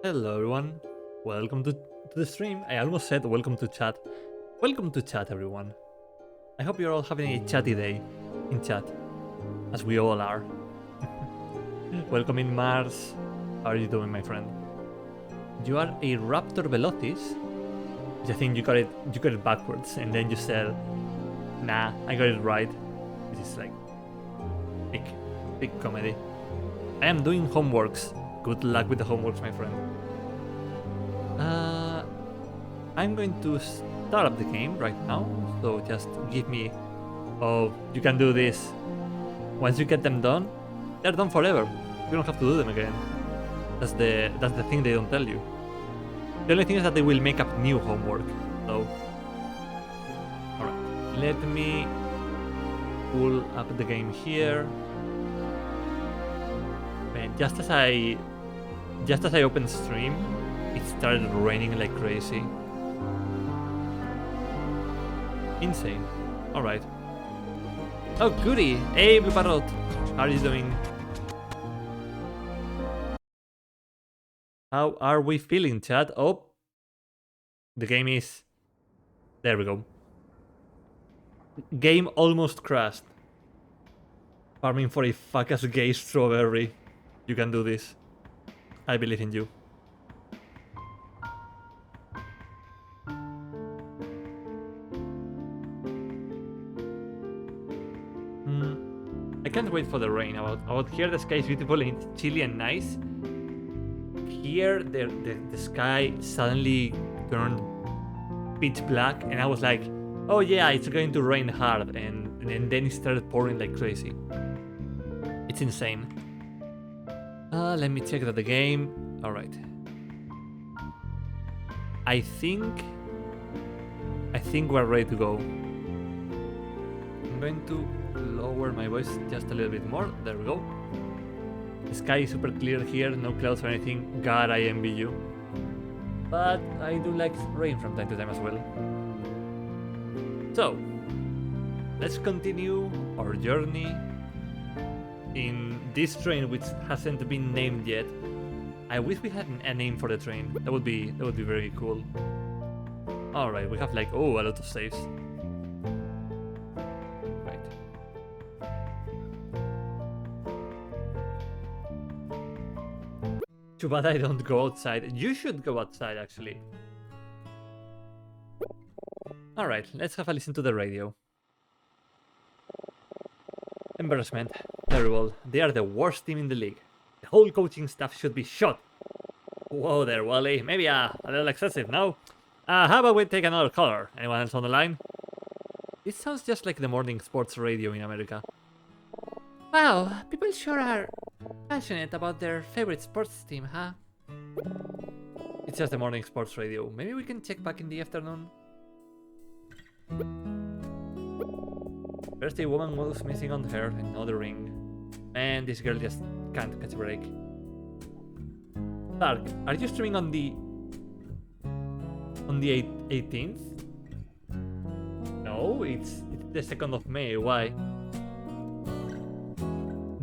Hello everyone, welcome to the stream. I almost said welcome to chat. Welcome to chat everyone. I hope you're all having a chatty day in chat, as we all are. Welcome in Mars. How are you doing, my friend? You are a Raptor Velocis. I think you got it backwards, and then you said, nah, I got it right. This is like big comedy. I am doing homeworks. Good luck with the homeworks, my friend. I'm going to start up the game right now, so just give me... Oh, you can do this. Once you get them done, they're done forever. You don't have to do them again. That's the thing they don't tell you. The only thing is that they will make up new homework, so... Alright, let me pull up the game here. Man, just as I opened stream, it started raining like crazy. Insane. Alright. Oh, goody! Hey, Blue Parrot! How are you doing? How are we feeling, chat? Oh! The game is... There we go. Game almost crashed. Farming for a fuck-ass gay strawberry. You can do this. I believe in you. I can't wait for the rain. Out here the sky is beautiful and it's chilly and nice. Here the sky suddenly turned pitch black and I was like, oh yeah, it's going to rain hard, and then it started pouring like crazy. It's insane. Let me check the game. Alright. I think we're ready to go. I'm going to lower my voice just a little bit more. There we go. The sky is super clear here, no clouds or anything. God, I envy you. But I do like rain from time to time as well. So, let's continue our journey in this train, which hasn't been named yet. I wish we had a name for the train. That would be very cool. All right, we have like a lot of saves. Right. Too bad I don't go outside. You should go outside, actually. All right, let's have a listen to the radio. Embarrassment. Terrible. They are the worst team in the league. The whole coaching staff should be shot. Whoa there, Wally. Maybe a little excessive, no? How about we take another caller? Anyone else on the line? This sounds just like the morning sports radio in America. Wow, people sure are passionate about their favorite sports team, huh? It's just the morning sports radio. Maybe we can check back in the afternoon? First a woman was missing on her, another ring. And this girl just can't catch a break. Dark, are you streaming on the 18th? No, it's the 2nd of May. Why?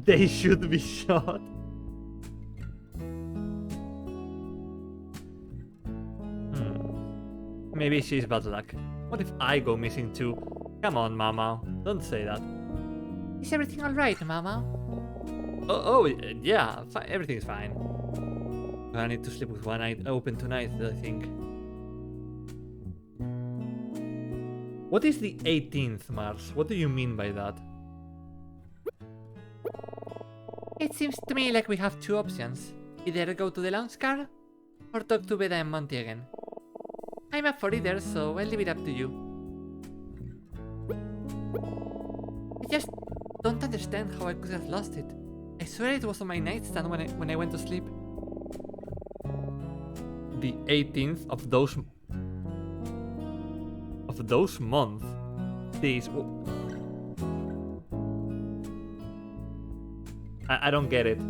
They should be shot. Maybe she's bad luck. What if I go missing too? Come on, Mama. Don't say that. Is everything alright, Mama? Yeah, everything's fine. I need to sleep with one eye open tonight, I think. What is the 18th, Mars? What do you mean by that? It seems to me like we have two options. Either go to the lounge car, or talk to Beda and Monty again. I'm up for either, so I'll leave it up to you. I just don't understand how I could have lost it. I swear it was on my nightstand when I went to sleep. The 18th of those months. Days. I don't get it.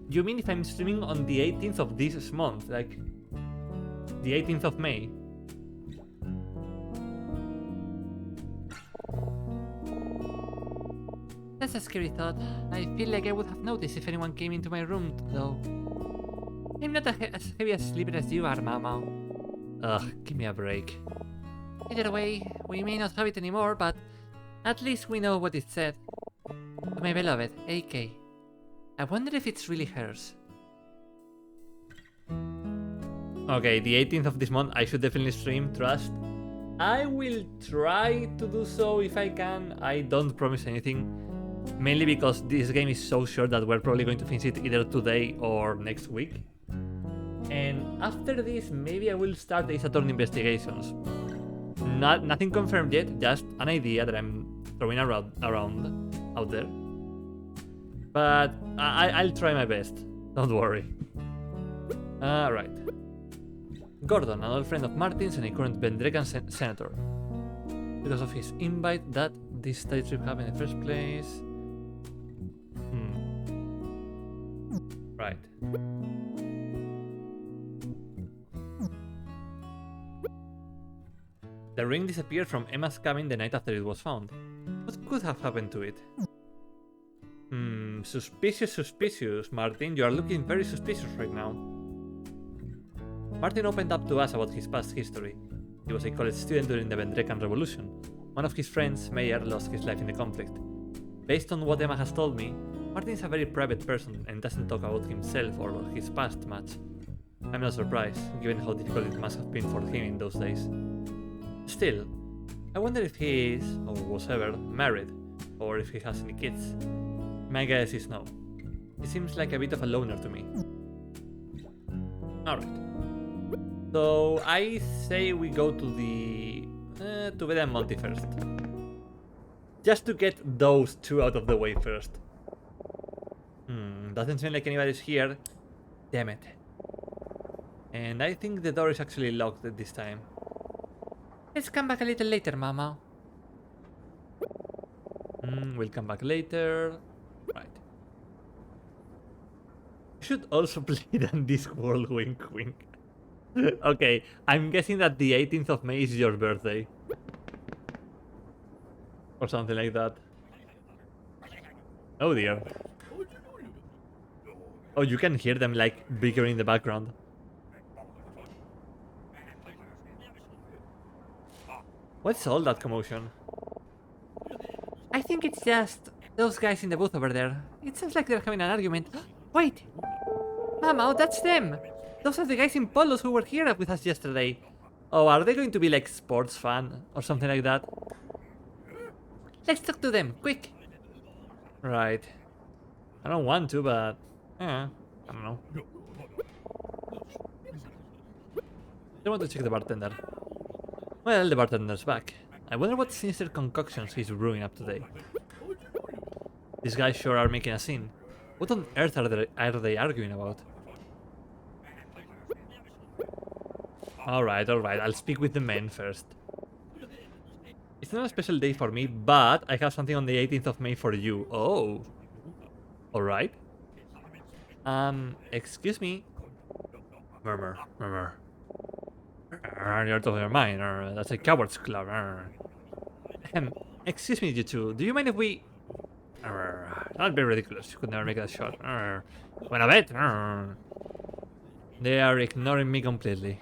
You mean if I'm streaming on the 18th of this month, like the 18th of May? That's a scary thought. I feel like I would have noticed if anyone came into my room, though. I'm not as heavy a sleeper as you are, Mama. Ugh, give me a break. Either way, we may not have it anymore, but at least we know what it said. To my beloved, AK. I wonder if it's really hers. Okay, the 18th of this month, I should definitely stream Trust. I will try to do so if I can. I don't promise anything. Mainly because this game is so short that we're probably going to finish it either today or next week. And after this, maybe I will start the Ace Attorney investigations. Nothing confirmed yet, just an idea that I'm throwing around out there. But I'll try my best. Don't worry. Alright. Gordon, an old friend of Martin's and a current Vendrekan senator. Because of his invite that this study trip happened in the first place. Right. The ring disappeared from Emma's cabin the night after it was found. What could have happened to it? Suspicious, Martin. You are looking very suspicious right now. Martin opened up to us about his past history. He was a college student during the Vendrekan Revolution. One of his friends, Mayer, lost his life in the conflict. Based on what Emma has told me, Martin is a very private person and doesn't talk about himself or his past much. I'm not surprised, given how difficult it must have been for him in those days. Still, I wonder if he is, or was ever, married, or if he has any kids. My guess is no. He seems like a bit of a loner to me. Alright. So, I say we go to the... to Veda and Monty first. Just to get those two out of the way first. Doesn't seem like anybody's here. Damn it. And I think the door is actually locked at this time. Let's come back a little later, Mama. We'll come back later. Right. Should also play than Discworld, wink wink. Okay, I'm guessing that the 18th of May is your birthday. Or something like that. Oh dear. Oh, you can hear them like bickering in the background. What's all that commotion? I think it's just those guys in the booth over there. It sounds like they're having an argument. Wait! Mama, that's them! Those are the guys in polos who were here with us yesterday. Oh, are they going to be like sports fan or something like that? Let's talk to them, quick! Right. I don't want to, but... I don't know. I want to check the bartender. Well, the bartender's back. I wonder what sinister concoctions he's brewing up today. These guys sure are making a scene. What on earth are they arguing about? Alright, I'll speak with the men first. It's not a special day for me, but I have something on the 18th of May for you. Oh. Alright. Excuse me. Murmur. You're out of your mind. That's a coward's club. Excuse me, you two. Do you mind if we... That'd be ridiculous. You could never make that shot. When I bet. They are ignoring me completely.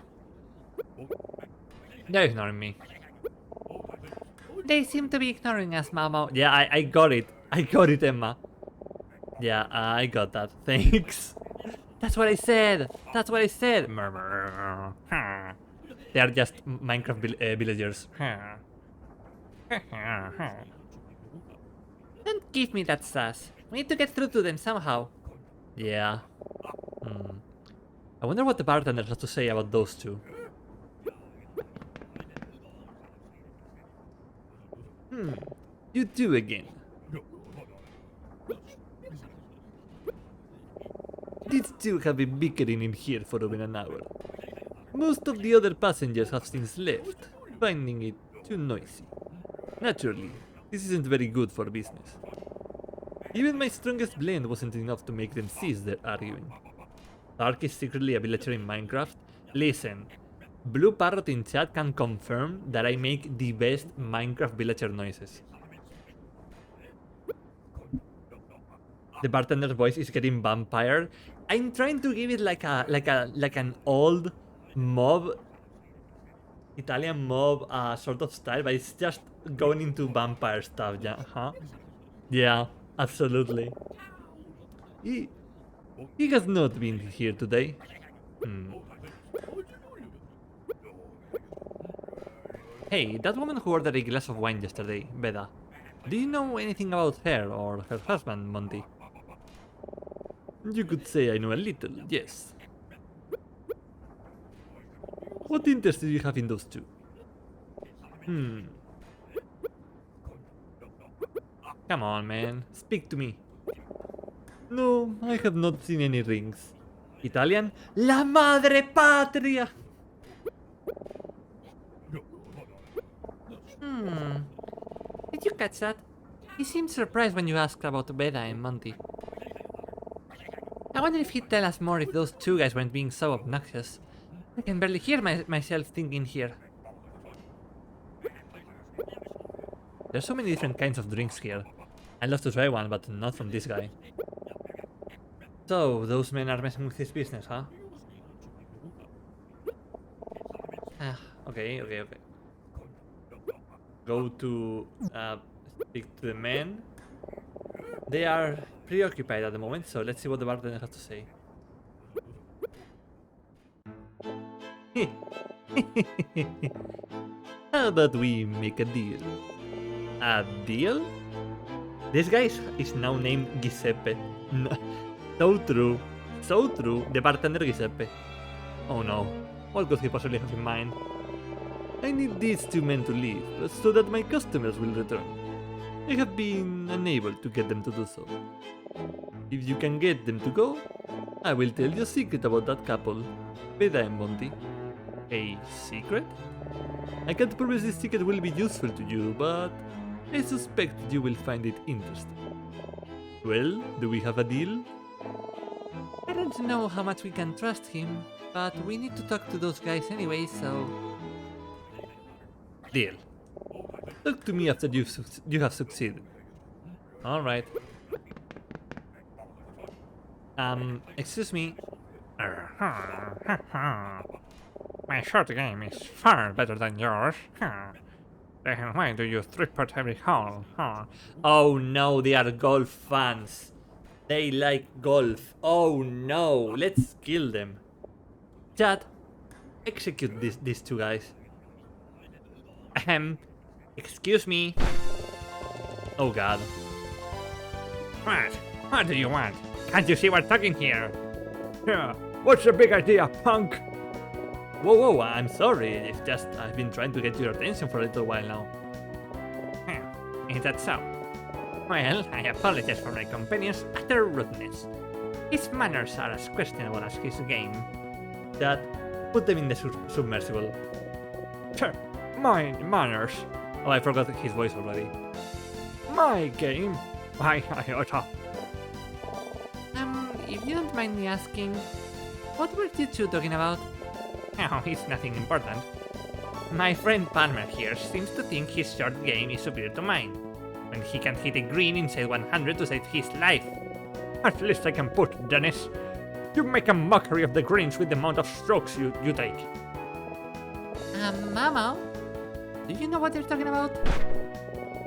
They're ignoring me. They seem to be ignoring us, Mama. Yeah, I got it. I got it, Emma. Yeah, I got that. Thanks. That's what I said. That's what I said. Murmur. They are just Minecraft villagers. Don't give me that sass. We need to get through to them somehow. Yeah. I wonder what the bartender has to say about those two. You do again. These two have been bickering in here for over an hour. Most of the other passengers have since left, finding it too noisy. Naturally, this isn't very good for business. Even my strongest blend wasn't enough to make them cease their arguing. Tark is secretly a villager in Minecraft. Listen, Blue Parrot in chat can confirm that I make the best Minecraft villager noises. The bartender's voice is getting vampire. I'm trying to give it like an old mob, Italian mob sort of style, but it's just going into vampire stuff, yeah, huh? Yeah, absolutely. He, he has not been here today. Hmm. Hey, that woman who ordered a glass of wine yesterday, Beda. Do you know anything about her or her husband, Monty? You could say I know a little, yes. What interest do you have in those two? Come on, man. Speak to me. No, I have not seen any rings. Italian? La madre patria! Did you catch that? He seemed surprised when you asked about Beda and Monty. I wonder if he'd tell us more if those two guys weren't being so obnoxious. I can barely hear myself thinking here. There's so many different kinds of drinks here. I'd love to try one, but not from this guy. So, those men are messing with his business, huh? Okay. Go to speak to the men. They are preoccupied at the moment, so let's see what the bartender has to say. How about we make a deal? A deal? This guy is now named Giuseppe. No, so true. So true. The bartender Giuseppe. Oh no. What could he possibly have in mind? I need these two men to leave, so that my customers will return. I have been unable to get them to do so. If you can get them to go, I will tell you a secret about that couple, Beda and Monty. A secret? I can't promise this secret will be useful to you, but I suspect you will find it interesting. Well, do we have a deal? I don't know how much we can trust him, but we need to talk to those guys anyway, so... Deal. Talk to me after you have succeeded. Alright. Excuse me. My short game is far better than yours. Then why do you trip at every hole? Oh no, they are golf fans. They like golf. Oh no, let's kill them. Chat, execute these two guys. Excuse me. Oh god. What? What do you want? Can't you see we're talking here? What's the big idea, punk? Whoa, I'm sorry. It's just I've been trying to get your attention for a little while now. Is that so? Well, I apologize for my companion's utter rudeness. His manners are as questionable as his game. That put them in the submersible. My manners. Oh, I forgot his voice already. My game. Why, Iota. If you don't mind me asking, what were you two talking about? Oh, it's nothing important. My friend Palmer here seems to think his short game is superior to mine, when he can hit a green inside 100 to save his life. At least I can put, Dennis. You make a mockery of the greens with the amount of strokes you take. Mama? Do you know what they're talking about?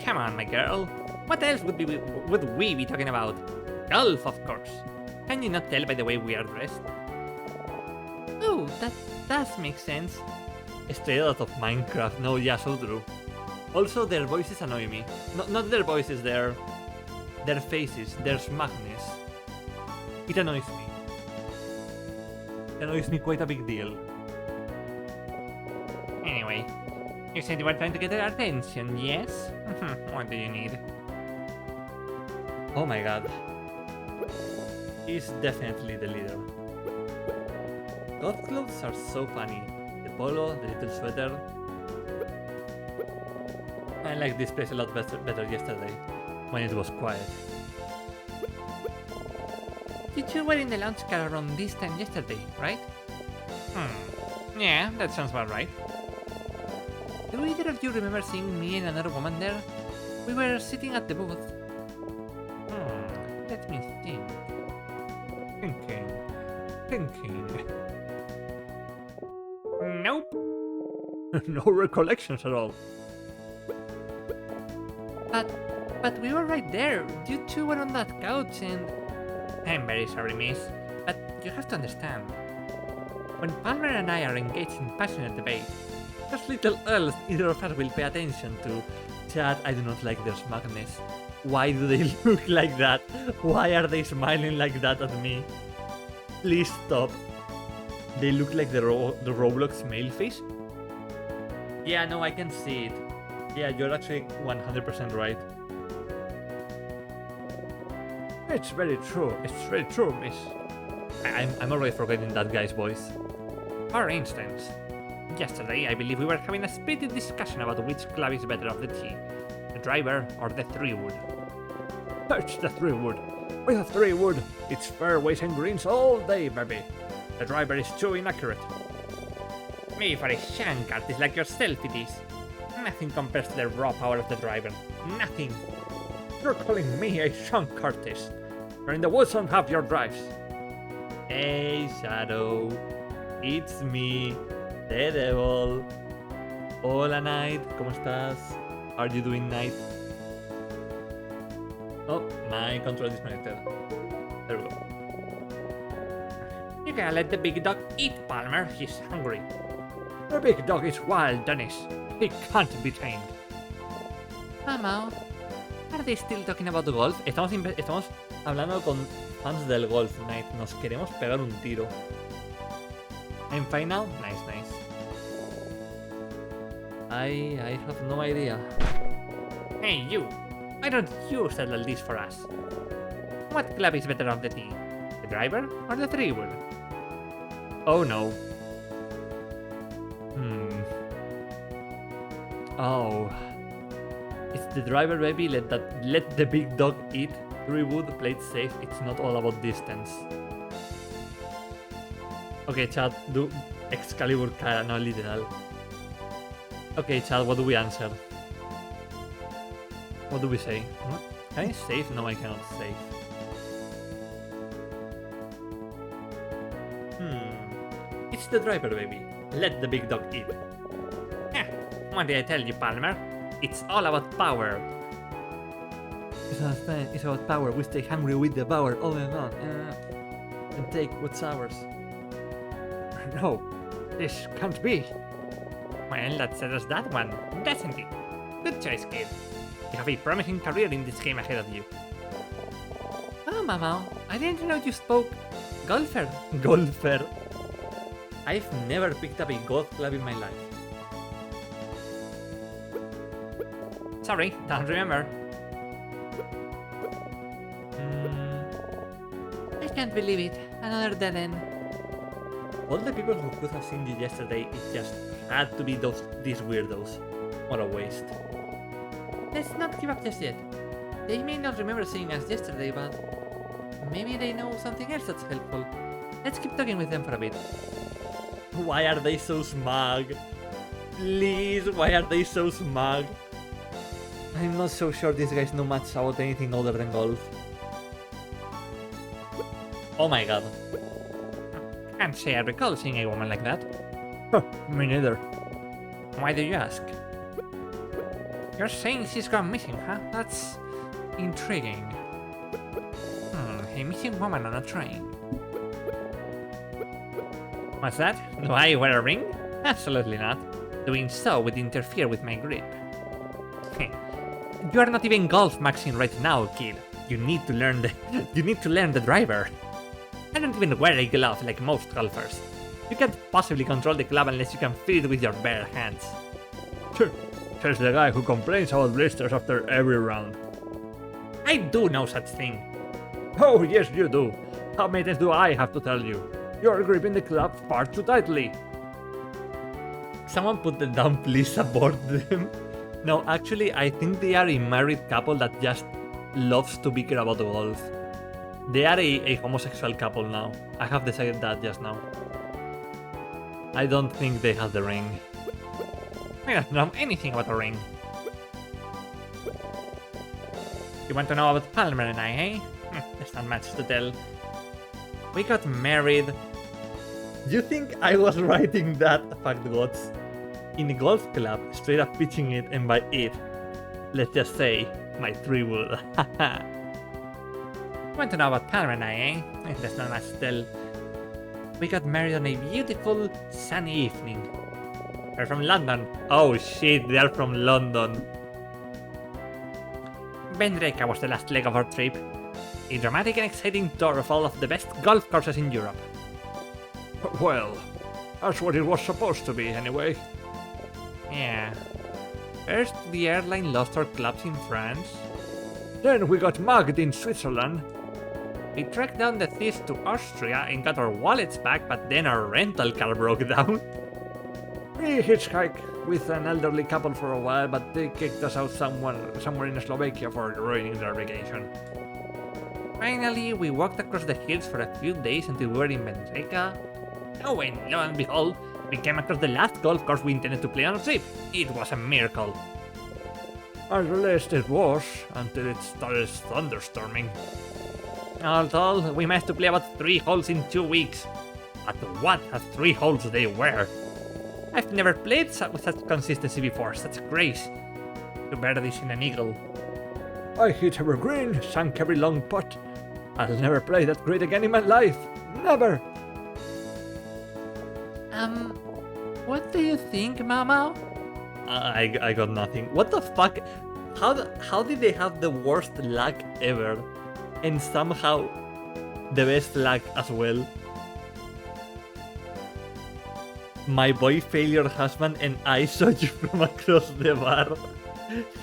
Come on, my girl. What else would we be talking about? Golf, of course. Can you not tell by the way we are dressed? Oh, that does make sense. Straight out of Minecraft. No, yeah, so true. Also, their voices annoy me. Not their voices, their faces, their smugness. It annoys me. It annoys me quite a big deal. Anyway, you said you were trying to get our attention, yes? What do you need? Oh my god. He's definitely the leader. God clothes are so funny. The polo, the little sweater. I like this place a lot better yesterday, when it was quiet. You two were in the launch car around this time yesterday, right? Yeah, that sounds about right. Do either of you remember seeing me and another woman there? We were sitting at the booth. Let me think. Thinking. thinking? Nope. No recollections at all. But we were right there. You two were on that couch and... I'm very sorry, miss, but you have to understand. When Palmer and I are engaged in passionate debate, There's little else either of us will pay attention to. Chat, I do not like their smugness. Why do they look like that? Why are they smiling like that at me? Please stop. They look like the Roblox male face? Yeah, no, I can see it. Yeah, you're actually 100% right. It's very true. It's very true, miss. I'm already forgetting that guy's voice. for instance, yesterday I believe we were having a spirited discussion about which club is better of the two, the driver or the 3-wood. It's the 3-wood. With a 3-wood, it's fairways and greens all day, baby. The driver is too inaccurate. Me for a shank artist like yourself it is. Nothing compares to the raw power of the driver. Nothing. You're calling me a shunk artist. You're in the woods and have your drives. Hey, Shadow. It's me, the devil. Hola, Knight. ¿Cómo estás? How are you doing, Knight? Oh, my control disconnected. There we go. You gotta let the big dog eat, Palmer. He's hungry. The big dog is wild, Dennis. He can't be tamed. Mamá, ¿are they still talking about the golf? Estamos hablando con fans del golf, Knight. Nos queremos pegar un tiro. I'm fine now? Nice, nice. I have no idea. Hey, you. Why don't you settle this for us? What club is better of the two? The driver or the 3-wood? Oh no. Oh. It's the driver, baby. Let the big dog eat. 3-wood, play it safe. It's not all about distance. Okay, chat, do Excalibur cara, no literal. Okay, chat, what do we answer? What do we say? What? Can I save? No, I cannot save. It's the driver, baby. Let the big dog eat. What did I tell you, Palmer? It's all about power. It's about power. We stay hungry with the power all and on. And take what's ours. No, this can't be. Well, that settles that one, doesn't it? Good choice, kid. You have a promising career in this game ahead of you. Oh, Mama, I didn't know you spoke golfer. Golfer. I've never picked up a golf club in my life. Sorry, don't remember. I can't believe it. Another dead end. All the people who could have seen you yesterday, it just had to be these weirdos. What a waste. Let's not give up just yet. They may not remember seeing us yesterday, but maybe they know something else that's helpful. Let's keep talking with them for a bit. Why are they so smug? Please, why are they so smug? I'm not so sure these guys know much about anything other than golf. Oh my god. Can't say I recall seeing a woman like that. Me neither. Why do you ask? You're saying she's gone missing, huh? That's intriguing. A missing woman on a train. What's that? Do I wear a ring? Absolutely not. Doing so would interfere with my grip. You are not even golf maxing right now, kid. You need to learn the driver. I don't even wear a glove like most golfers. You can't possibly control the club unless you can feel it with your bare hands. Sure. Says the guy who complains about blisters after every round. I do no such thing. Oh, yes, you do. How many times do I have to tell you? You're gripping the club far too tightly. Someone put them down, please aboard them. No, actually, I think they are a married couple that just loves to bicker about golf. They are a homosexual couple now. I have decided that just now. I don't think they have the ring. I don't know anything about a ring. You want to know about Palmer and I, eh? There's not much to tell. We got married, You think I was writing that, fact gods? In a golf club, straight up pitching it, and by it, let's just say, my tribble. Want to know about Palmer and I, eh? There's not much to tell. We got married on a beautiful, sunny evening. We're from London. Oh shit, they are from London. Vendreka was the last leg of our trip. A dramatic and exciting tour of all of the best golf courses in Europe. Well, that's what it was supposed to be, anyway. Yeah. First, the airline lost our clubs in France. Then we got mugged in Switzerland. We tracked down the thieves to Austria and got our wallets back, but then our rental car broke down. We hitchhiked with an elderly couple for a while, but they kicked us out somewhere in Slovakia for ruining their vacation. Finally, we walked across the hills for a few days until we were in Vendreka. Oh, and lo and behold, we came across the last golf course we intended to play on our trip. It was a miracle. At least it was, until it started thunderstorming. All told, we managed to play about 3 holes in 2 weeks. But what a 3 holes they were! I've never played with such consistency before, such grace. To bear this in an eagle. I hit every green, sank every long putt. I'll never play that great again in my life. Never! What do you think, Mama? I got nothing. What the fuck? How did they have the worst luck ever? And somehow the best luck as well. My boy failure husband and I saw you from across the bar.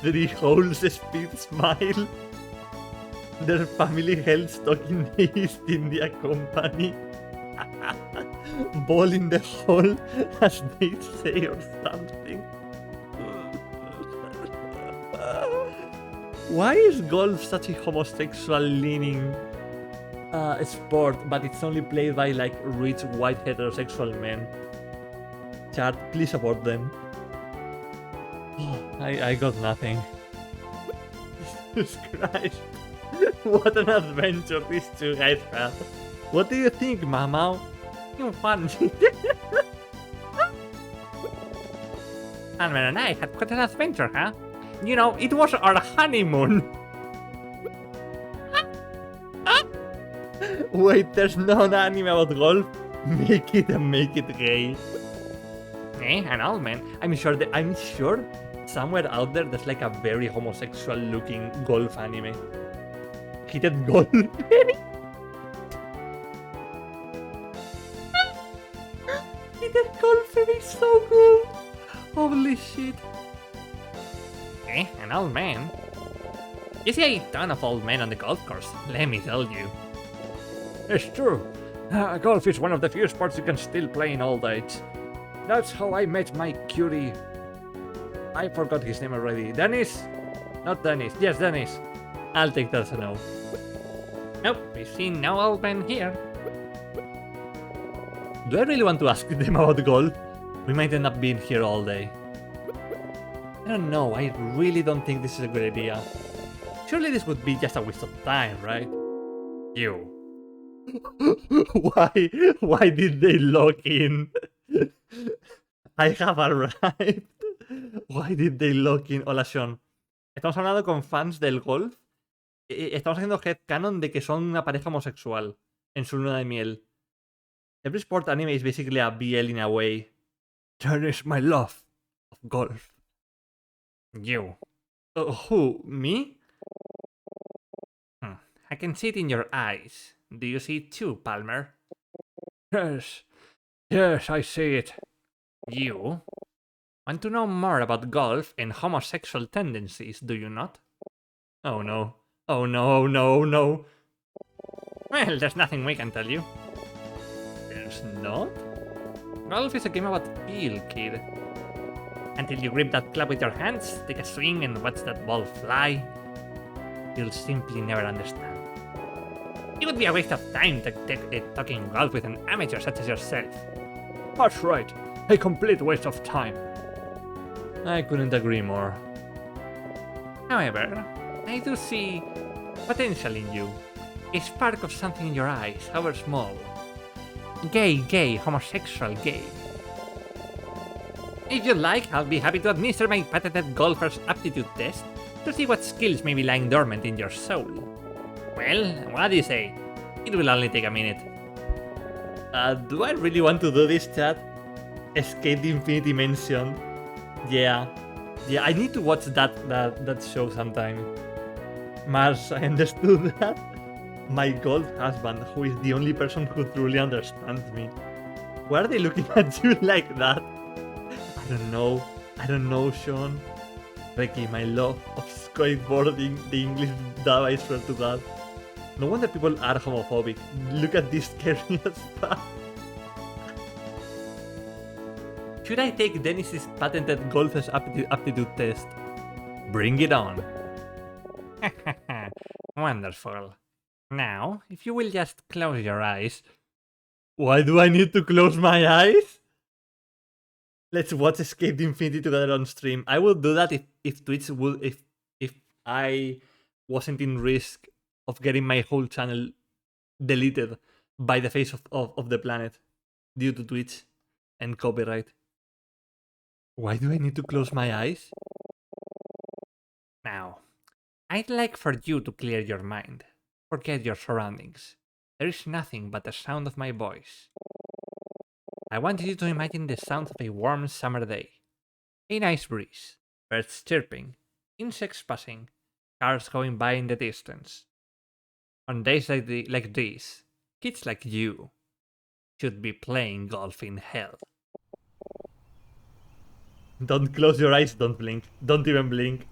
3 holes speed smile. Their family held stock in the East India Company. Ball in the hole, as they say, or something. Why is golf such a homosexual leaning sport, but it's only played by like rich white heterosexual men? Chat, please support them. I got nothing. Jesus Christ. What an adventure these two guys had. What do you think, Mama? You fun. Palmer and I had quite an adventure, huh? You know, it was our honeymoon. Wait, there's no anime about golf? Make it and make it gay. Eh, an old man. I'm sure somewhere out there there's like a very homosexual looking golf anime. Heated golf. Heated golf is so cool. Holy shit. Eh, an old man? You see a ton of old men on the golf course, let me tell you. It's true. Golf is one of the few sports you can still play in old age. That's how I met my cutie. I forgot his name already. Dennis? Not Dennis. Yes, Dennis. I'll take that as a no. Nope, we've seen no old men here. Do I really want to ask them about golf? We might end up being here all day. I don't know, I really don't think this is a good idea. Surely this would be just a waste of time, right? You. Why did they log in? I have arrived. Why did they log in? Hola, Sean. Estamos hablando con fans del golf. Estamos haciendo headcanon de que son una pareja homosexual en su luna de miel. Every sport anime is basically a BL in a way. That is my love of golf. You. Who? Me? I can see it in your eyes. Do you see it too, Palmer? Yes. Yes, I see it. You? Want to know more about golf and homosexual tendencies, do you not? Oh no. Oh no, no, no. Well, there's nothing we can tell you. There's not? Golf is a game about feel, kid. Until you grip that club with your hands, take a swing and watch that ball fly, you'll simply never understand. It would be a waste of time talking golf with an amateur such as yourself. That's right. A complete waste of time. I couldn't agree more. However, I do see potential in you. A spark of something in your eyes, however small. Gay, homosexual, gay. If you like, I'll be happy to administer my patented golfer's aptitude test to see what skills may be lying dormant in your soul. Well, what do you say? It will only take a minute. Do I really want to do this, chat? Escape the Infinity mention. Yeah, I need to watch that show sometime. Mars, I understood that. My gold husband, who is the only person who truly understands me. Why are they looking at you like that? I don't know, Sean. Ricky, my love of skateboarding, the English dub, I swear to God. No wonder people are homophobic. Look at this scary stuff. Should I take Dennis's patented golfer's aptitude test? Bring it on. Wonderful. Now, if you will just close your eyes. Why do I need to close my eyes? Let's watch Escape the Infinity together on stream. I will do that if Twitch would if I wasn't in risk of getting my whole channel deleted by the face of the planet due to Twitch and copyright. Why do I need to close my eyes? Now, I'd like for you to clear your mind. Forget your surroundings. There is nothing but the sound of my voice. I want you to imagine the sound of a warm summer day. A nice breeze, birds chirping, insects buzzing, cars going by in the distance. On days like these, kids like you should be playing golf in hell. Don't close your eyes, don't blink. Don't even blink.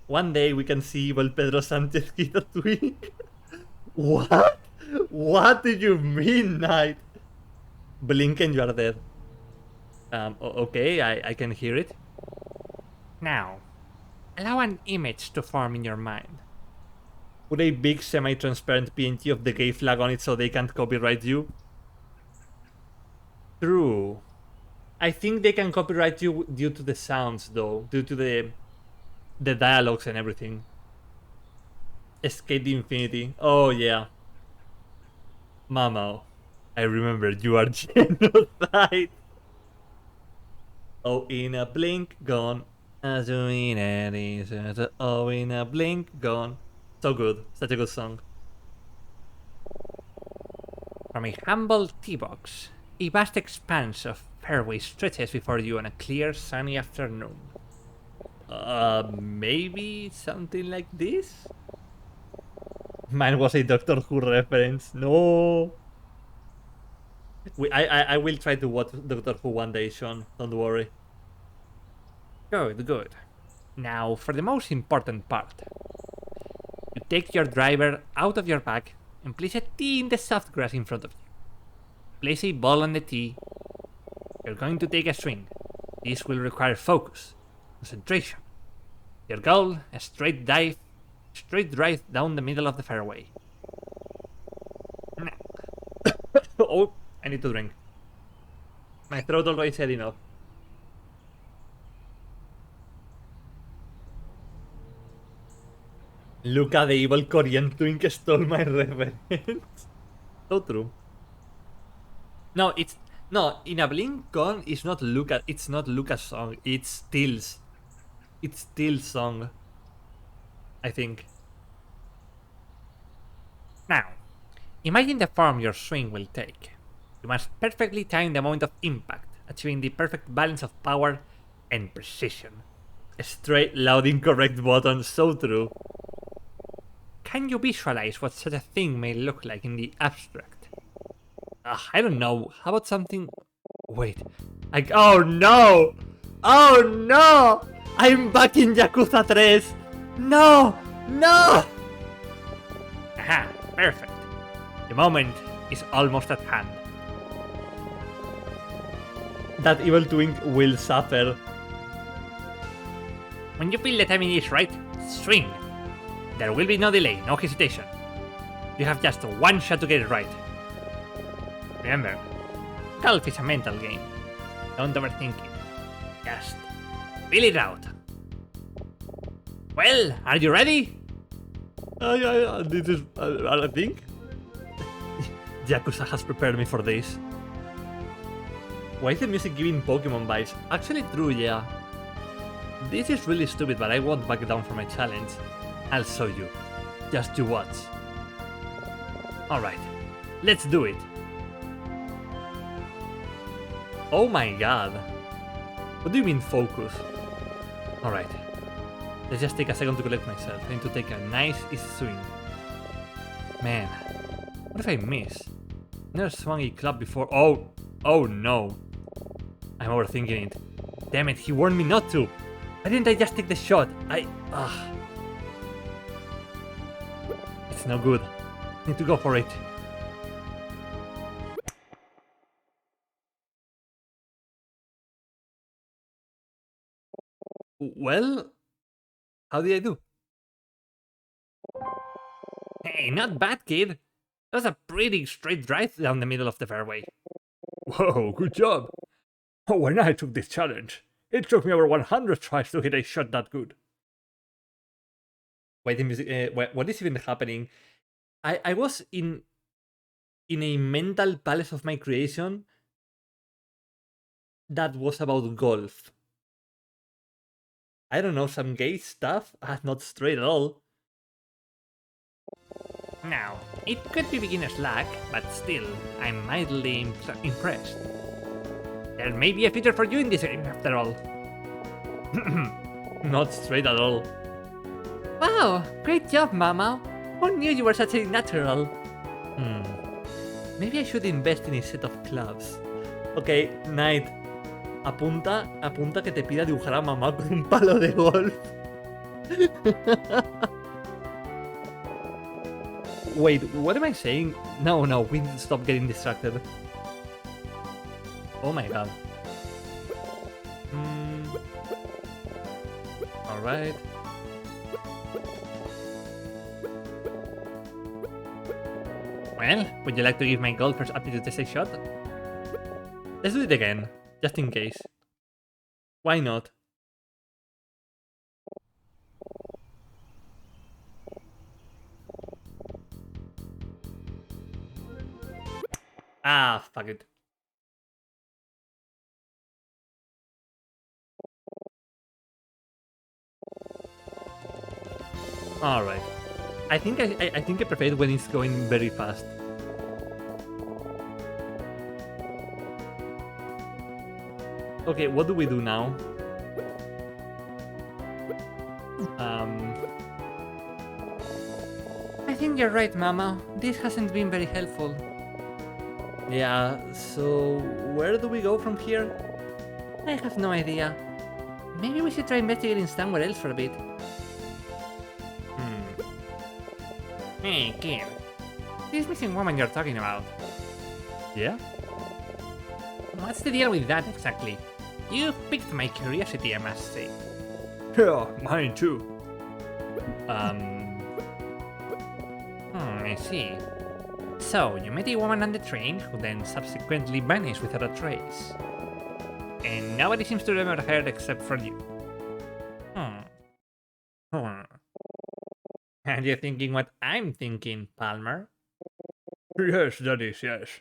One day we can see evil Pedro Sanchez hit a twig. What? What do you mean, Knight? Blink and you are dead. Okay, I can hear it. Now, allow an image to form in your mind. Put a big semi-transparent PNG of the gay flag on it so they can't copyright you. True. I think they can copyright you due to the sounds, though. Due to the dialogues and everything. Escape the Infinity. Oh, yeah. Mamo. I remember you are genocide. Oh, in a blink, gone. Oh, in a blink, gone. So good. Such a good song. From a humble tee box, a vast expanse of fairway stretches before you on a clear, sunny afternoon. Maybe something like this? Mine was a Doctor Who reference. No. I will try to watch Doctor Who one day, Sean. Don't worry. Good. Now, for the most important part. You take your driver out of your bag and place a tee in the soft grass in front of you. Place a ball on the tee. You're going to take a swing. This will require focus, concentration. Your goal, a straight drive down the middle of the fairway. Oh, I need to drink. My throat already said enough. Look at the evil Korean twink stole my reference. So true. No, in a blink gone it's not Lucas song, it's Still's song. I think. Now, imagine the form your swing will take. You must perfectly time the moment of impact, achieving the perfect balance of power and precision. Straight, loud, incorrect button, so true. Can you visualize what such a thing may look like in the abstract? I don't know. How about something... Wait. Oh no! Oh no! I'm back in Yakuza 3! No! No! Aha, perfect. The moment is almost at hand. That evil twink will suffer. When you feel the timing is right, swing. There will be no delay, no hesitation. You have just one shot to get it right. Remember, golf is a mental game. Don't overthink it. Just feel it out. Well, are you ready? This is, I think. Yakuza has prepared me for this. Why is the music giving Pokemon vibes? Actually true, yeah. This is really stupid, but I won't back down from my challenge. I'll show you. Just you watch. Alright, let's do it. Oh my god. What do you mean focus? Alright. Let's just take a second to collect myself. I need to take a nice easy swing. Man, what if I miss? Never swung a club before. Oh no. I'm overthinking it. Damn it, he warned me not to. Why didn't I just take the shot? It's no good. Need to go for it. Well, how did I do? Hey, not bad, kid. That was a pretty straight drive down the middle of the fairway. Whoa, good job. Oh, when I took this challenge, it took me over 100 tries to hit a shot that good. Wait, the music. What is even happening? I was in a mental palace of my creation that was about golf. I don't know, some gay stuff? Not straight at all. Now, it could be beginner's luck, but still, I'm mildly impressed. There may be a future for you in this game, after all. Not straight at all. Wow, great job, Mama. Who knew you were such a natural? Maybe I should invest in a set of clubs. Okay, Knight. Apunta que te pida dibujar a mamá con un palo de golf. Wait, what am I saying? No, we need to stop getting distracted. Oh my god. Alright. Well, would you like to give my golfer's aptitude test a shot? Let's do it again, just in case. Why not? Ah, fuck it. Alright. I think I think I prefer it when it's going very fast. Okay, what do we do now? I think you're right, Mama. This hasn't been very helpful. Yeah, so where do we go from here? I have no idea. Maybe we should try investigating somewhere else for a bit. Hey, kid. This missing woman you're talking about. Yeah? What's the deal with that exactly? You piqued my curiosity, I must say. Yeah, mine too. I see. So, you met a woman on the train who then subsequently vanished without a trace. And nobody seems to remember her except for you. And you're thinking what I'm thinking, Palmer? Yes, Dennis, yes.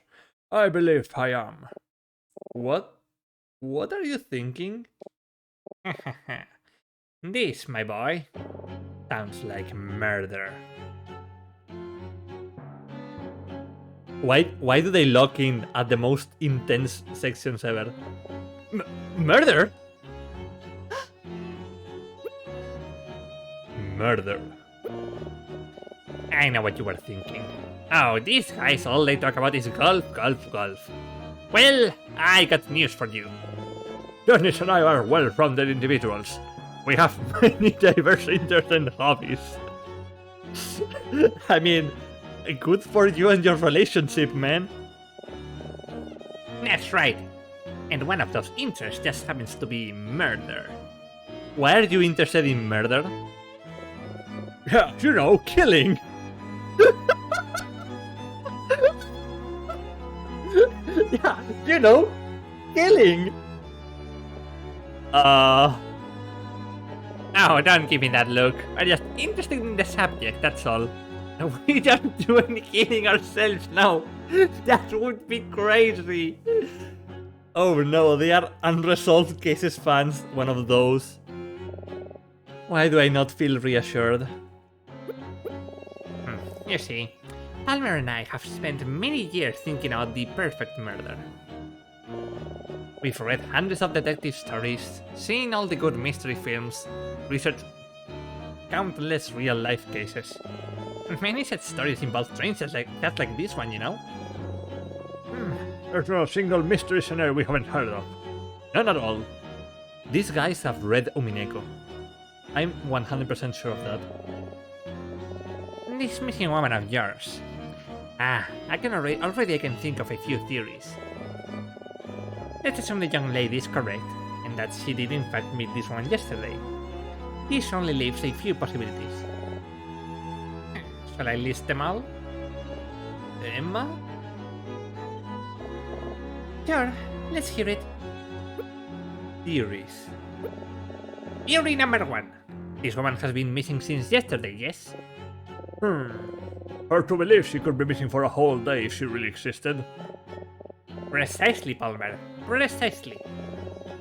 I believe I am. What? What are you thinking? This, my boy, sounds like murder. Why do they lock in at the most intense sections ever? Murder? Murder. I know what you were thinking. Oh, these guys, all they talk about is golf. Well, I got news for you. Dennis and I are well-rounded individuals. We have many diverse interests and hobbies. I mean, good for you and your relationship, man. That's right. And one of those interests just happens to be murder. Why are you interested in murder? Yeah, you know, killing. Yeah, you know, killing. No, don't give me that look. I'm just interested in the subject, that's all. We don't do any killing ourselves now. That would be crazy. Oh no, they are Unresolved Cases fans, one of those. Why do I not feel reassured? You see, Palmer and I have spent many years thinking out the perfect murder. We've read hundreds of detective stories, seen all the good mystery films, researched countless real-life cases. Many such stories involve trains just like this one, you know? There's not a single mystery scenario we haven't heard of. None at all. These guys have read Umineko. I'm 100% sure of that. This missing woman of yours. I can already I can think of a few theories. Let's assume the young lady is correct, and that she did in fact meet this woman yesterday. This only leaves a few possibilities. Shall I list them all? Emma? Sure, let's hear it. Theories. Theory number 1. This woman has been missing since yesterday, yes? Hard to believe she could be missing for a whole day if she really existed. Precisely, Palmer. Precisely.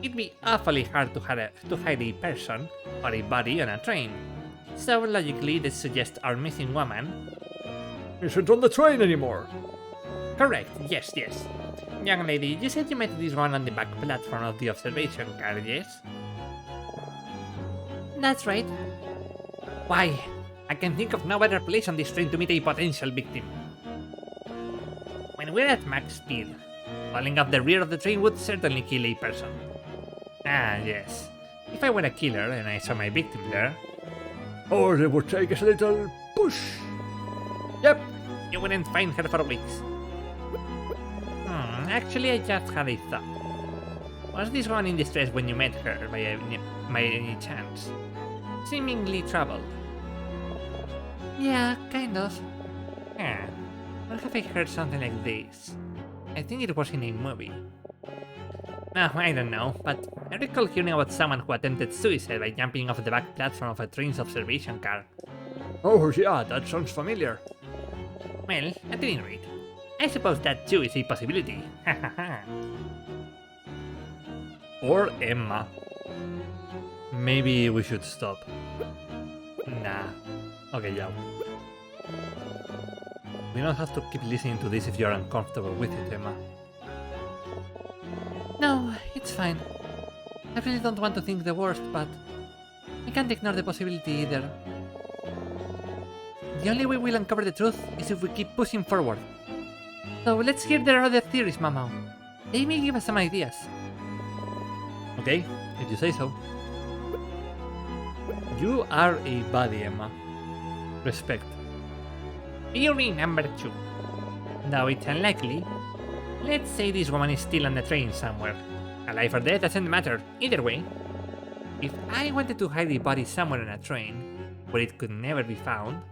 It'd be awfully hard to hide a person or a body on a train. So logically, this suggests our missing woman. Isn't on the train anymore. Correct. Yes. Young lady, you said you met this one on the back platform of the observation car, yes? That's right. Why? I can think of no better place on this train to meet a potential victim. When we're at max speed, falling off the rear of the train would certainly kill a person. Yes. If I were a killer and I saw my victim there, Or they would take us a little push. yep, you wouldn't find her for weeks. Actually, I just had a thought. Was this one in distress when you met her by any chance? Seemingly troubled. Yeah, kind of. Where have I heard something like this? I think it was in a movie. No, I don't know, but I recall hearing about someone who attempted suicide by jumping off the back platform of a train's observation car. Oh yeah, that sounds familiar. Well, at any rate, I suppose that too is a possibility. Or Emma. Maybe we should stop. Nah. Okay, yeah. We don't have to keep listening to this if you're uncomfortable with it, Emma. No, it's fine. I really don't want to think the worst, but I can't ignore the possibility either. The only way we'll uncover the truth is if we keep pushing forward. So let's hear their other theories, Mamau. They may give us some ideas. Okay, if you say so. You are a body, Emma. Respect. Theory number 2. Though it's unlikely, let's say this woman is still on the train somewhere. Alive or dead doesn't matter, either way. If I wanted to hide a body somewhere on a train, where it could never be found,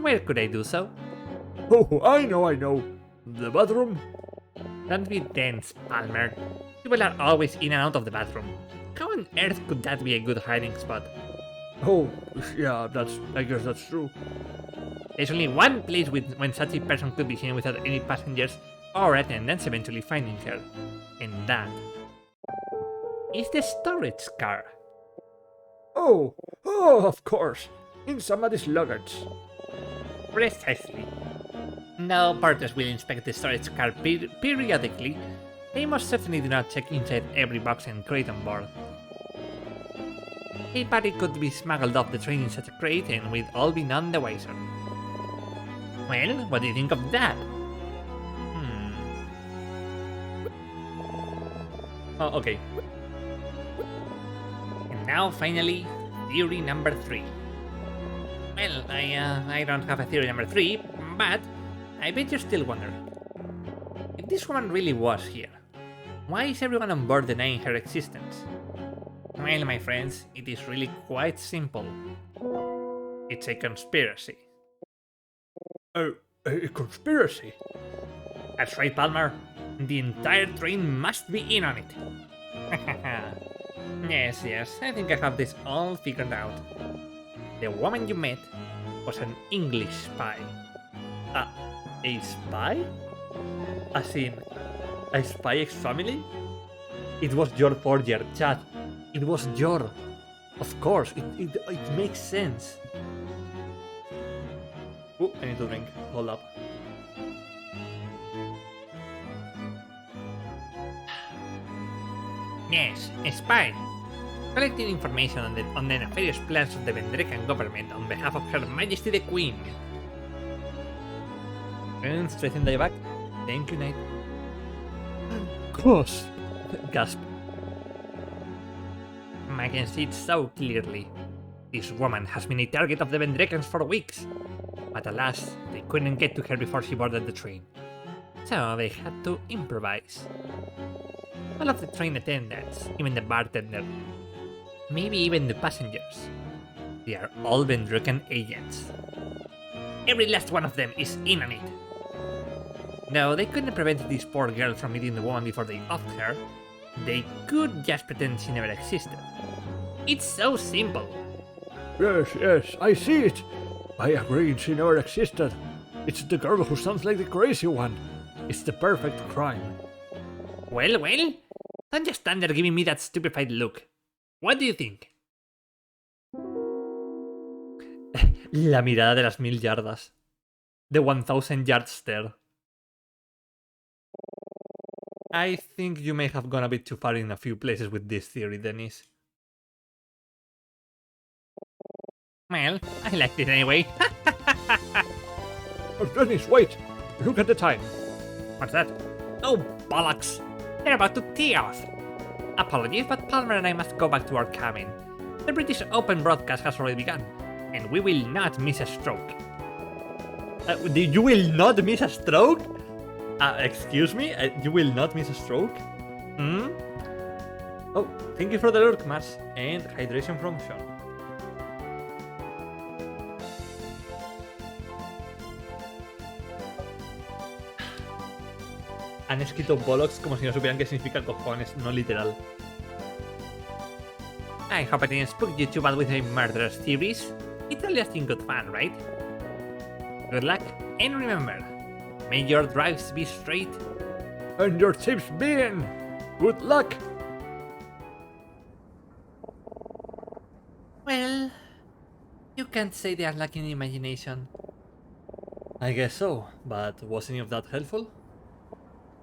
where could I do so? Oh, I know. The bathroom? Don't be dense, Palmer. People are always in and out of the bathroom. How on earth could that be a good hiding spot? Oh, yeah, I guess that's true. There's only one place when such a person could be seen without any passengers or attendants eventually finding her. And that is the storage car. Oh, of course. In somebody's luggage. Precisely. Now, porters will inspect the storage car periodically. They most certainly do not check inside every box and crate on board. A body could be smuggled off the train in such a crate and we'd all be none the wiser. Well, what do you think of that? Oh, okay. And now, finally, theory number 3. Well, I don't have a theory number 3, but I bet you still wonder. If this woman really was here, why is everyone on board denying her existence? Well, my friends, it is really quite simple. It's a conspiracy. A conspiracy? That's right, Palmer. The entire train must be in on it. Yes, I think I have this all figured out. The woman you met was an English spy. A spy? As in, a spy ex-family? It was your forger, chat. It was your. Of course, it makes sense. Oh, I need to drink. Hold up. Yes, a spy. Collecting information on the nefarious plans of the Vendrekan government on behalf of Her Majesty the Queen. And straighten thy back. Thank you, Knight. Course. Gasp. I can see it so clearly. This woman has been a target of the Vendrekans for weeks. But alas, they couldn't get to her before she boarded the train. So they had to improvise. All of the train attendants, even the bartender, maybe even the passengers, they are all Vendrekan agents. Every last one of them is in on it. No, they couldn't prevent this poor girl from meeting the woman before they offed her. They could just pretend she never existed. It's so simple. Yes, I see it. I agreed she never existed. It's the girl who sounds like the crazy one. It's the perfect crime. Well, don't just stand there giving me that stupefied look. What do you think? La mirada de las 1000 yardas. The 1000 yard stare. I think you may have gone a bit too far in a few places with this theory, Dennis. Well, I liked it anyway. Oh, Dennis, wait! Look at the time. What's that? Oh, bollocks! They're about to tee off. Apologies, but Palmer and I must go back to our cabin. The British Open broadcast has already begun, and we will not miss a stroke. You will not miss a stroke? Excuse me? You will not miss a stroke? Hmm? Oh, thank you for the lurk, Mars. And hydration from Sean. Han escrito bollocks como si no supieran qué significa cojones, no literal. I hope I didn't spook you too bad with my murderous theories. It's all just in good fun, right? Good luck, and remember, may your drives be straight. And your tips be in. Good luck. Well, you can't say they are lacking imagination. I guess so, but was any of that helpful?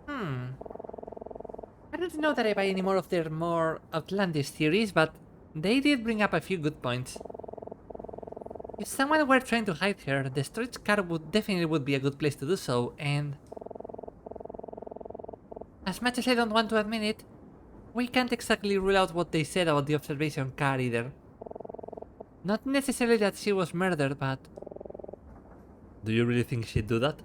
I don't know that I buy any more of their more outlandish theories, but they did bring up a few good points. If someone were trying to hide her, the storage car would definitely be a good place to do so, and as much as I don't want to admit it, we can't exactly rule out what they said about the observation car either. Not necessarily that she was murdered, but Do you really think she'd do that?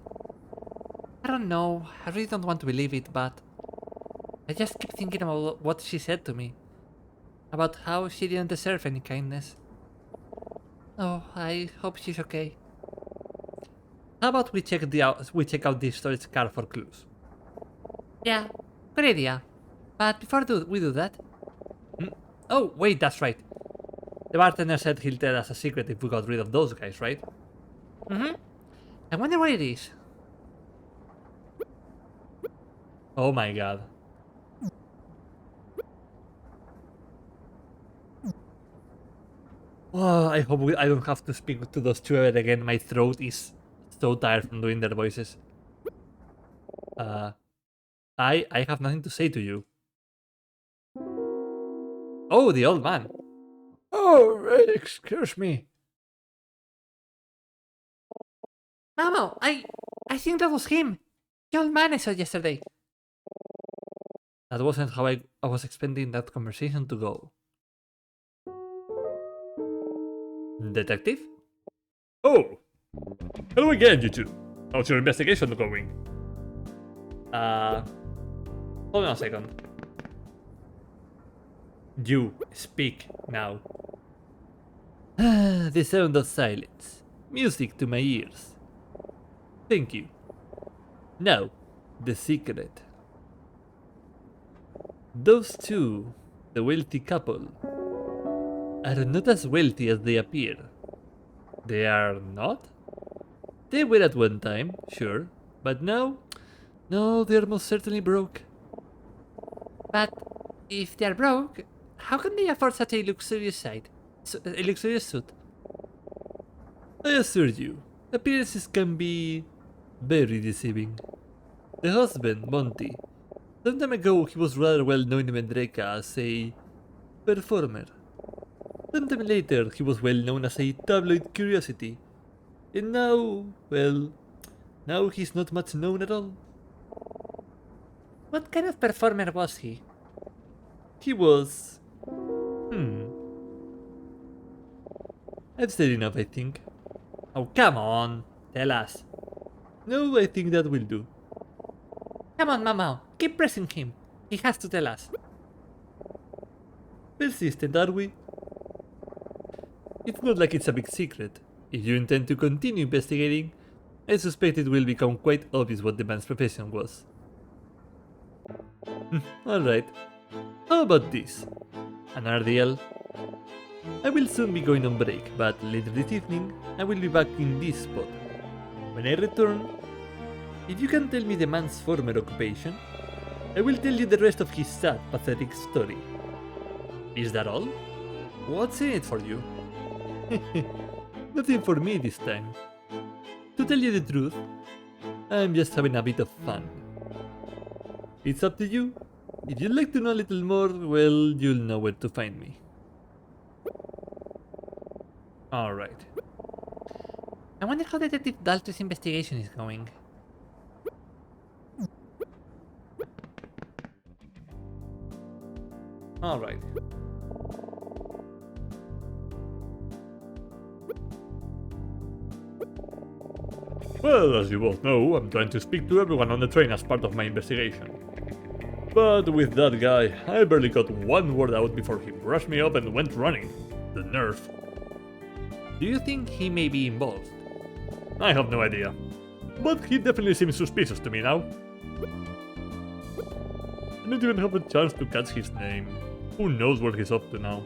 I don't know. I really don't want to believe it, but I just keep thinking about what she said to me. About how she didn't deserve any kindness. Oh, I hope she's okay. How about we check out the storage car for clues? Yeah, good idea. But before we do that... Oh, wait, that's right. The bartender said he'll tell us a secret if we got rid of those guys, right? I wonder what it is. Oh my god. Oh, I hope I don't have to speak to those two ever again. My throat is so tired from doing their voices. I have nothing to say to you. Oh, the old man. Oh, excuse me. Mamo, I think that was him. The old man I saw yesterday. That wasn't how I was expecting that conversation to go. Detective? Oh, hello again, you two. How's your investigation going? Hold on a second. You speak now. The sound of silence. Music to my ears. Thank you. Now, the secret. Those two, the wealthy couple, are not as wealthy as they appear. They are not? They were at one time, sure, but now? No, they're most certainly broke. But If they are broke, how can they afford such a luxurious suit? I assure you, appearances can be very deceiving. The husband, Monty, some time ago he was rather well known in Vendreka as a performer. Sometime later he was well known as a tabloid curiosity. And now, well, now he's not much known at all. What kind of performer was he? He was... I've said enough, I think. Oh, come on, tell us. No, I think that will do. Come on, Mama, keep pressing him. He has to tell us. Persistent, are we? It's not like it's a big secret. If you intend to continue investigating, I suspect it will become quite obvious what the man's profession was. Alright. How about this? Another deal? I will soon be going on break, but later this evening, I will be back in this spot. When I return, if you can tell me the man's former occupation, I will tell you the rest of his sad, pathetic story. Is that all? What's in it for you? Nothing for me this time. To tell you the truth, I'm just having a bit of fun. It's up to you. If you'd like to know a little more, well, you'll know where to find me. Alright. I wonder how Detective Dalton's investigation is going. Alright. Well, as you both know, I'm trying to speak to everyone on the train as part of my investigation. But with that guy, I barely got one word out before he brushed me up and went running. The nerve. Do you think he may be involved? I have no idea. But he definitely seems suspicious to me now. I don't even have a chance to catch his name. Who knows what he's up to now?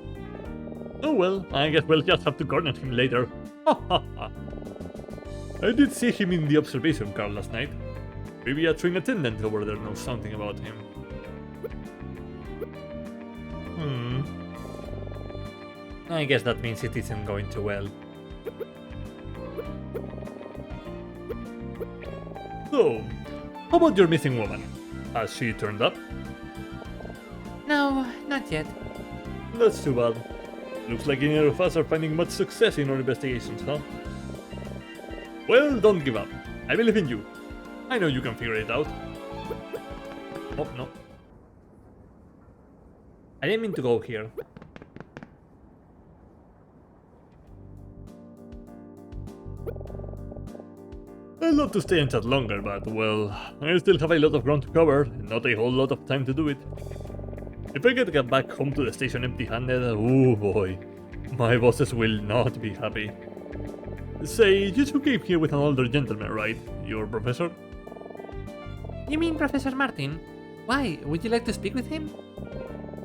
Oh well, I guess we'll just have to corner him later. Ha ha ha. I did see him in the observation car last night. Maybe a train attendant over there knows something about him. I guess that means it isn't going too well. So, how about your missing woman? Has she turned up? No, not yet. That's too bad. Looks like neither of us are finding much success in our investigations, huh? Well, don't give up. I believe in you. I know you can figure it out. Oh, no. I didn't mean to go here. I'd love to stay and chat longer, but, well, I still have a lot of ground to cover, and not a whole lot of time to do it. If I get back home to the station empty-handed, oh boy, my bosses will not be happy. Say, you two came here with an older gentleman, right? Your professor? You mean Professor Martin? Why? Would you like to speak with him?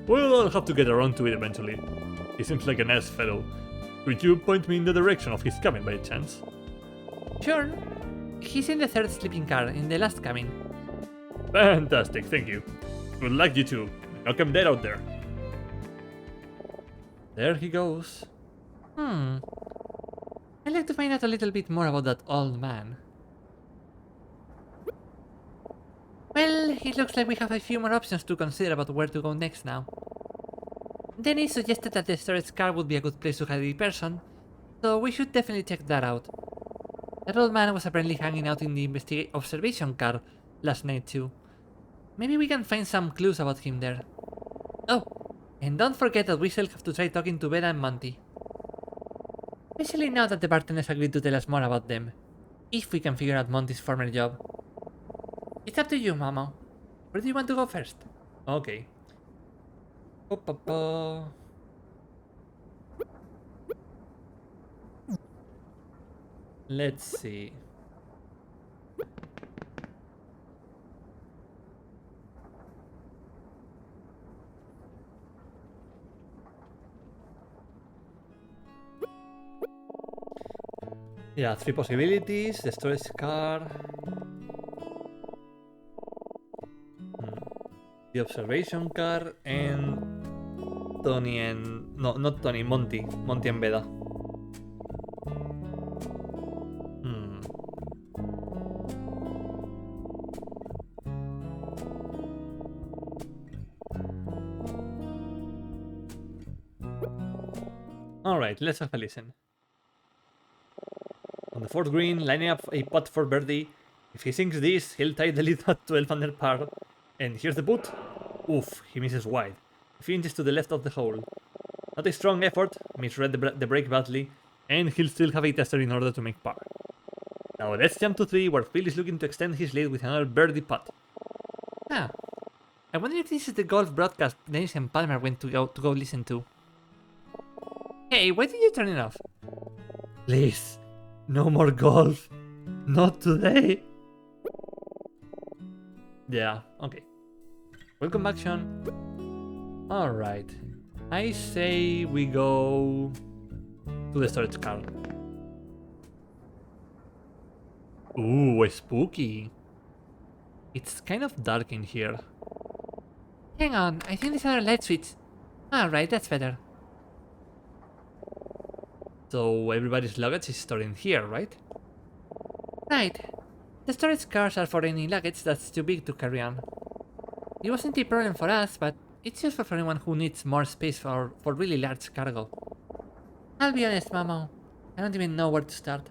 Well, I'll have to get around to it eventually. He seems like a nice fellow. Could you point me in the direction of his cabin by chance? Sure. He's in the third sleeping car, in the last cabin. Fantastic, thank you. Good luck, you two. Knock him dead out there. There he goes. I'd like to find out a little bit more about that old man. Well, it looks like we have a few more options to consider about where to go next now. Dennis suggested that the storage car would be a good place to hide the person, so we should definitely check that out. That old man was apparently hanging out in the observation car last night too. Maybe we can find some clues about him there. Oh, and don't forget that we still have to try talking to Bella and Monty. Especially now that the bartenders agreed to tell us more about them. If we can figure out Monty's former job. It's up to you, Mama. Where do you want to go first? Okay. Let's see. Yeah, 3 possibilities. The storage car. the observation car, and Tony and... No, not Tony, Monty. Monty and Beda. Hmm. Alright, let's have a listen. On the fourth green, lining up a putt for birdie. If he sinks this, he'll tie the lead at 12 under par. And here's the putt. Oof, he misses wide. 3 inches to the left of the hole. Not a strong effort, misread the break badly, and he'll still have a tester in order to make par. Now let's jump to 3, where Phil is looking to extend his lead with another birdie putt. Ah, I wonder if this is the golf broadcast Dennis and Palmer went to go listen to. Hey, why did you turn it off? Please, no more golf. Not today. Yeah, okay. Welcome back, Sean. Alright. I say we go to the storage car. Ooh, spooky. It's kind of dark in here. Hang on, I think there's another light switch. Alright, that's better. So everybody's luggage is stored in here, right? Right. The storage cars are for any luggage that's too big to carry on. It wasn't a problem for us, but it's useful for anyone who needs more space for really large cargo. I'll be honest, Momo. I don't even know where to start.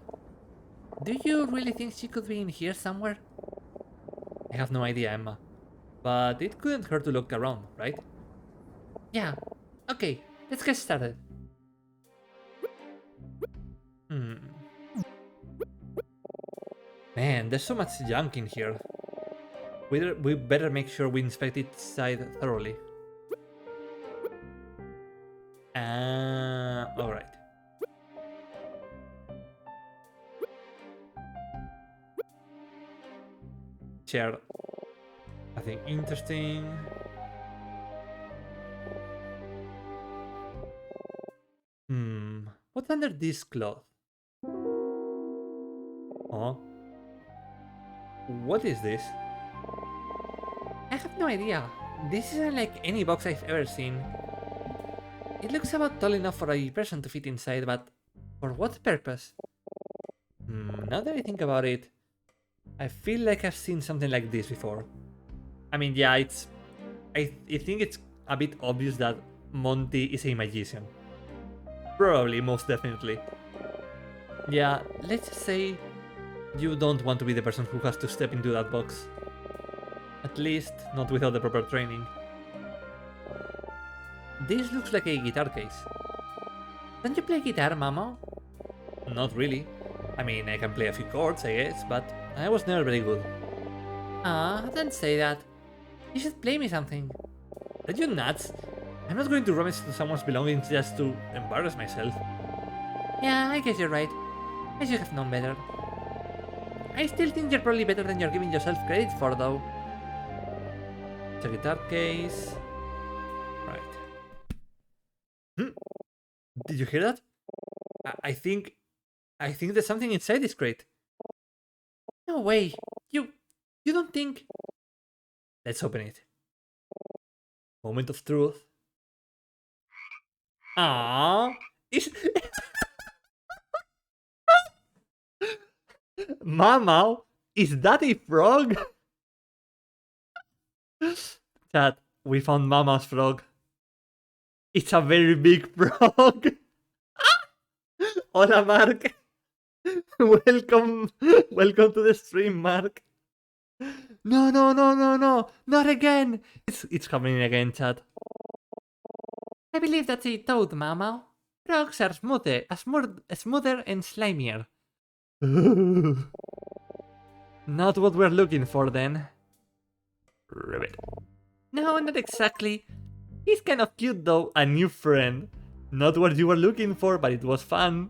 Do you really think she could be in here somewhere? I have no idea, Emma. But it couldn't hurt to look around, right? Yeah. Okay, let's get started. Man, there's so much junk in here. We better make sure we inspect its side thoroughly. Alright. Chair. Nothing interesting. What's under this cloth? Oh. What is this? I have no idea. This isn't like any box I've ever seen. It looks about tall enough for a person to fit inside, but for what purpose? Now that I think about it, I feel like I've seen something like this before. I mean, yeah, I think it's a bit obvious that Monty is a magician. Probably, most definitely. Yeah, let's just say you don't want to be the person who has to step into that box. At least, not without the proper training. This looks like a guitar case. Don't you play guitar, Momo? Not really. I mean, I can play a few chords, I guess, but I was never very good. Don't say that. You should play me something. Are you nuts? I'm not going to rummage through someone's belongings just to embarrass myself. Yeah, I guess you're right. I should have known better. I still think you're probably better than you're giving yourself credit for, though. It's a guitar case. Right. Did you hear that? I think there's something inside this crate. No way. You don't think... Let's open it. Moment of truth. Ah, is Mama, is that a frog? Chat, we found Mama's frog. It's a very big frog. Hola, Mark. Welcome to the stream, Mark. No, not again. It's happening again, chat. I believe that's a toad, Momo. Frogs are smoother and slimier. Not what we're looking for, then. Ribbit. No, not exactly. He's kind of cute, though. A new friend. Not what you were looking for, but it was fun.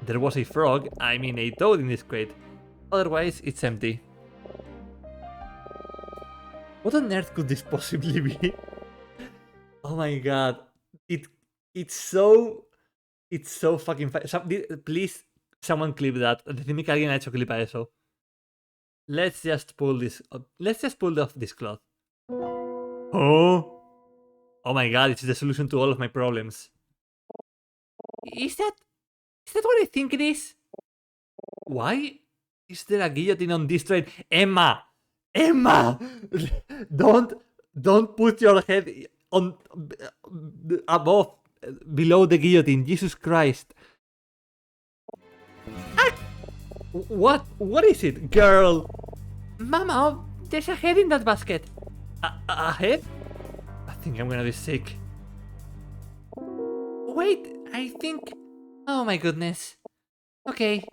There was a frog, I mean a toad in this crate. Otherwise, it's empty. What on earth could this possibly be? Oh my god. It's so fucking please, someone clip that. Decidme que alguien ha hecho clip a eso. Let's just pull off this cloth. Oh. Oh my god, it's the solution to all of my problems. Is that what I think it is? Why is there a guillotine on this train? Emma! Emma! Don't put your head on above below the guillotine. Jesus Christ. What is it, girl? Mama, there's a head in that basket. A head? I think I'm gonna be sick. Wait, I think... Oh my goodness. Okay,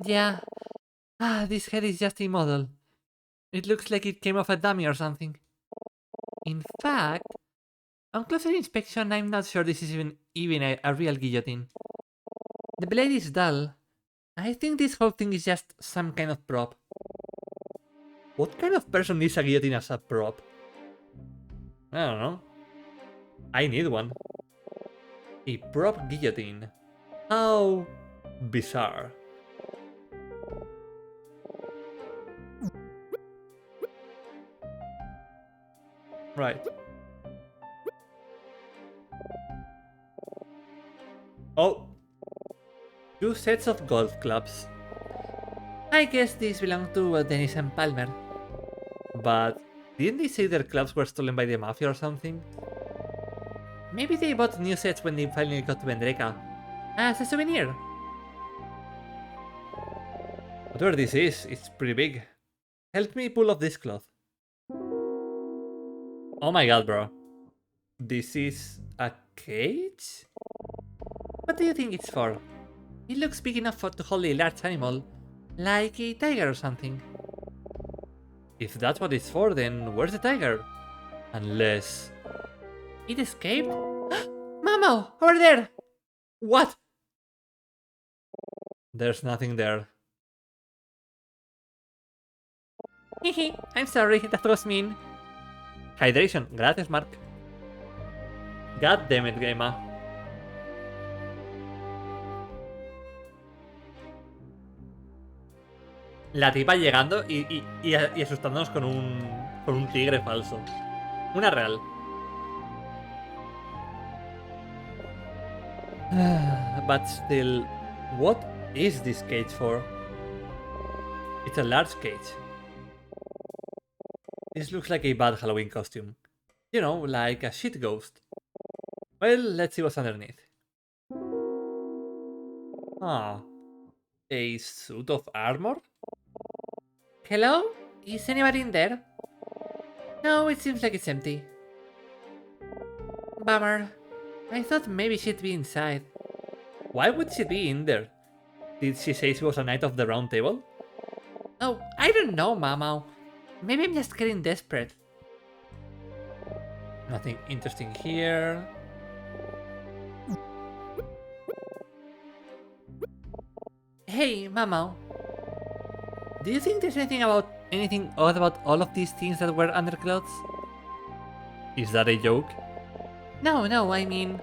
yeah. This head is just a model. It looks like it came off a dummy or something. In fact, on closer inspection, I'm not sure this is even a real guillotine. The blade is dull. I think this whole thing is just some kind of prop. What kind of person needs a guillotine as a prop? I don't know. I need one. A prop guillotine. How bizarre. Right. Oh. 2 sets of golf clubs. I guess these belong to Dennis and Palmer. But didn't they say their clubs were stolen by the mafia or something? Maybe they bought new sets when they finally got to Vendreka. As a souvenir. Whatever this is, it's pretty big. Help me pull off this cloth. Oh my god, bro. This is a cage? What do you think it's for? It looks big enough to hold a large animal, like a tiger or something. If that's what it's for, then where's the tiger? Unless... It escaped? Mamo! Over there! What? There's nothing there. Hehe, I'm sorry, that was mean. Hydration, gracias, Mark. God damn it, Gamer. La tipa llegando y asustándonos con un tigre falso. Una real. But still, what is this cage for? It's a large cage. This looks like a bad Halloween costume. You know, like a shit ghost. Well, let's see what's underneath. Ah, a suit of armor? Hello? Is anybody in there? No, it seems like it's empty. Bummer. I thought maybe she'd be inside. Why would she be in there? Did she say she was a knight of the round table? Oh, I don't know, Mamo. Maybe I'm just getting desperate. Nothing interesting here. Hey, Mamo. Do you think there's anything odd about all of these things that were underclothes? Is that a joke? No, I mean,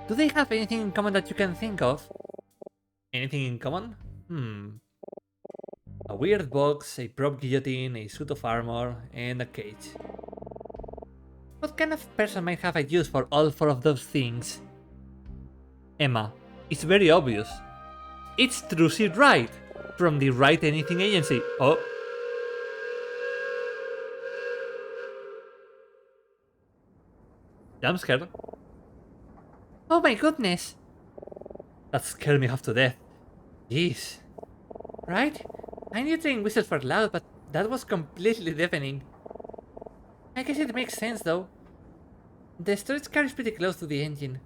do they have anything in common that you can think of? Anything in common? A weird box, a prop guillotine, a suit of armor, and a cage. What kind of person might have a use for all 4 of those things? Emma, it's very obvious. It's Trucy Wright from the Write Anything agency. Oh. Yeah, I'm scared. Oh my goodness! That scared me half to death. Jeez. Right? I knew train whistles were loud, but that was completely deafening. I guess it makes sense though. The storage car is pretty close to the engine.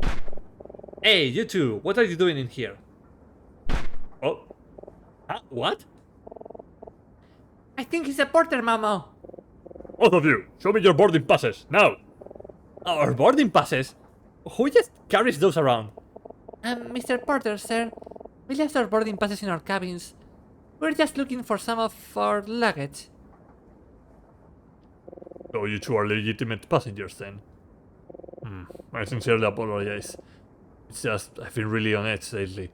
Hey, you two, what are you doing in here? Oh. Huh? What? I think he's a porter, Mamo! Both of you, show me your boarding passes, now! Our boarding passes? Who just carries those around? Mr. Porter, sir. We left our boarding passes in our cabins. We're just looking for some of our luggage. So you two are legitimate passengers then? I sincerely apologize. It's just, I've been really on edge lately.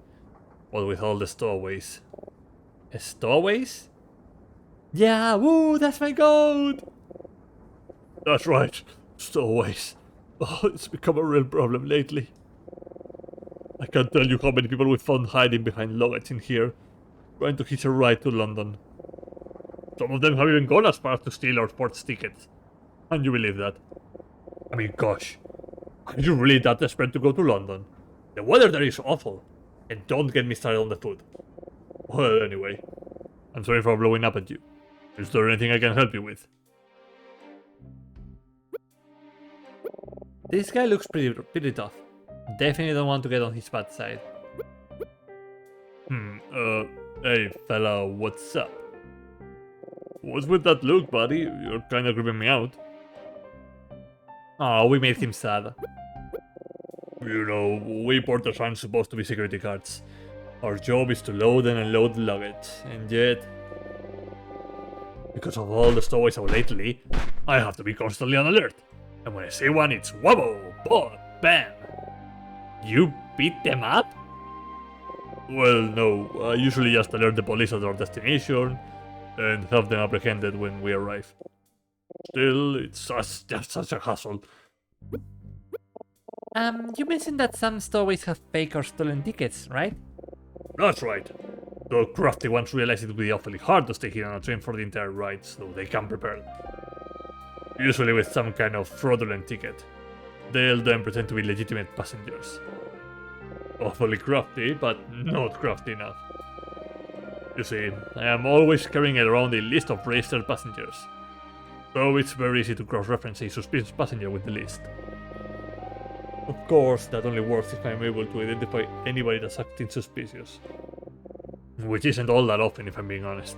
What with all the stowaways. Stowaways? Yeah, woo, that's my goat! That's right. Stowaways. Oh, it's become a real problem lately. I can't tell you how many people we found hiding behind luggage in here, trying to hitch a ride to London. Some of them have even gone as far as to steal our sports tickets. Can you believe that? I mean, gosh. Are you really that desperate to go to London? The weather there is awful. And don't get me started on the food. Well, anyway. I'm sorry for blowing up at you. Is there anything I can help you with? This guy looks pretty tough. Definitely don't want to get on his bad side. Hey fella, what's up? What's with that look, buddy? You're kinda creeping me out. Oh, we made him sad. You know, we porters aren't supposed to be security guards. Our job is to load and unload luggage, and yet... because of all the stowaways out lately, I have to be constantly on alert. And when I see one, it's wobble, bob, bam. You beat them up? Well, no, I usually just alert the police at our destination and have them apprehended when we arrive. Still, it's just such a hassle. You mentioned that some stowaways have fake or stolen tickets, right? That's right. The crafty ones realize it would be awfully hard to stay here on a train for the entire ride, so they come prepared. Usually with some kind of fraudulent ticket. They'll then pretend to be legitimate passengers. Awfully crafty, but not crafty enough. You see, I am always carrying around a list of registered passengers, so it's very easy to cross-reference a suspicious passenger with the list. Of course, that only works if I'm able to identify anybody that's acting suspicious. Which isn't all that often, if I'm being honest.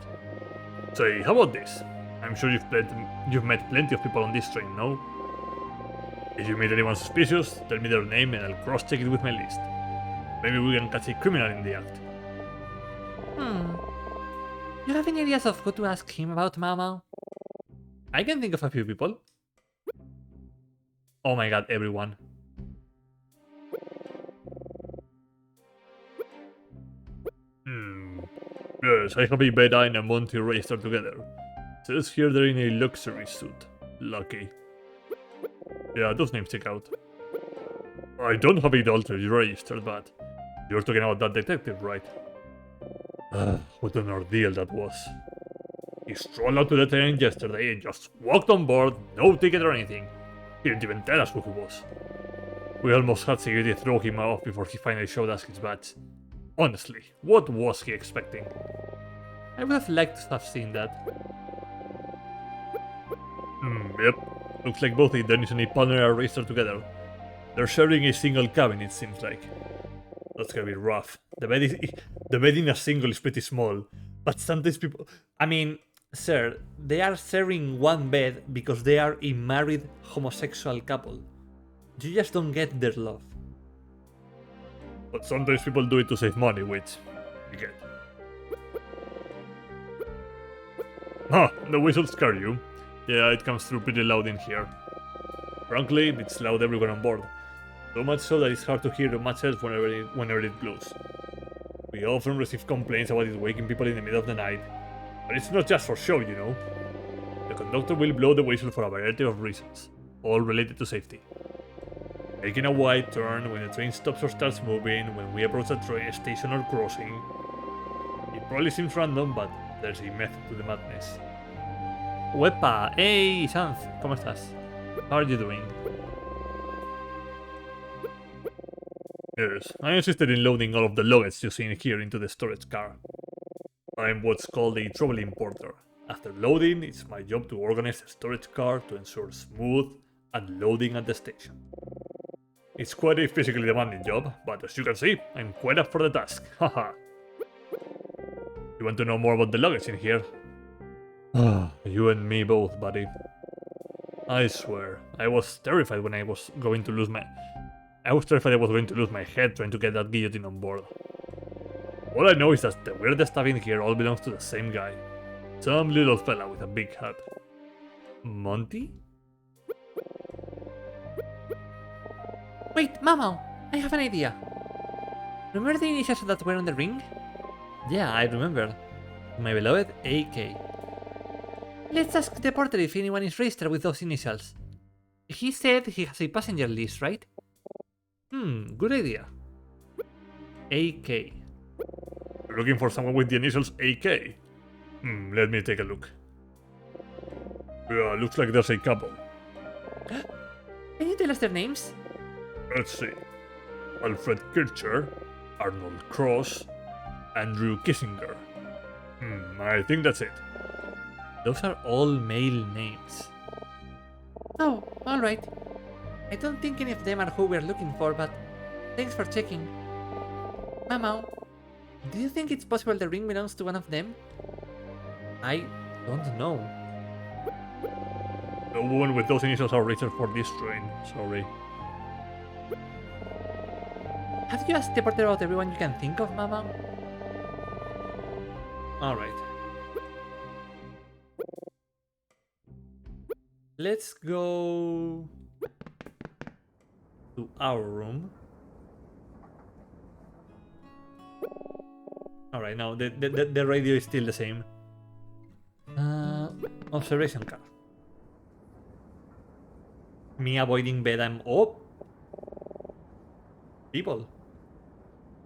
Say, how about this? I'm sure you've met plenty of people on this train, no? If you meet anyone suspicious, tell me their name and I'll cross-check it with my list. Maybe we can catch a criminal in the act. You have any ideas of who to ask him about Mau Mau? I can think of a few people. Oh my god, everyone. Yes, I have a Beda and a Monty registered together. Says here they're in a luxury suit. Lucky. Yeah, those names check out. I don't have a Daltrey registered, but you're talking about that detective, right? What an ordeal that was. He strolled out to the train yesterday and just walked on board, no ticket or anything. He didn't even tell us who he was. We almost had security throw him off before he finally showed us his badge. Honestly, what was he expecting? I would have liked to have seen that. Yep. Looks like both a Dennis and a partner are registered together. They're sharing a single cabin, it seems like. That's gonna be rough. The bed in a single is pretty small, but sometimes people... I mean, sir, they are sharing one bed because they are a married homosexual couple. You just don't get their love. But sometimes people do it to save money, which you get. The whistle scare you. Yeah, it comes through pretty loud in here. Frankly, it's loud everywhere on board. So much so that it's hard to hear much else whenever it blows. We often receive complaints about it waking people in the middle of the night. But it's not just for show, you know. The conductor will blow the whistle for a variety of reasons, all related to safety. Making a wide turn when the train stops or starts moving, when we approach a train station or crossing. It probably seems random, but there's a method to the madness. Wepa, hey Sanz, ¿cómo estás? How are you doing? Yes, I insisted in loading all of the luggage you see in here into the storage car. I'm what's called a traveling porter. After loading, it's my job to organize the storage car to ensure smooth unloading at the station. It's quite a physically demanding job, but as you can see, I'm quite up for the task, haha. You want to know more about the luggage in here? You and me both, buddy. I swear, I was terrified when I was going to lose my... I was terrified I was going to lose my head trying to get that guillotine on board. All I know is that the weirdest stuff in here all belongs to the same guy. Some little fella with a big hat. Monty? Wait, Mau Mau, I have an idea. Remember the initials that were on the ring? Yeah, I remember. My beloved AK. Let's ask the porter if anyone is registered with those initials. He said he has a passenger list, right? Good idea. AK. Looking for someone with the initials AK? Let me take a look. Yeah, looks like there's a couple. Can you tell us their names? Let's see. Alfred Kircher, Arnold Cross, Andrew Kissinger. I think that's it. Those are all male names. Oh, alright. I don't think any of them are who we're looking for, but thanks for checking. Mama, do you think it's possible the ring belongs to one of them? I don't know. No one with those initials are registered for this train. Sorry. Have you asked the porter about everyone you can think of, Mama? Alright. Let's go to our room. Alright, now the radio is still the same. Observation car. Me avoiding bed, I'm... Oh! People.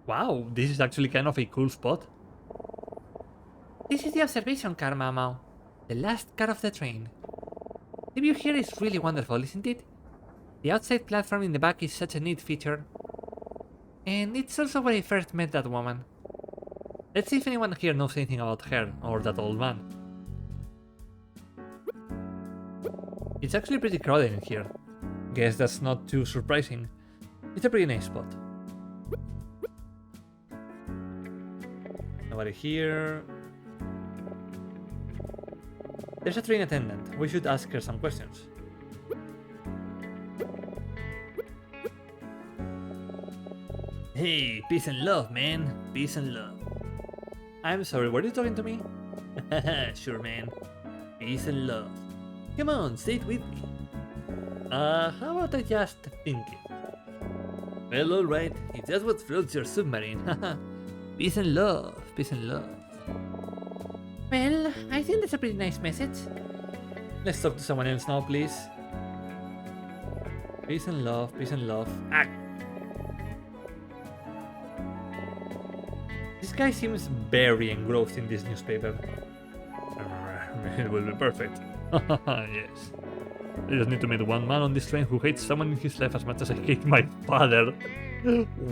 Wow, this is actually kind of a cool spot. This is the observation car, Mama. The last car of the train. The view here is really wonderful, isn't it? The outside platform in the back is such a neat feature. And it's also where I first met that woman. Let's see if anyone here knows anything about her or that old man. It's actually pretty crowded in here. Guess that's not too surprising. It's a pretty nice spot. Nobody here. There's a train attendant. We should ask her some questions. Hey, peace and love, man. Peace and love. I'm sorry, were you talking to me? Sure, man. Peace and love. Come on, say it with me. How about I just think it? Well, alright, if that's what floats your submarine. Peace and love, peace and love. Well, I think that's a pretty nice message. Let's talk to someone else now, please. Peace and love, peace and love. Ah! This guy seems very engrossed in this newspaper. It will be perfect. Yes. I just need to meet one man on this train who hates someone in his life as much as I hate my father.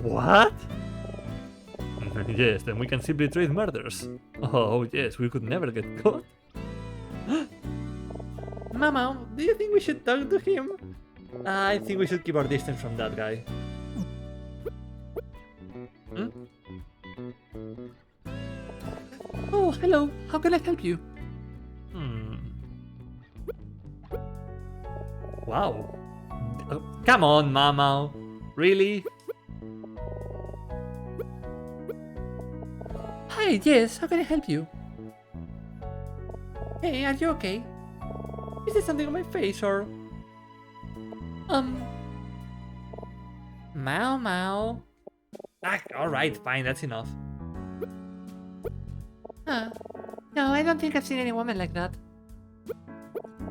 What? Yes, then we can simply trade murders. Oh yes, we could never get caught. Mama, do you think we should talk to him? I think we should keep our distance from that guy. Oh, hello. How can I help you? Wow. Come on, Mama. Really? Hi, yes. How can I help you? Hey, are you okay? Is there something on my face or... Mao Mao. Ah, alright, fine, that's enough. No, I don't think I've seen any woman like that.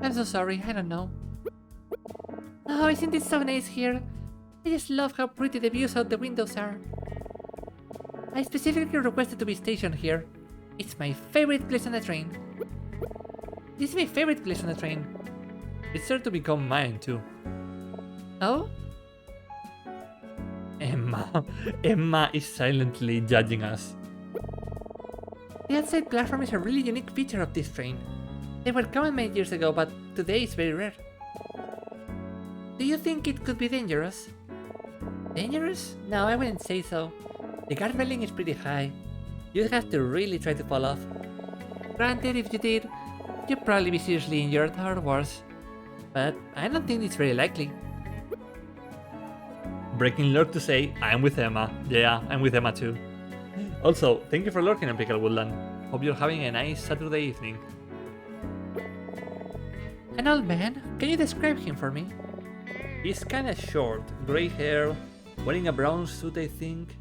I'm so sorry, I don't know. Oh, isn't it so nice here? I just love how pretty the views out the windows are. I specifically requested to be stationed here. It's my favorite place on the train. This is my favorite place on the train. It's sure to become mine too. Oh? Emma is silently judging us. The outside platform is a really unique feature of this train. They were common many years ago, but today it's very rare. Do you think it could be dangerous? Dangerous? No, I wouldn't say so. The guard railing is pretty high. You'd have to really try to fall off. Granted, if you did, you'd probably be seriously injured or worse. But I don't think it's very likely. Breaking lurk to say, I'm with Emma. Yeah, I'm with Emma too. Also, thank you for lurking in Pickle Woodland. Hope you're having a nice Saturday evening. An old man? Can you describe him for me? He's kinda short, grey hair, wearing a brown suit, I think.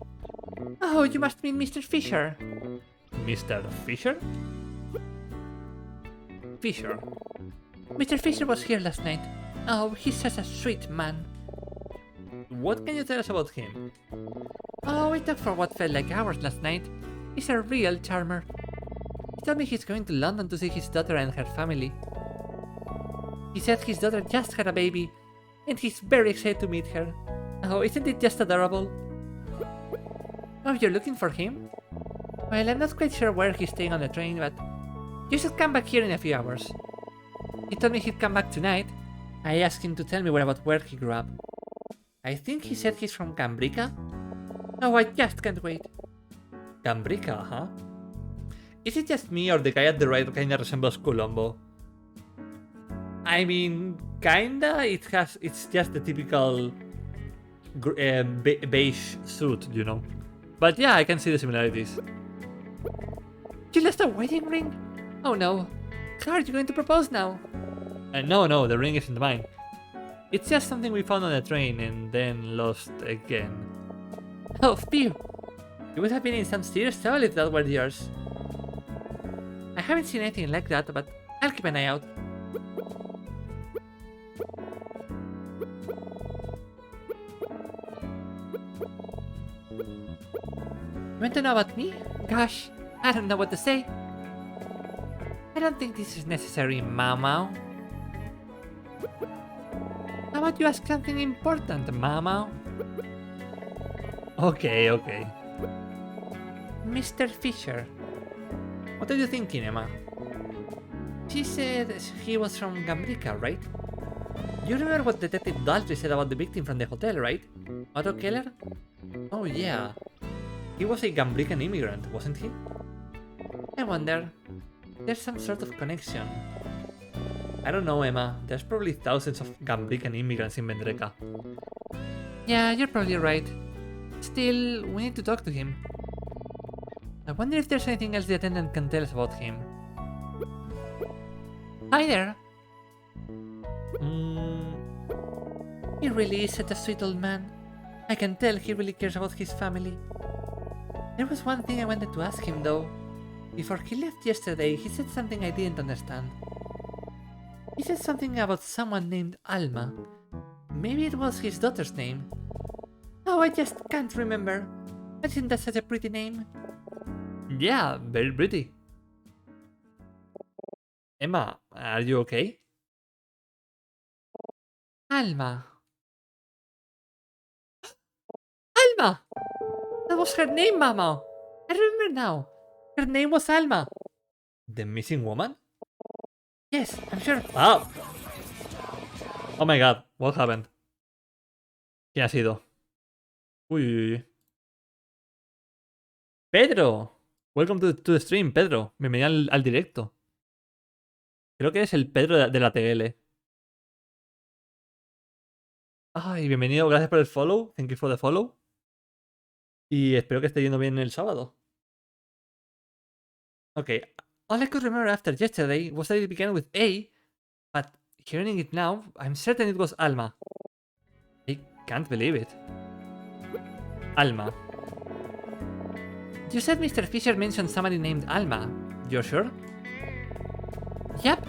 Oh, you must mean Mr. Fisher. Mr. Fisher? Fisher. Mr. Fisher was here last night. Oh, he's such a sweet man. What can you tell us about him? Oh, we talked for what felt like hours last night. He's a real charmer. He told me he's going to London to see his daughter and her family. He said his daughter just had a baby, and he's very excited to meet her. Oh, isn't it just adorable? Oh, you're looking for him? Well, I'm not quite sure where he's staying on the train, but you should come back here in a few hours. He told me he'd come back tonight. I asked him to tell me where he grew up. I think he said he's from Cambrica. Oh, I just can't wait. Cambrica, huh? Is it just me or the guy at the right kinda resembles Colombo? I mean, kinda. It's just the typical beige suit, you know. But yeah, I can see the similarities. You lost a wedding ring? Oh no. How are you going to propose now? No, the ring isn't mine. It's just something we found on the train and then lost again. Oh, phew. You would have been in some serious trouble if that were yours. I haven't seen anything like that, but I'll keep an eye out. You want to know about me? Gosh, I don't know what to say. I don't think this is necessary, Mama. How about you ask something important, Mama? Okay. Mr. Fisher. What are you thinking, Emma? She said he was from Gambrica, right? You remember what Detective Daltrey said about the victim from the hotel, right? Otto Keller? Oh yeah. He was a Gambrican immigrant, wasn't he? I wonder. There's some sort of connection. I don't know, Emma. There's probably thousands of Gambrican immigrants in Vendreka. Yeah, you're probably right. Still, we need to talk to him. I wonder if there's anything else the attendant can tell us about him. Hi there. He really is such a sweet old man. I can tell he really cares about his family. There was one thing I wanted to ask him though. Before he left yesterday, he said something I didn't understand. He said something about someone named Alma. Maybe it was his daughter's name. Oh, I just can't remember. But isn't that such a pretty name? Yeah, very pretty. Emma, are you okay? Alma. Alma! That was her name, Mama! I remember now. Her name was Alma. The missing woman? Yes, I'm sure. Ah! Oh my god, what happened? ¿Quién ha sido? Uy. Pedro! Welcome to the stream, Pedro. Bienvenido al directo. Creo que es el Pedro de la TGL. Ay, bienvenido, gracias por el follow. Thank you for the follow. Y espero que esté yendo bien el sábado. Okay, All I could remember after yesterday was that it began with A, but hearing it now, I'm certain it was Alma. I can't believe it. Alma. You said Mr. Fisher mentioned somebody named Alma. You're sure? Yep.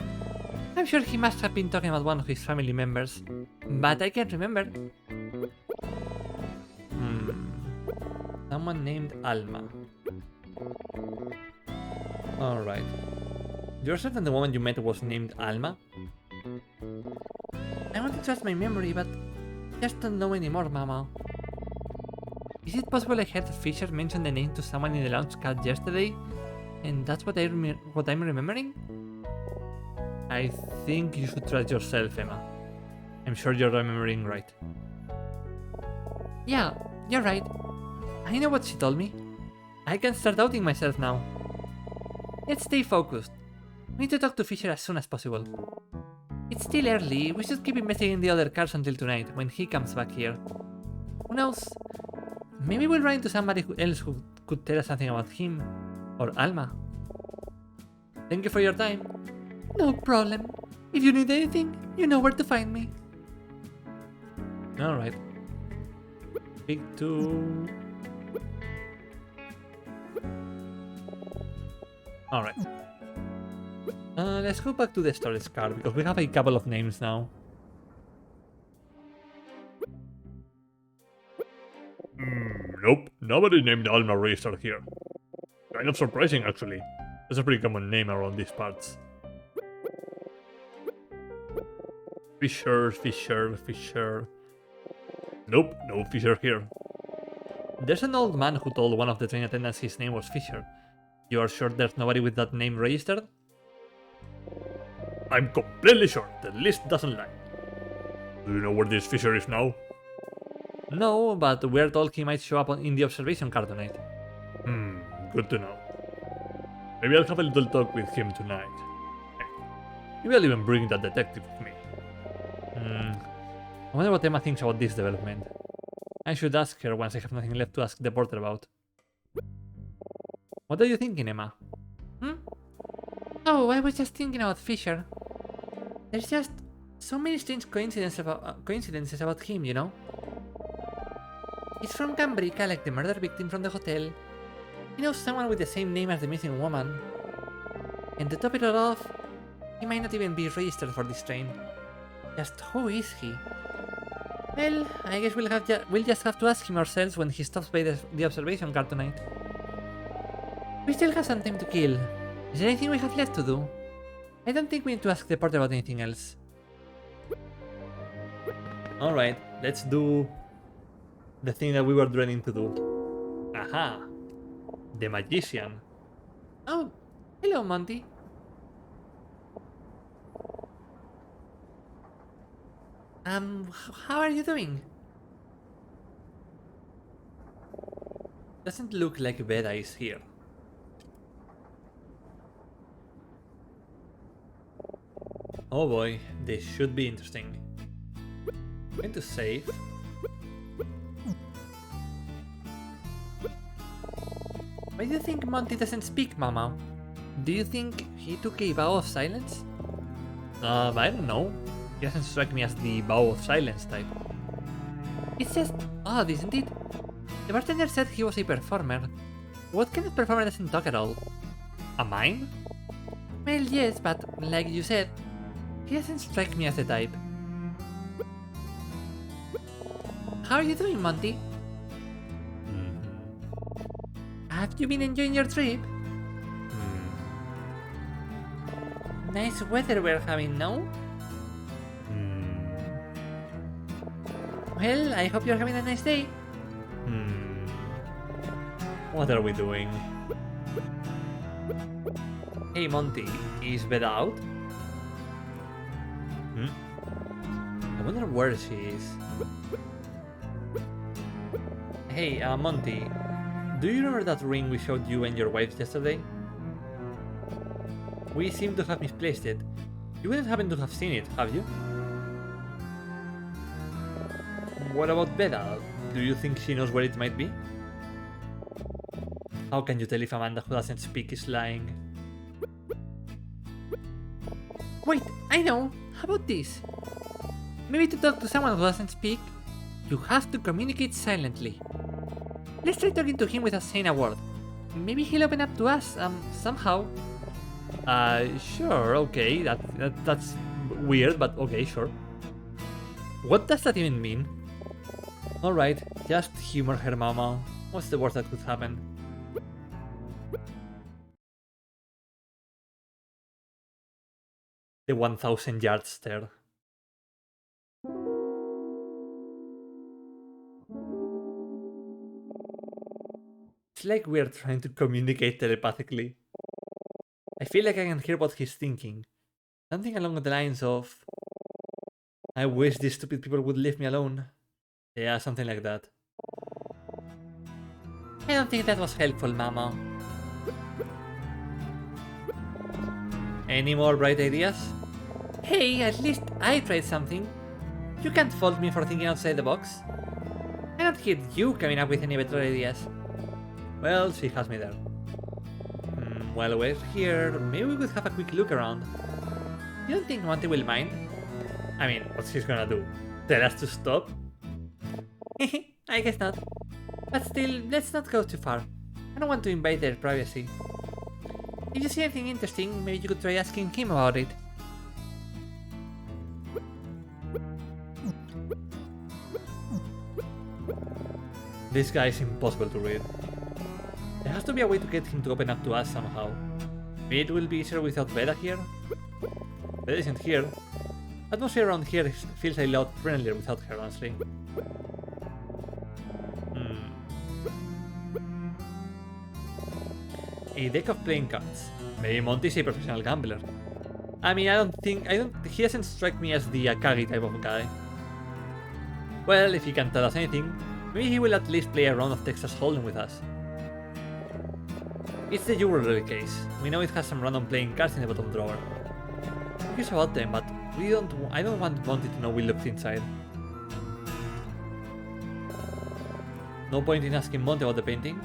I'm sure he must have been talking about one of his family members, but I can't remember. Someone named Alma. Alright. You're certain the woman you met was named Alma? I want to trust my memory, but just don't know anymore, Mama. Is it possible I heard Fisher mention the name to someone in the lounge cat yesterday, and that's what I'm remembering? I think you should trust yourself, Emma. I'm sure you're remembering right. Yeah, you're right. I know what she told me. I can start doubting myself now. Let's stay focused. We need to talk to Fisher as soon as possible. It's still early, we should keep investigating the other cars until tonight, when he comes back here. Who knows? Maybe we'll run into somebody else who could tell us something about him, or Alma. Thank you for your time. No problem. If you need anything, you know where to find me. Alright. Speak to... Alright. Let's go back to the storage car because we have a couple of names now. Nobody named Alma registered here. Kind of surprising, actually. That's a pretty common name around these parts. Fisher, Fisher, Fisher. Nope, no Fisher here. There's an old man who told one of the train attendants his name was Fisher. You are sure there's nobody with that name registered? I'm completely sure. The list doesn't lie. Do you know where this Fisher is now? No, but we're told he might show up in the observation card tonight. Good to know. Maybe I'll have a little talk with him tonight. Heck, maybe I'll even bring that detective with me. I wonder what Emma thinks about this development. I should ask her once I have nothing left to ask the porter about. What are you thinking, Emma? Oh, I was just thinking about Fisher. There's just so many strange coincidences about him, you know? He's from Cambrica, like the murder victim from the hotel. He knows someone with the same name as the missing woman. And to top it all off, he might not even be registered for this train. Just who is he? Well, I guess we'll just have to ask him ourselves when he stops by the observation card tonight. We still have some time to kill. Is there anything we have left to do? I don't think we need to ask the porter about anything else. Alright, let's do the thing that we were dreading to do. Aha! The magician. Oh, hello, Monty. How are you doing? Doesn't look like Veda is here. Oh boy, this should be interesting. I'm going to save. Why do you think Monty doesn't speak, Mama? Do you think he took a vow of silence? I don't know. He doesn't strike me as the vow of silence type. It's just odd, isn't it? The bartender said he was a performer. What kind of performer doesn't talk at all? A mime? Well, yes, but like you said, he doesn't strike me as the type. How are you doing, Monty? Have you been enjoying your trip? Nice weather we're having, no? Well, I hope you're having a nice day. What are we doing? Hey Monty, is Veda out? I wonder where she is. Hey, Monty, do you remember that ring we showed you and your wife yesterday? We seem to have misplaced it. You wouldn't happen to have seen it, have you? What about Veda? Do you think she knows where it might be? How can you tell if Amanda who doesn't speak is lying? Wait, I know. How about this? Maybe to talk to someone who doesn't speak, you have to communicate silently. Let's try talking to him without saying a word. Maybe he'll open up to us, somehow. Sure, okay, that's weird, but okay, sure. What does that even mean? Alright, just humor her, Mama. What's the worst that could happen? The 1000 yard stare. It's like we're trying to communicate telepathically. I feel like I can hear what he's thinking. Something along the lines of, I wish these stupid people would leave me alone. Yeah, something like that. I don't think that was helpful, Mama. Any more bright ideas? Hey, at least I tried something. You can't fault me for thinking outside the box. I don't hate you coming up with any better ideas. Well, she has me there. While we're here, maybe we could have a quick look around. You don't think Monty will mind? I mean, what's he gonna do? Tell us to stop? I guess not. But still, let's not go too far. I don't want to invade their privacy. If you see anything interesting, maybe you could try asking him about it. This guy is impossible to read. There has to be a way to get him to open up to us somehow. Maybe it will be easier without Veda here? Veda isn't here. Atmosphere around here feels a lot friendlier without her, honestly. A deck of playing cards. Maybe Monty's a professional gambler. I mean, he doesn't strike me as the Akagi type of guy. Well, if he can tell us anything, maybe he will at least play a round of Texas Hold'em with us. It's the Euro case. We know it has some random playing cards in the bottom drawer. Who cares about them, but I don't want Monty to know we looked inside. No point in asking Monty about the painting.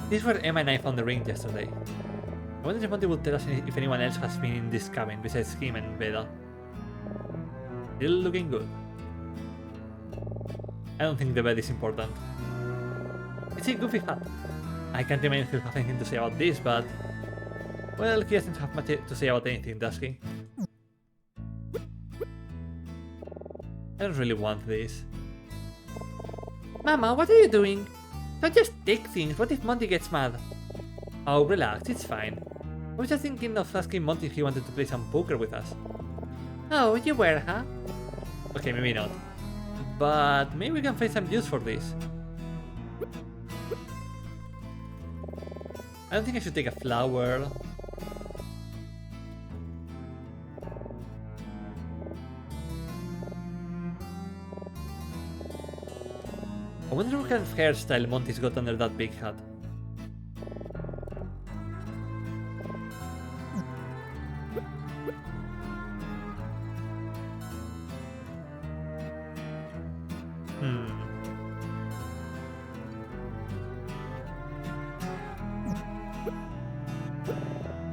This is where Emma and I found the ring yesterday. I wonder if Monty will tell us if anyone else has been in this cabin besides him and Veda. Still looking good. I don't think the bed is important. It's a goofy hat. I can't imagine he'll have anything to say about this, but... Well, he doesn't have much to say about anything, does he? I don't really want this. Mama, what are you doing? Don't just take things, what if Monty gets mad? Oh, relax, it's fine. I was just thinking of asking Monty if he wanted to play some poker with us. Oh, you were, huh? Okay, maybe not. But maybe we can find some use for this. I don't think I should take a flower. I wonder what kind of hairstyle Monty's got under that big hat.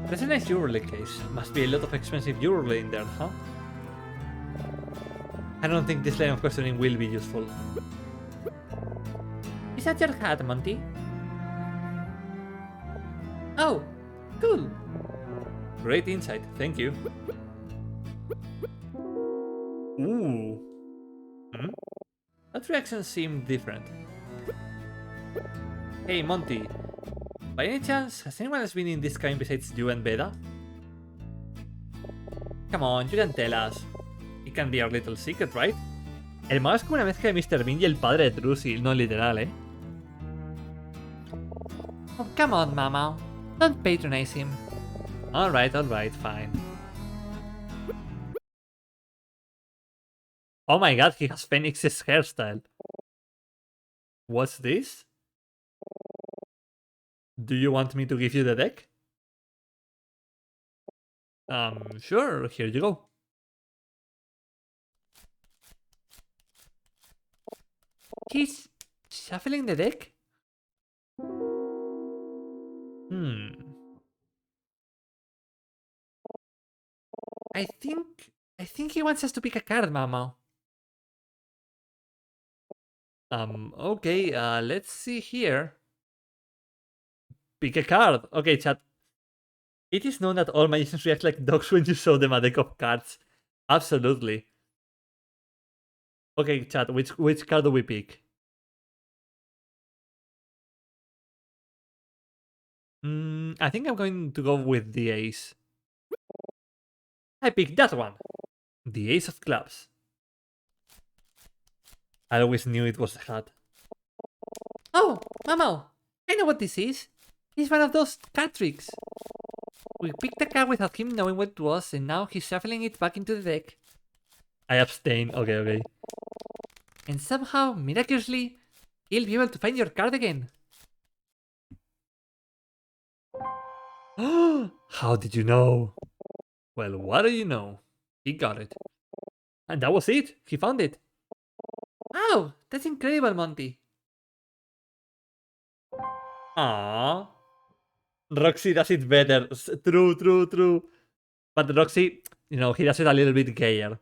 That's a nice Euroleague case. Must be a lot of expensive Euroleague in there, huh? I don't think this line of questioning will be useful. Is that your hat, Monty? Oh, cool. Great insight, thank you. Ooh. That reaction seemed different. Hey, Monty. By any chance, has anyone else been in this cabin besides you and Veda? Come on, you can tell us. It can be our little secret, right? El malo es como una mezcla de Mr. Bean y el padre de Trucy, no literal, eh. Oh, come on, Mama. Don't patronize him. Alright, fine. Oh my god, he has Phoenix's hairstyle. What's this? Do you want me to give you the deck? Sure, here you go. He's shuffling the deck? I think he wants us to pick a card, Mama. Okay, let's see here. Pick a card. Okay, chat. It is known that all magicians react like dogs when you show them a deck of cards. Absolutely. Okay, chat, which card do we pick? I think I'm going to go with the ace. I picked that one. The ace of clubs. I always knew it was the hat. Oh, Mama, I know what this is. It's one of those card tricks. We picked the card without him knowing what it was, and now he's shuffling it back into the deck. I abstain. Okay. And somehow, miraculously, he'll be able to find your card again. How did you know? Well, what do you know? He got it. And that was it. He found it. Oh, that's incredible, Monty. Aww. Roxy does it better. True. But Roxy, he does it a little bit gayer.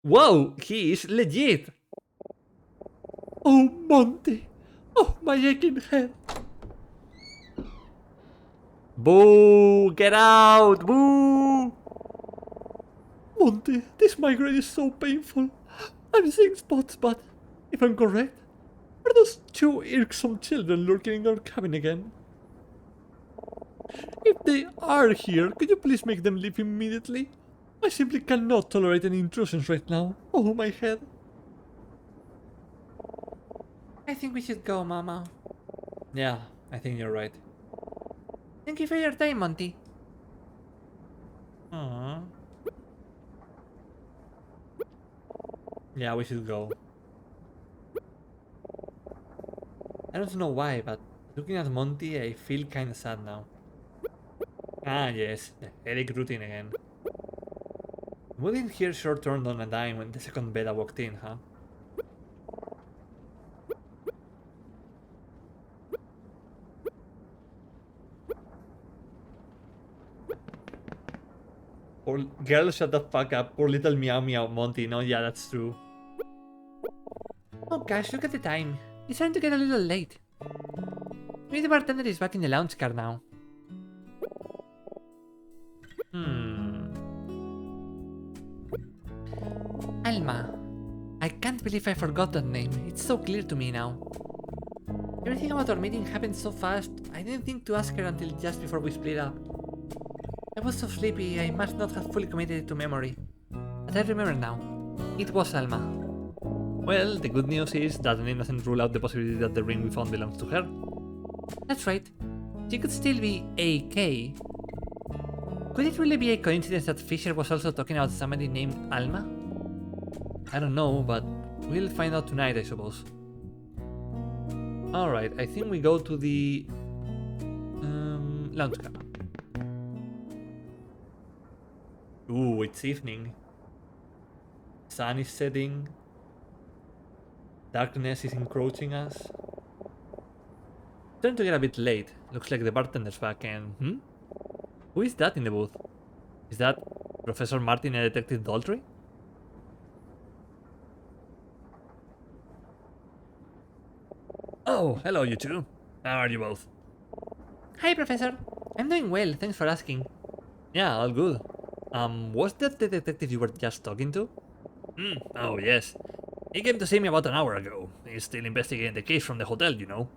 Whoa, he is legit. Oh, Monty. Oh, my aching head. Boo! Get out! Boo! Monty, this migraine is so painful. I'm seeing spots, but if I'm correct, Are those two irksome children lurking in our cabin again? If they are here, could you please make them leave immediately? I simply cannot tolerate any intrusions right now. Oh, my head. I think we should go, Mama. Yeah, I think you're right. Thank you for your time, Monty. Aww. Yeah, we should go. I don't know why, but looking at Monty, I feel kinda sad now. Ah, yes, the headache routine again. Wouldn't here sure turned on a dime when the second beta walked in, huh? Poor girl, shut the fuck up. Poor little meow meow Monty. No, yeah, that's true. Oh gosh, look at the time. It's starting to get a little late. Maybe the bartender is back in the lounge car now. Alma. I can't believe I forgot that name. It's so clear to me now. Everything about our meeting happened so fast, I didn't think to ask her until just before we split up. I was so sleepy, I must not have fully committed it to memory. But I remember now. It was Alma. Well, the good news is that the name doesn't rule out the possibility that the ring we found belongs to her. That's right. She could still be AK. Could it really be a coincidence that Fisher was also talking about somebody named Alma? I don't know, but we'll find out tonight, I suppose. Alright, I think we go to the lounge car. Ooh, it's evening. Sun is setting. Darkness is encroaching us. Starting to get a bit late. Looks like the bartender's back and... Who is that in the booth? Is that Professor Martin and Detective Daltrey? Oh, hello you two. How are you both? Hi, Professor. I'm doing well, thanks for asking. Yeah, all good. Was that the detective you were just talking to? Oh, yes. He came to see me about an hour ago. He's still investigating the case from the hotel, you know.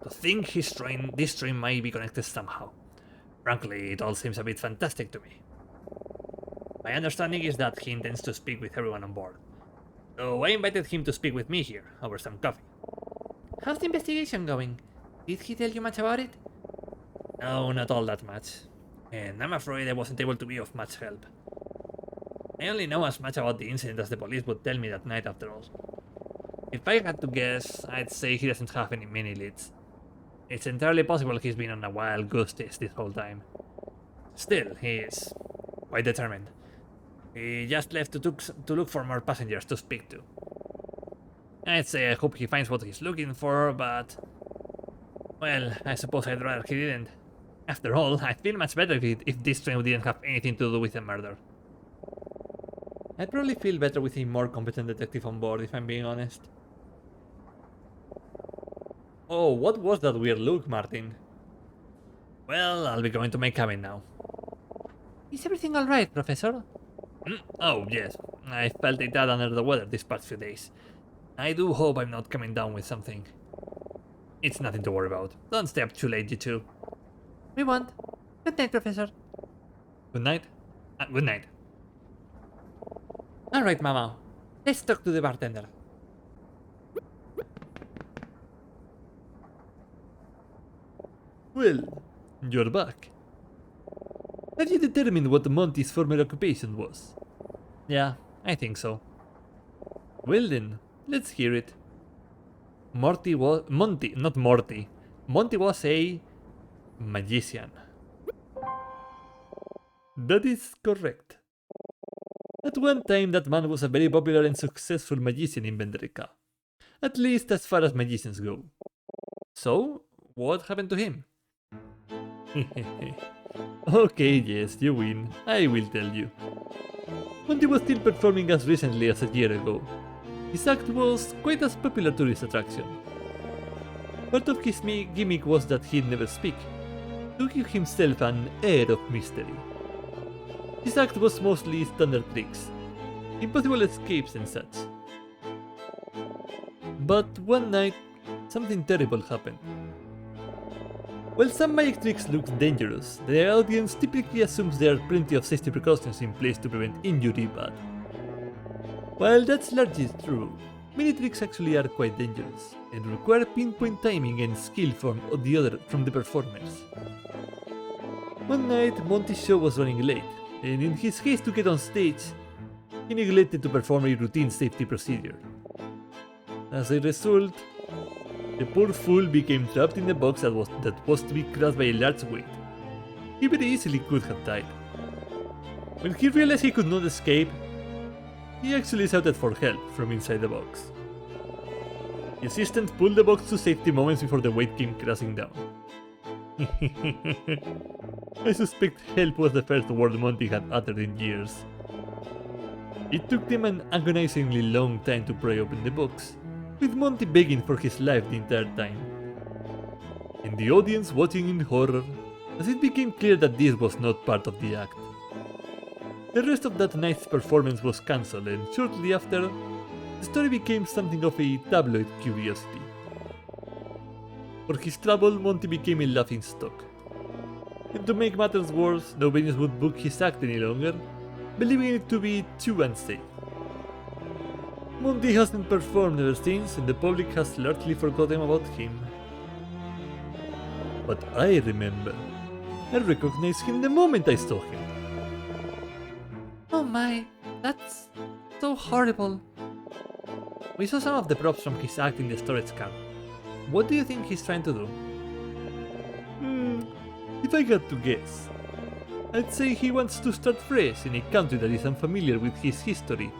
To think this train might be connected somehow. Frankly, it all seems a bit fantastic to me. My understanding is that he intends to speak with everyone on board. So I invited him to speak with me here, over some coffee. How's the investigation going? Did he tell you much about it? No, not all that much. And I'm afraid I wasn't able to be of much help. I only know as much about the incident as the police would tell me that night after all. If I had to guess, I'd say he doesn't have any mini leads. It's entirely possible he's been on a wild goose chase this whole time. Still, he is quite determined. He just left to look for more passengers to speak to. I'd say I hope he finds what he's looking for, but... Well, I suppose I'd rather he didn't. After all, I'd feel much better if this train didn't have anything to do with the murder. I'd probably feel better with a more competent detective on board, if I'm being honest. Oh, what was that weird look, Martin? Well, I'll be going to my cabin now. Is everything alright, Professor? Oh, yes. I felt a tad under the weather these past few days. I do hope I'm not coming down with something. It's nothing to worry about. Don't stay up too late, you two. We won't. Good night, Professor. Good night. Good night. Alright, Mama. Let's talk to the bartender. Well, you're back. Have you determined what Monty's former occupation was? Yeah, I think so. Well then, let's hear it. Monty was a magician. That is correct. At one time, that man was a very popular and successful magician in Vendrica. At least as far as magicians go. So, what happened to him? Okay, yes, you win. I will tell you. Monty was still performing as recently as a year ago. His act was quite a popular tourist attraction. Part of his gimmick was that he'd never speak, to give himself an air of mystery. His act was mostly standard tricks, impossible escapes and such. But one night, something terrible happened. While some magic tricks look dangerous, the audience typically assumes there are plenty of safety precautions in place to prevent injury, but while that's largely true, many tricks actually are quite dangerous and require pinpoint timing and skill from the performers. One night, Monty's show was running late, and in his haste to get on stage, he neglected to perform a routine safety procedure. As a result, the poor fool became trapped in a box that was to be crushed by a large weight. He very easily could have died. When he realized he could not escape, he actually shouted for help from inside the box. The assistant pulled the box to safety moments before the weight came crashing down. I suspect help was the first word Monty had uttered in years. It took them an agonizingly long time to pry open the box, with Monty begging for his life the entire time. And the audience watching in horror as it became clear that this was not part of the act. The rest of that night's performance was cancelled, and shortly after, the story became something of a tabloid curiosity. For his trouble, Monty became a laughingstock. And to make matters worse, no venues would book his act any longer, believing it to be too unsafe. Monty hasn't performed ever since, and the public has largely forgotten about him. But I remember. I recognized him the moment I saw him. Oh my, that's so horrible. We saw some of the props from his act in the storage car. What do you think he's trying to do? If I had to guess, I'd say he wants to start fresh in a country that is unfamiliar with his history.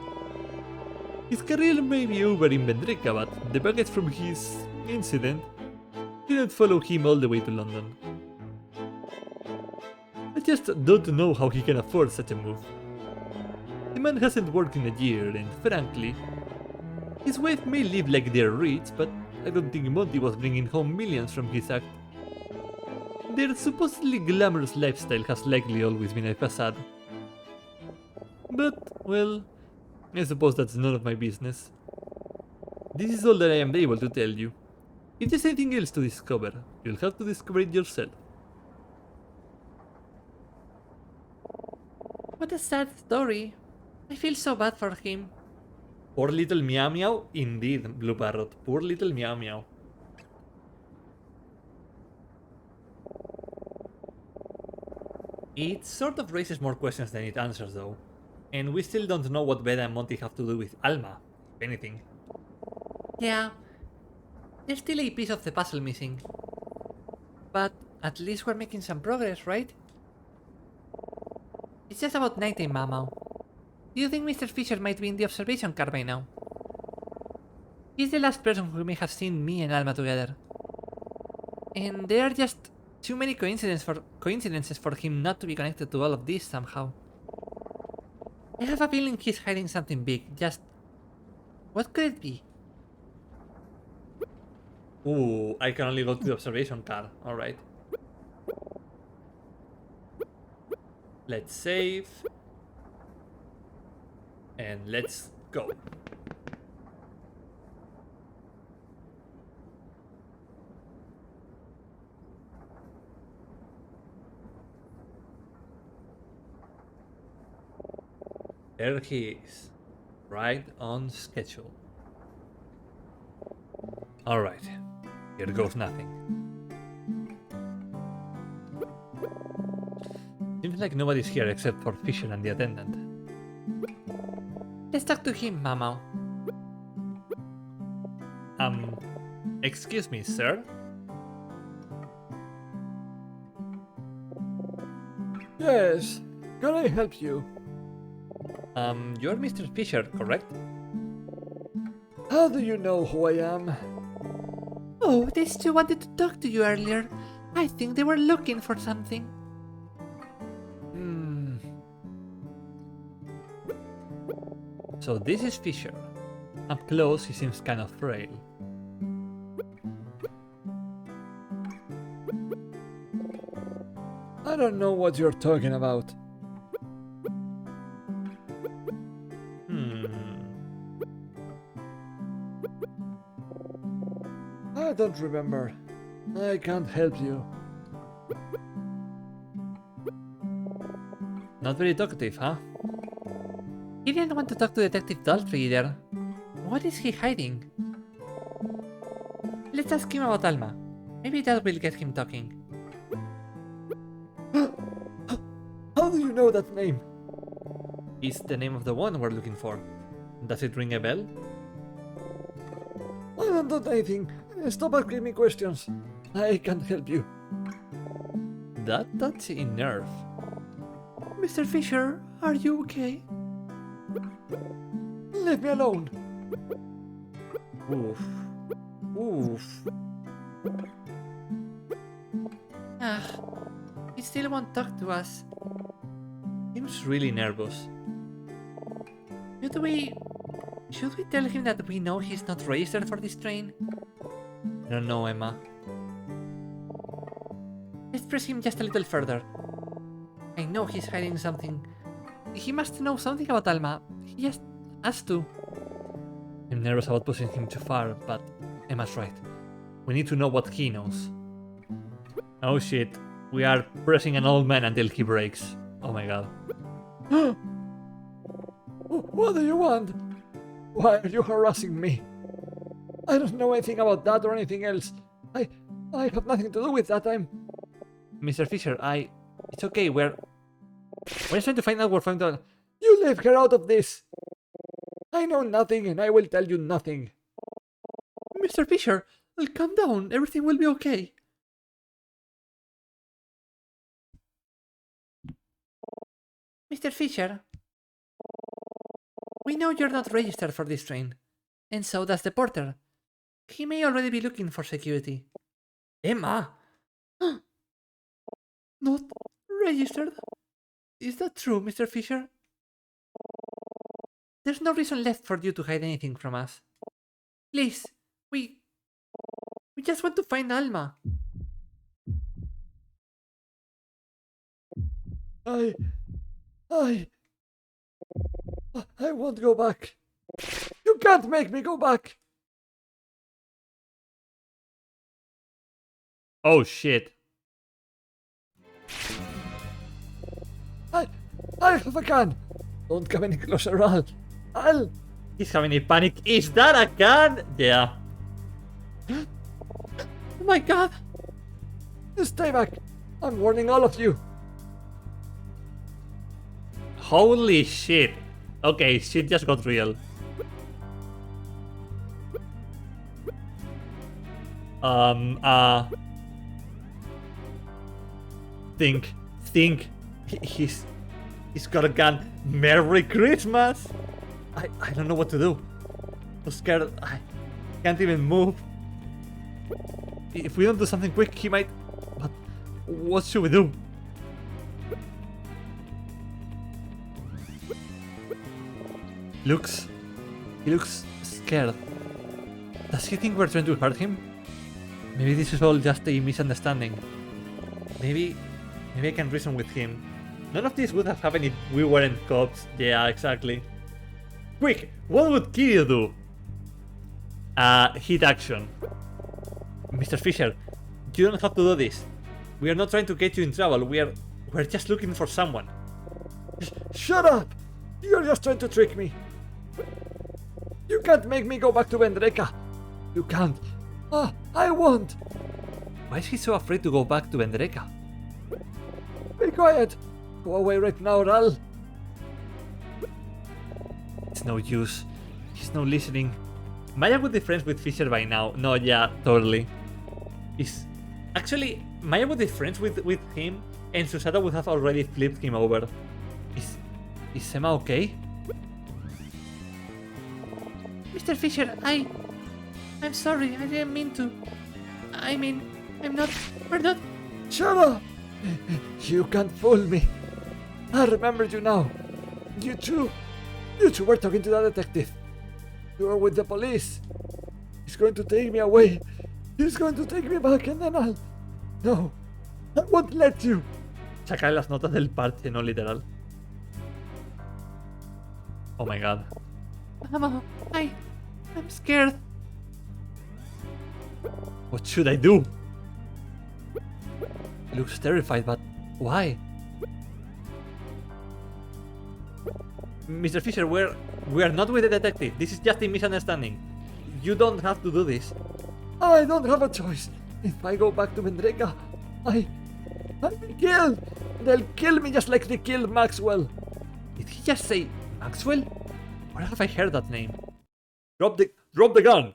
His career may be over in Vendreka, but the baggage from his incident didn't follow him all the way to London. I just don't know how he can afford such a move. The man hasn't worked in a year, and frankly, his wife may live like they're rich, but I don't think Monty was bringing home millions from his act. Their supposedly glamorous lifestyle has likely always been a facade. But, well, I suppose that's none of my business. This is all that I am able to tell you. If there's anything else to discover, you'll have to discover it yourself. What a sad story. I feel so bad for him. Poor little Meow Meow, indeed, Blue Parrot. Poor little Meow Meow. It sort of raises more questions than it answers, though. And we still don't know what Beda and Monty have to do with Alma, if anything. Yeah, there's still a piece of the puzzle missing. But at least we're making some progress, right? It's just about nighttime, Mama. Do you think Mr. Fisher might be in the observation car by now? He's the last person who may have seen me and Alma together. And there are just too many coincidences for him not to be connected to all of this somehow. I have a feeling he's hiding something big, just... what could it be? Ooh, I can only go to the observation car, alright. Let's save. And let's go. There he is, right on schedule. Alright, here goes nothing. Seems like nobody's here except for Fisher and the attendant. Let's talk to him, Mama. Excuse me, sir? Yes, can I help you? You're Mr. Fisher, correct? How do you know who I am? Oh, these two wanted to talk to you earlier. I think they were looking for something. So this is Fisher. Up close, he seems kind of frail. I don't know what you're talking about. I don't remember. I can't help you. Not very talkative, huh? He didn't want to talk to Detective Daltrey either. What is he hiding? Let's ask him about Alma. Maybe that will get him talking. How do you know that name? It's the name of the one we're looking for. Does it ring a bell? I don't know anything. Stop asking me questions. I can't help you. That's in nerve. Mr. Fisher, are you okay? Leave me alone. Oof. Oof. Ah, he still won't talk to us. Seems really nervous. Should we tell him that we know he's not registered for this train? I don't know, Emma. Let's press him just a little further. I know he's hiding something. He must know something about Alma. He just has to. I'm nervous about pushing him too far, but Emma's right. We need to know what he knows. Oh shit. We are pressing an old man until he breaks. Oh my god. What do you want? Why are you harassing me? I don't know anything about that or anything else. I have nothing to do with that. Mr. Fisher, it's okay, we're just trying to find out we're to... You leave her out of this. I know nothing and I will tell you nothing. Mr. Fisher, calm down. Everything will be okay. Mr. Fisher, we know you're not registered for this train, and so does the porter. He may already be looking for security. Emma! Not registered? Is that true, Mr. Fisher? There's no reason left for you to hide anything from us. Please, we just want to find Alma. I won't go back. You can't make me go back. Oh shit. I have a gun. Don't come any closer, Al. He's having a panic. Is that a gun? Yeah. Oh my god! Stay back. I'm warning all of you. Holy shit. Okay, shit just got real. Think. He's got a gun. Merry Christmas! I don't know what to do. I'm scared. I can't even move. If we don't do something quick, he might... But what should we do? He looks scared. Does he think we're trying to hurt him? Maybe this is all just a misunderstanding. Maybe I can reason with him. None of this would have happened if we weren't cops. Yeah, exactly. Quick, what would Kiryu do? Hit action. Mr. Fisher, you don't have to do this. We are not trying to get you in trouble. We're just looking for someone. Shut up! You're just trying to trick me. You can't make me go back to Vendreka. You can't. I won't. Why is he so afraid to go back to Vendreka? Be quiet. Go away right now, Ral. It's no use. He's not listening. Maya would be friends with Fisher by now. No, yeah, totally. Actually, Maya would be friends with him, and Susada would have already flipped him over. Is Emma okay? Mr. Fisher, I'm sorry, I didn't mean to. I mean, we're not... Shut up! You can't fool me. I remember you now. You two were talking to that detective. You were with the police. He's going to take me away. He's going to take me back and then I'll... No, I won't let you. Sacar las notas del parche, no literal. Oh my god. Mama, I'm scared. What should I do? He looks terrified, but why? Mr. Fisher, we are not with the detective. This is just a misunderstanding. You don't have to do this. I don't have a choice. If I go back to Vendreka, I'll be killed. They'll kill me just like they killed Maxwell. Did he just say Maxwell? Where have I heard that name? Drop the gun.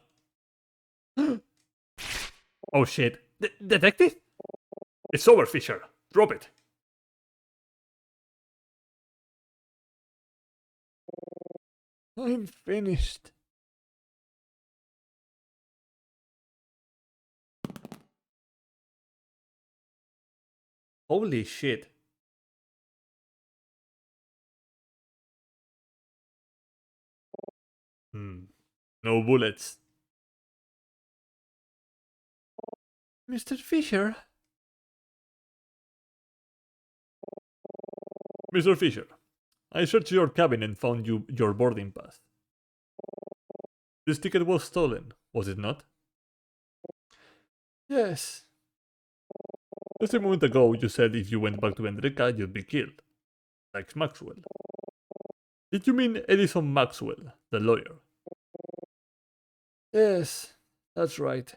Oh shit. Detective? It's over, Fisher. Drop it. I'm finished. Holy shit. No bullets. Mr. Fisher? Mr. Fisher, I searched your cabin and found your boarding pass. This ticket was stolen, was it not? Yes. Just a moment ago, you said if you went back to Vendreka, you'd be killed. Like Maxwell. Did you mean Edison Maxwell, the lawyer? Yes, that's right.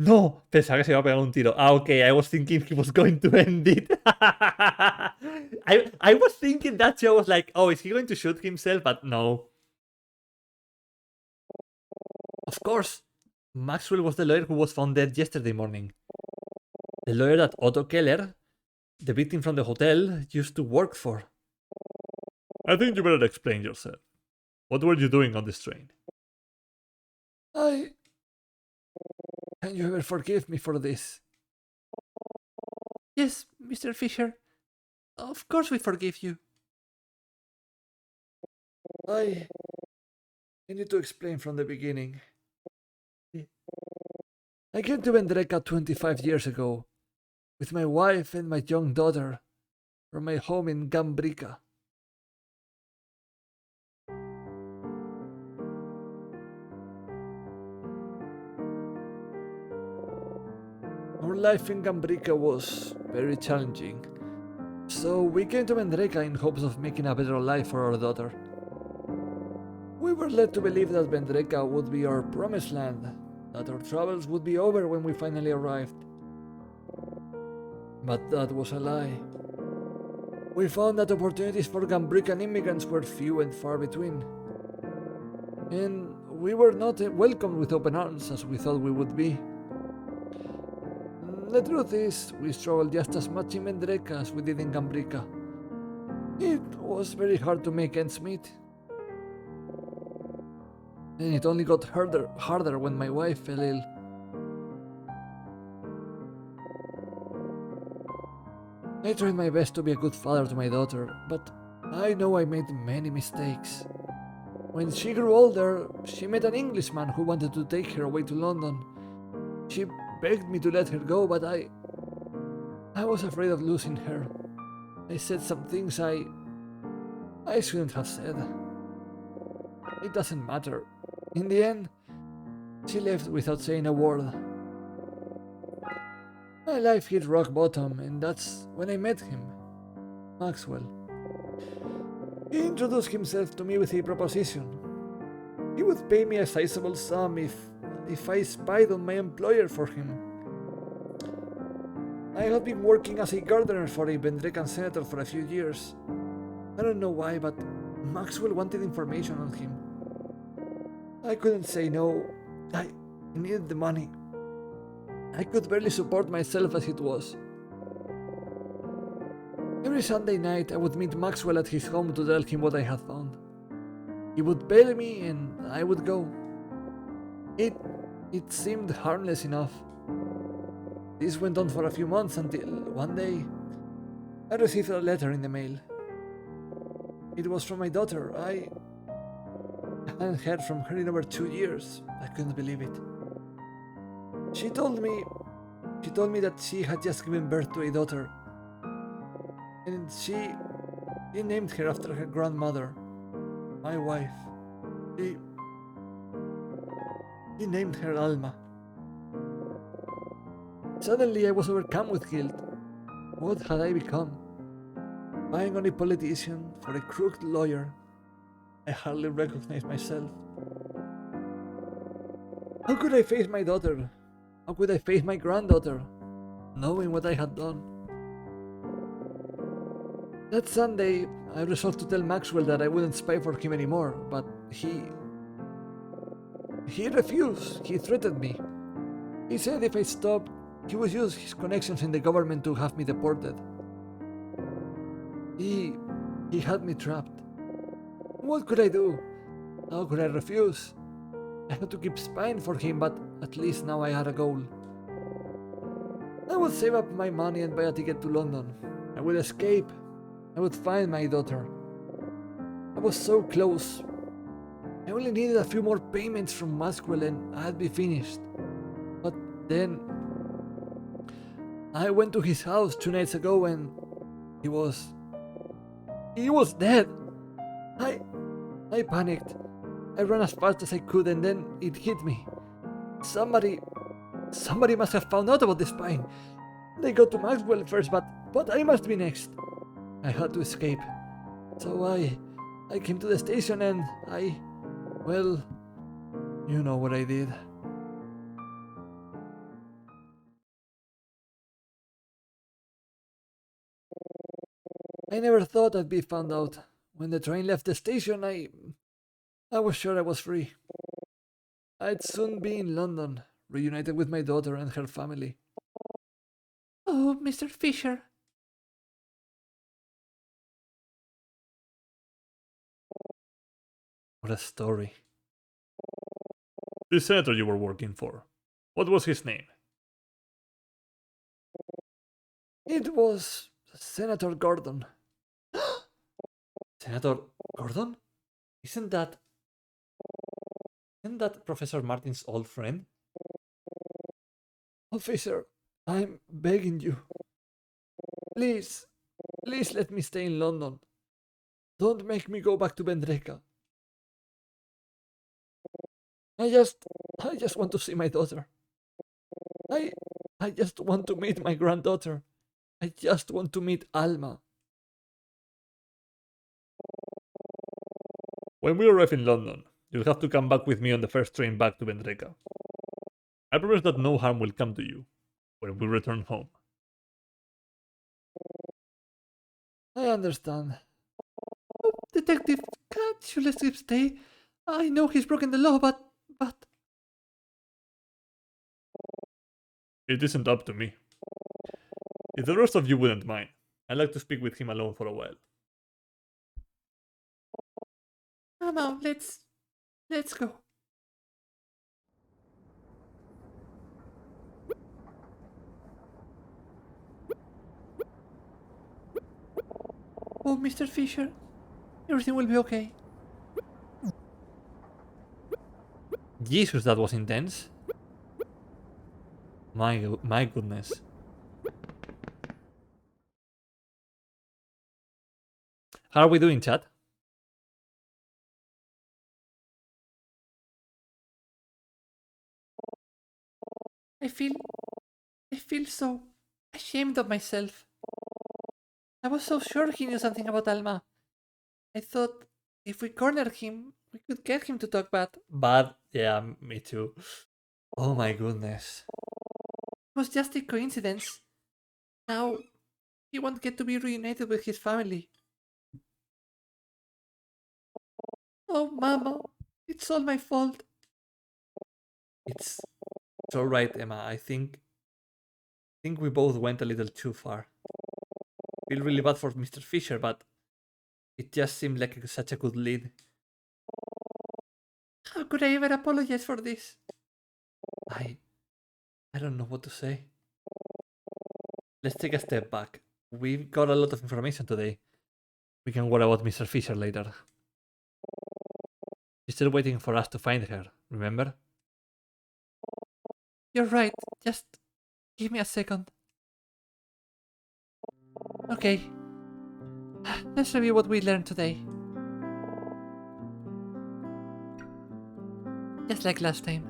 No, pensaba que se iba a pegar un tiro. Ah, okay, I was thinking he was going to end it. I was thinking that I was like, oh, is he going to shoot himself? But no. Of course, Maxwell was the lawyer who was found dead yesterday morning. The lawyer that Otto Keller, the victim from the hotel, used to work for. I think you better explain yourself. What were you doing on this train? Can you ever forgive me for this? Yes, Mr. Fisher. Of course we forgive you. I need to explain from the beginning. I came to Vendreka 25 years ago with my wife and my young daughter from my home in Gambrica. Our life in Gambrica was very challenging, so we came to Vendreka in hopes of making a better life for our daughter. We were led to believe that Vendreka would be our promised land, that our travels would be over when we finally arrived. But that was a lie. We found that opportunities for Gambrican immigrants were few and far between. And we were not welcomed with open arms as we thought we would be. The truth is, we struggled just as much in Vendreka as we did in Gambrica. It was very hard to make ends meet. And it only got harder when my wife fell ill. I tried my best to be a good father to my daughter, but I know I made many mistakes. When she grew older, she met an Englishman who wanted to take her away to London. She begged me to let her go, but I was afraid of losing her. I said some things I shouldn't have said. It doesn't matter. In the end, she left without saying a word. My life hit rock bottom, and that's when I met him, Maxwell. He introduced himself to me with a proposition. He would pay me a sizable sum if I spied on my employer for him. I had been working as a gardener for a Vendrekan senator for a few years. I don't know why, but Maxwell wanted information on him. I couldn't say no. I needed the money. I could barely support myself as it was. Every Sunday night, I would meet Maxwell at his home to tell him what I had found. He would pay me and I would go. It seemed harmless enough. This went on for a few months until one day I received a letter in the mail. It was from my daughter. I hadn't heard from her in over 2 years. I couldn't believe it. She told me that she had just given birth to a daughter, and she named her after her grandmother, my wife. He named her Alma. Suddenly I was overcome with guilt. What had I become? Buying on a politician for a crooked lawyer. I hardly recognized myself. How could I face my daughter? How could I face my granddaughter, knowing what I had done? That Sunday, I resolved to tell Maxwell that I wouldn't spy for him anymore, but he refused. He threatened me. He said if I stopped, he would use his connections in the government to have me deported. He had me trapped. What could I do? How could I refuse? I had to keep spying for him, but at least now I had a goal. I would save up my money and buy a ticket to London. I would escape. I would find my daughter. I was so close. I only needed a few more payments from Maxwell and I'd be finished. But then I went to his house 2 nights ago and he was dead. I panicked. I ran as fast as I could and then it hit me. Somebody must have found out about the spying. They got to Maxwell first, but I must be next. I had to escape. So I came to the station and well, you know what I did. I never thought I'd be found out. When the train left the station, I was sure I was free. I'd soon be in London, reunited with my daughter and her family. Oh, Mr. Fisher. What a story. The senator you were working for, what was his name? It was Senator Gordon. Senator Gordon? Isn't that Professor Martin's old friend? Officer, I'm begging you. Please let me stay in London. Don't make me go back to Vendreka. I just want to see my daughter. I just want to meet my granddaughter. I just want to meet Alma. When we arrive in London, you'll have to come back with me on the first train back to Vendreka. I promise that no harm will come to you when we return home. I understand. Oh, Detective, can't you let him stay? I know he's broken the law, but... It isn't up to me. If the rest of you wouldn't mind, I'd like to speak with him alone for a while. Come on, let's go. Oh, Mr. Fisher, everything will be okay. Jesus, that was intense. My goodness. How are we doing, chat? I feel so ashamed of myself. I was so sure he knew something about Alma. I thought if we cornered him, we could get him to talk Bad? Yeah, me too. Oh my goodness. It was just a coincidence. Now, he won't get to be reunited with his family. Oh, Mama, it's all my fault. It's alright, Emma. I think we both went a little too far. Feel really bad for Mr. Fisher, but it just seemed like such a good lead. How could I ever apologize for this? I don't know what to say. Let's take a step back. We've got a lot of information today. We can worry about Mr. Fisher later. She's still waiting for us to find her, remember? You're right. Just give me a second. Okay. Let's review what we learned today. Just like last time.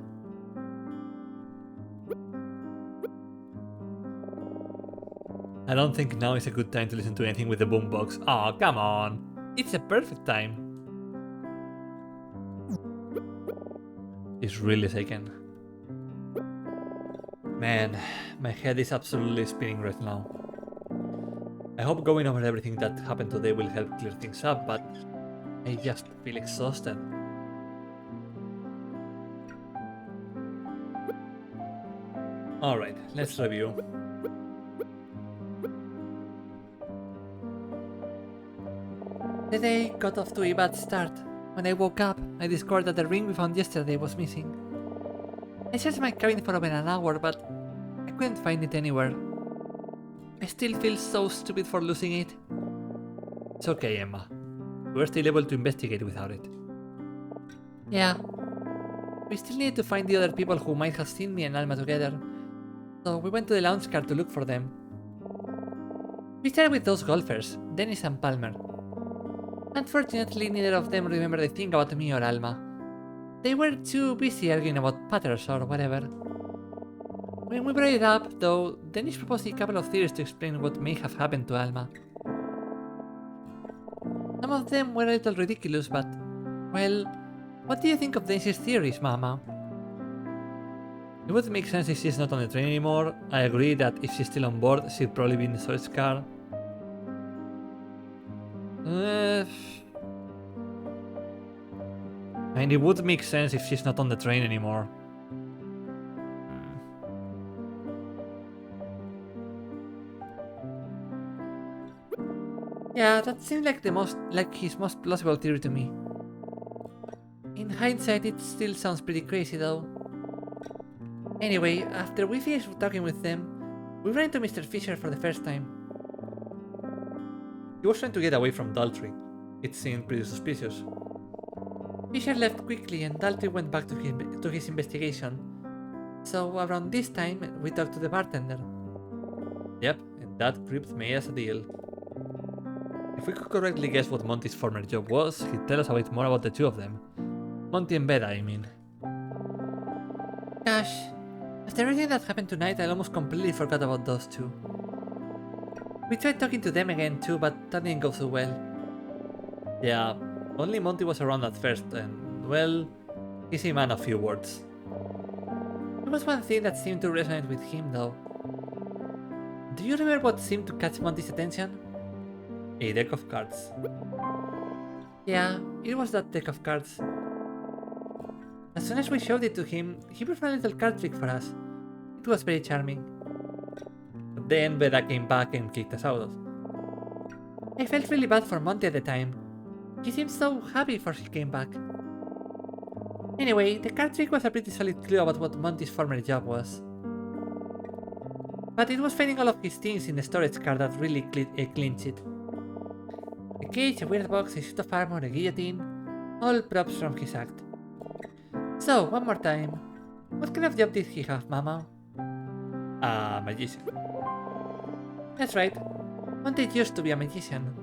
I don't think now is a good time to listen to anything with the boombox. Aw, come on. It's a perfect time. It's really shaken. Man, my head is absolutely spinning right now. I hope going over everything that happened today will help clear things up, but I just feel exhausted. Alright, let's review. The day got off to a bad start. When I woke up, I discovered that the ring we found yesterday was missing. I searched my cabin for over an hour, but I couldn't find it anywhere. I still feel so stupid for losing it. It's okay, Emma. We're still able to investigate without it. Yeah. We still need to find the other people who might have seen me and Alma together. So we went to the lounge car to look for them. We started with those golfers, Dennis and Palmer. Unfortunately, neither of them remembered a thing about me or Alma. They were too busy arguing about putters or whatever. When we brought it up, though, Dennis proposed a couple of theories to explain what may have happened to Alma. Some of them were a little ridiculous, but, well, what do you think of Dennis's theories, Mama? It would make sense if she's not on the train anymore. I agree that if she's still on board, she'd probably be in the storage car. I mean, it would make sense if she's not on the train anymore. Yeah, that seemed like his most plausible theory to me. In hindsight, it still sounds pretty crazy though. Anyway, after we finished talking with them, we ran into Mr. Fisher for the first time. He was trying to get away from Daltrey. It seemed pretty suspicious. Fisher left quickly and Daltrey went back to his investigation. So around this time, we talked to the bartender. Yep, and that creeped me as a deal. If we could correctly guess what Monty's former job was, he'd tell us a bit more about the two of them. Monty and Beda, I mean. Gosh, after everything that happened tonight, I almost completely forgot about those two. We tried talking to them again too, but that didn't go so well. Yeah, only Monty was around at first, and, well, he's a man of few words. There was one thing that seemed to resonate with him though. Do you remember what seemed to catch Monty's attention? A deck of cards. Yeah, it was that deck of cards. As soon as we showed it to him, he performed a little card trick for us. It was very charming. But then Beda came back and kicked us out. I felt really bad for Monty at the time. He seemed so happy before he came back. Anyway, the card trick was a pretty solid clue about what Monty's former job was. But it was finding all of his things in the storage car that really clinched it. A cage, a weird box, a suit of armor, a guillotine, all props from his act. So, one more time, what kind of job did he have, Mama? A magician. That's right, Monty used to be a magician.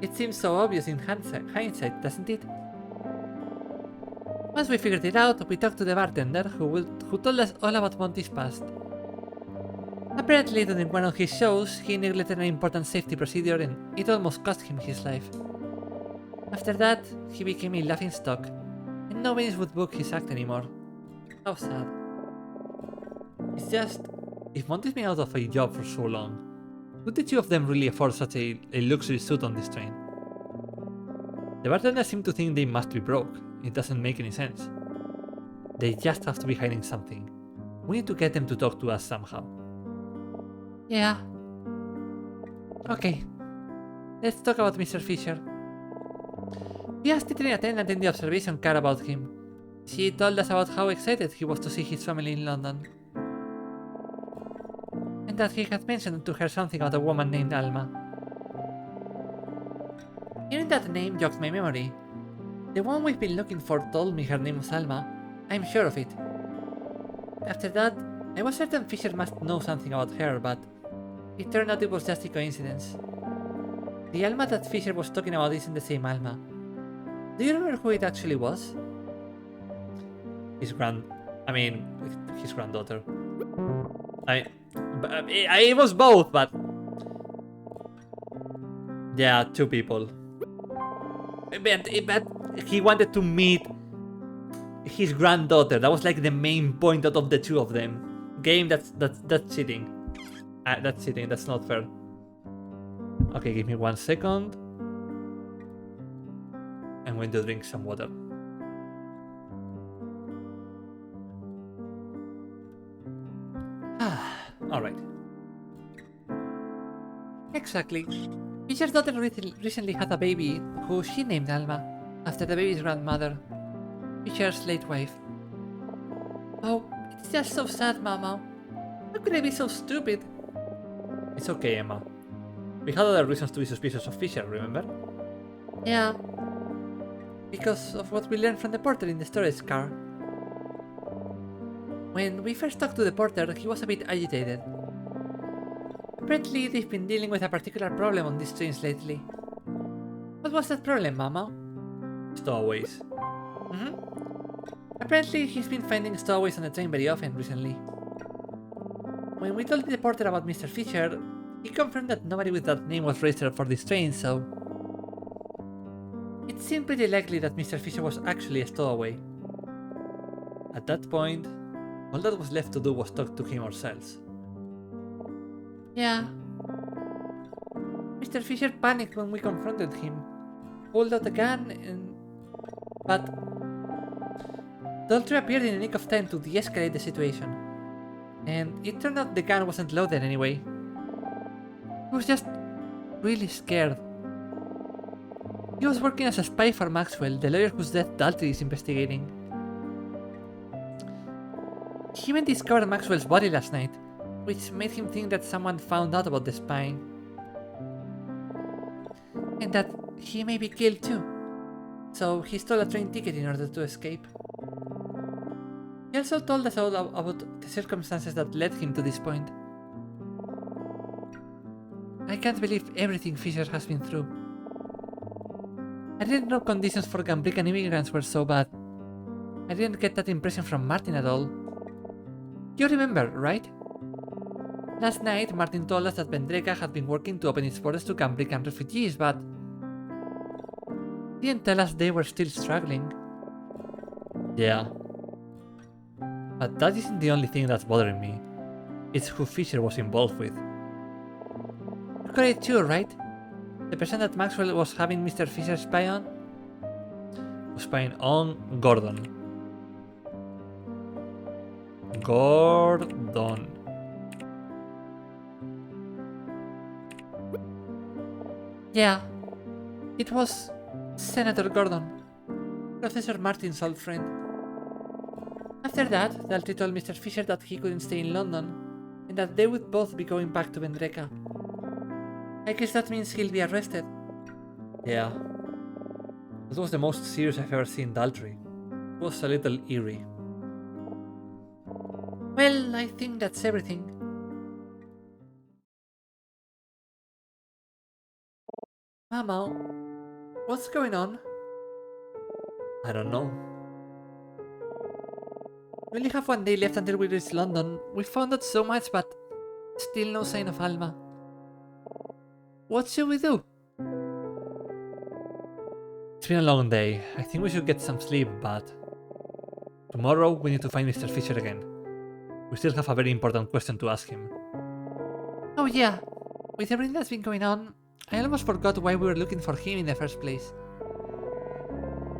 It seems so obvious in hindsight, doesn't it? Once we figured it out, we talked to the bartender, who told us all about Monty's past. Apparently, during one of his shows, he neglected an important safety procedure and it almost cost him his life. After that, he became a laughingstock, and nobody would book his act anymore. How sad. It's just, if Monty's been out of a job for so long, could the two of them really afford such a luxury suit on this train? The bartender seemed to think they must be broke. It doesn't make any sense. They just have to be hiding something. We need to get them to talk to us somehow. Yeah. Okay. Let's talk about Mr. Fisher. We asked the train attendant in the observation car about him. She told us about how excited he was to see his family in London. And that he had mentioned to her something about a woman named Alma. Hearing that name jogged my memory. The one we've been looking for told me her name was Alma. I'm sure of it. After that, I was certain Fisher must know something about her, but it turned out it was just a coincidence. The Alma that Fisher was talking about isn't the same Alma. Do you remember who it actually was? His granddaughter. It was both, but Yeah, two people. But he wanted to meet his granddaughter. That was like the main point out of the two of them. Game, that's cheating. That's cheating. That's not fair. Okay, give me 1 second. I'm going to drink some water. All right. Exactly. Fisher's daughter recently had a baby who she named Alma, after the baby's grandmother, Fisher's late wife. Oh, it's just so sad, Mama. How could I be so stupid? It's okay, Emma. We had other reasons to be suspicious of Fisher, remember? Yeah. Because of what we learned from the porter in the storage car. When we first talked to the porter, he was a bit agitated. Apparently, they've been dealing with a particular problem on these trains lately. What was that problem, Mama? Stowaways. Apparently, he's been finding stowaways on the train very often recently. When we told the porter about Mr. Fisher, he confirmed that nobody with that name was registered for this train, so... It seemed pretty likely that Mr. Fisher was actually a stowaway. At that point, all that was left to do was talk to him ourselves. Yeah. Mr. Fisher panicked when we confronted him, pulled out a gun, but Daltrey appeared in the nick of time to de-escalate the situation. And it turned out the gun wasn't loaded anyway. He was just really scared. He was working as a spy for Maxwell, the lawyer whose death Daltrey is investigating. He even discovered Maxwell's body last night, which made him think that someone found out about the spying. And that he may be killed too. So he stole a train ticket in order to escape. He also told us all about the circumstances that led him to this point. I can't believe everything Fisher has been through. I didn't know conditions for Gambrican immigrants were so bad. I didn't get that impression from Martin at all. You remember, right? Last night, Martin told us that Vendreka had been working to open its borders to Gambrican refugees, but he didn't tell us they were still struggling. Yeah. But that isn't the only thing that's bothering me. It's who Fisher was involved with. You got it too, right? The person that Maxwell was having Mr. Fisher spy on? Was spying on Gordon. Gordon. Yeah. It was Senator Gordon, Professor Martin's old friend. After that, Daltrey told Mr. Fisher that he couldn't stay in London, and that they would both be going back to Vendreka. I guess that means he'll be arrested. Yeah. That was the most serious I've ever seen Daltrey. It was a little eerie. Well, I think that's everything. Mama, what's going on? I don't know. We only have 1 day left until we reach London. We found out so much, but still no sign of Alma. What should we do? It's been a long day. I think we should get some sleep, but tomorrow we need to find Mr. Fisher again. We still have a very important question to ask him. Oh yeah, with everything that's been going on, I almost forgot why we were looking for him in the first place.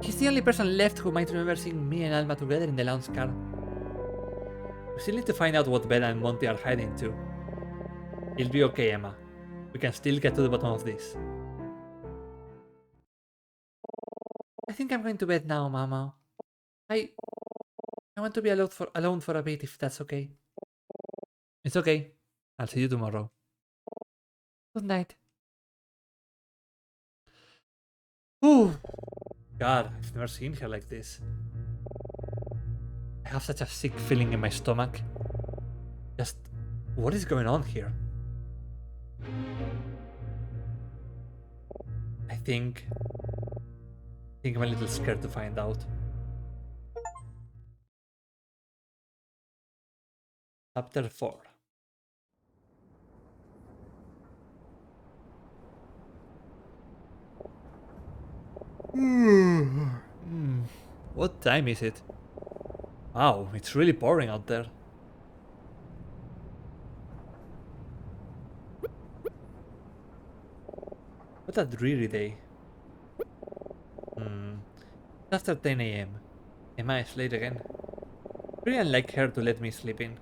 He's the only person left who might remember seeing me and Alma together in the lounge car. We still need to find out what Bella and Monty are hiding too. It'll be okay, Emma. We can still get to the bottom of this. I think I'm going to bed now, Mama. I want to be alone for a bit, if that's okay. It's okay. I'll see you tomorrow. Good night. Ooh. God, I've never seen her like this. I have such a sick feeling in my stomach. Just, what is going on here? I think I'm a little scared to find out. Chapter 4. What time is it? Wow, it's really pouring out there. What a dreary day. After 10 a.m. Emma is late again. Really unlike her to let me sleep in.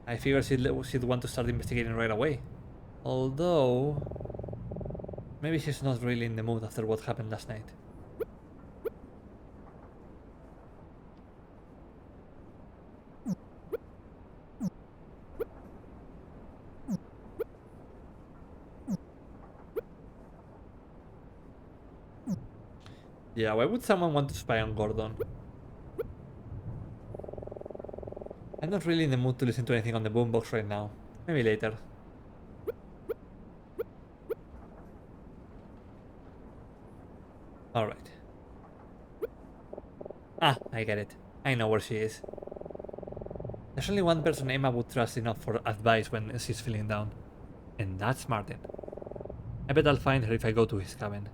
I figured she'd want to start investigating right away. Although... maybe she's not really in the mood after what happened last night. Yeah, why would someone want to spy on Gordon? I'm not really in the mood to listen to anything on the boombox right now. Maybe later. Alright. Ah, I get it. I know where she is. There's only one person Emma would trust enough for advice when she's feeling down. And that's Martin. I bet I'll find her if I go to his cabin.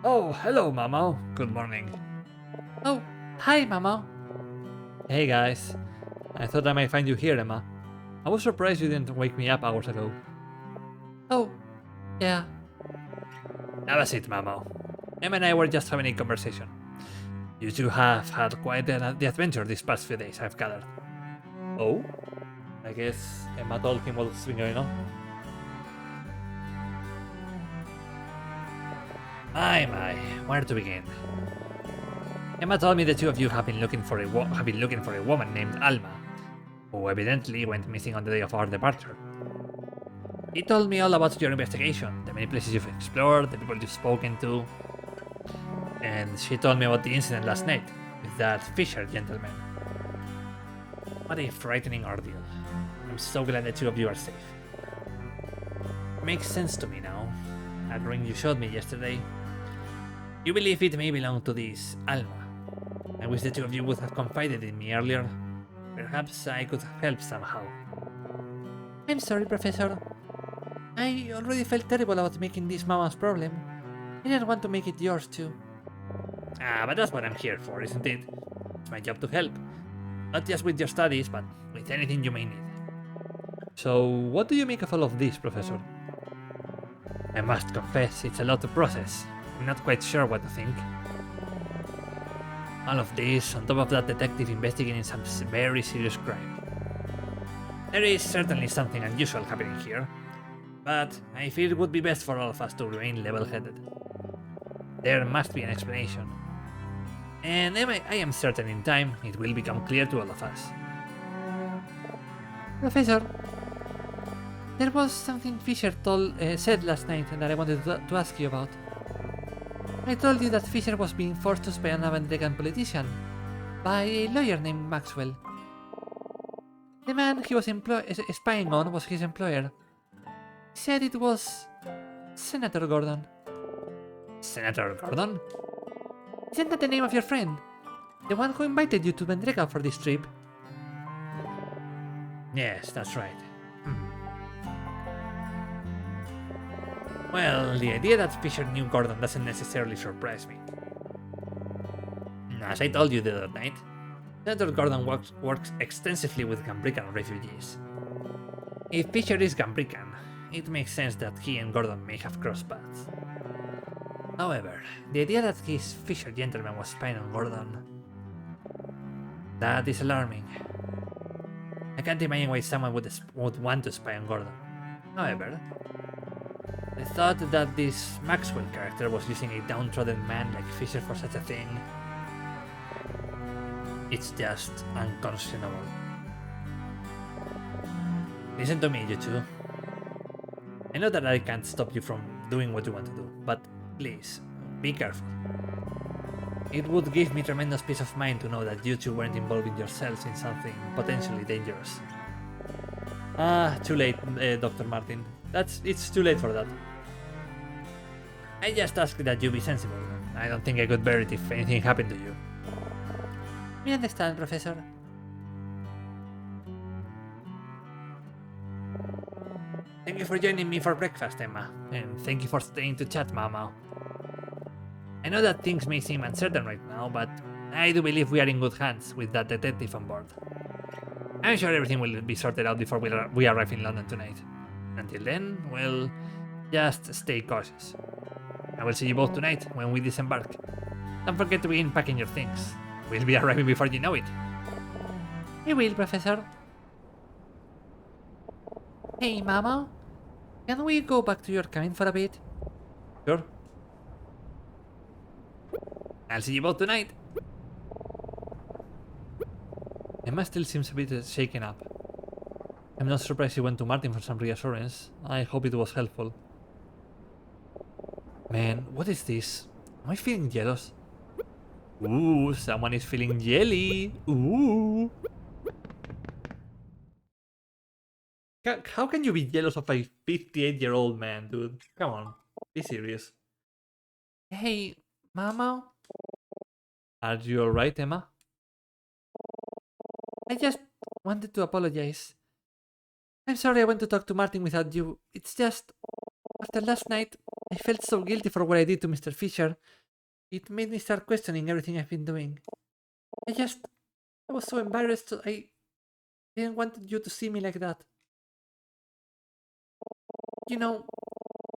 Oh, hello, Mamo. Good morning. Oh, hi, Mama. Hey, guys. I thought I might find you here, Emma. I was surprised you didn't wake me up hours ago. Oh, yeah. That was it, Mamo. Emma and I were just having a conversation. You two have had quite the adventure these past few days, I've gathered. Oh? I guess Emma told him what's been going on. My, where to begin? Emma told me the two of you have been looking for a woman named Alma, who evidently went missing on the day of our departure. He told me all about your investigation, the many places you've explored, the people you've spoken to, and she told me about the incident last night with that Fisher gentleman. What a frightening ordeal. I'm so glad the two of you are safe. Makes sense to me now. That ring you showed me yesterday. You believe it may belong to this Alma. I wish the two of you would have confided in me earlier. Perhaps I could have helped somehow. I'm sorry, Professor. I already felt terrible about making this Mama's problem. I didn't want to make it yours too. Ah, but that's what I'm here for, isn't it? It's my job to help. Not just with your studies, but with anything you may need. So, what do you make of all of this, Professor? I must confess, it's a lot to process. I'm not quite sure what to think. All of this, on top of that detective investigating some very serious crime. There is certainly something unusual happening here, but I feel it would be best for all of us to remain level-headed. There must be an explanation. And I am certain in time it will become clear to all of us. Professor, there was something Fisher said last night that I wanted to ask you about. I told you that Fisher was being forced to spy on a Vendregan politician by a lawyer named Maxwell. The man he was spying on was his employer. He said it was Senator Gordon. Senator Gordon? Isn't that the name of your friend? The one who invited you to Vendrega for this trip? Yes, that's right. Well, the idea that Fisher knew Gordon doesn't necessarily surprise me. As I told you the other night, Senator Gordon works extensively with Gambrican refugees. If Fisher is Gambrican, it makes sense that he and Gordon may have crossed paths. However, the idea that his Fisher gentleman was spying on Gordon... that is alarming. I can't imagine why someone would want to spy on Gordon. However, the thought that this Maxwell character was using a downtrodden man like Fisher for such a thing... it's just unconscionable. Listen to me, you two. I know that I can't stop you from doing what you want to do, but please, be careful. It would give me tremendous peace of mind to know that you two weren't involving yourselves in something potentially dangerous. Too late, Dr. Martin. It's too late for that. I just ask that you be sensible. I don't think I could bear it if anything happened to you. We understand, Professor. Thank you for joining me for breakfast, Emma. And thank you for staying to chat, Mama. I know that things may seem uncertain right now, but I do believe we are in good hands with that detective on board. I'm sure everything will be sorted out before we arrive in London tonight. Until then, well, just stay cautious. I will see you both tonight when we disembark. Don't forget to begin packing your things. We'll be arriving before you know it. I will, Professor. Hey, Mama. Can we go back to your cabin for a bit? Sure. I'll see you both tonight. Emma still seems a bit shaken up. I'm not surprised she went to Martin for some reassurance. I hope it was helpful. Man, what is this? Am I feeling jealous? Ooh, someone is feeling jelly. Ooh. How can you be jealous of a 58-year-old man, dude? Come on, be serious. Hey, Mama. Are you alright, Emma? I just wanted to apologize. I'm sorry I went to talk to Martin without you. It's just, after last night, I felt so guilty for what I did to Mr. Fisher. It made me start questioning everything I've been doing. I was so embarrassed. I didn't want you to see me like that. You know,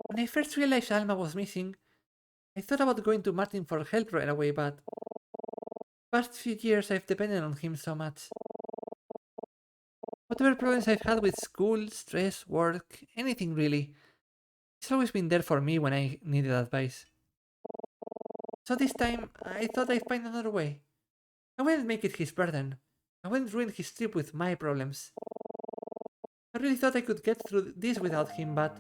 when I first realized Alma was missing, I thought about going to Martin for help right away, but past few years I've depended on him so much. Whatever problems I've had with school, stress, work, anything really, he's always been there for me when I needed advice. So this time, I thought I'd find another way. I wouldn't make it his burden. I wouldn't ruin his trip with my problems. I really thought I could get through this without him, but...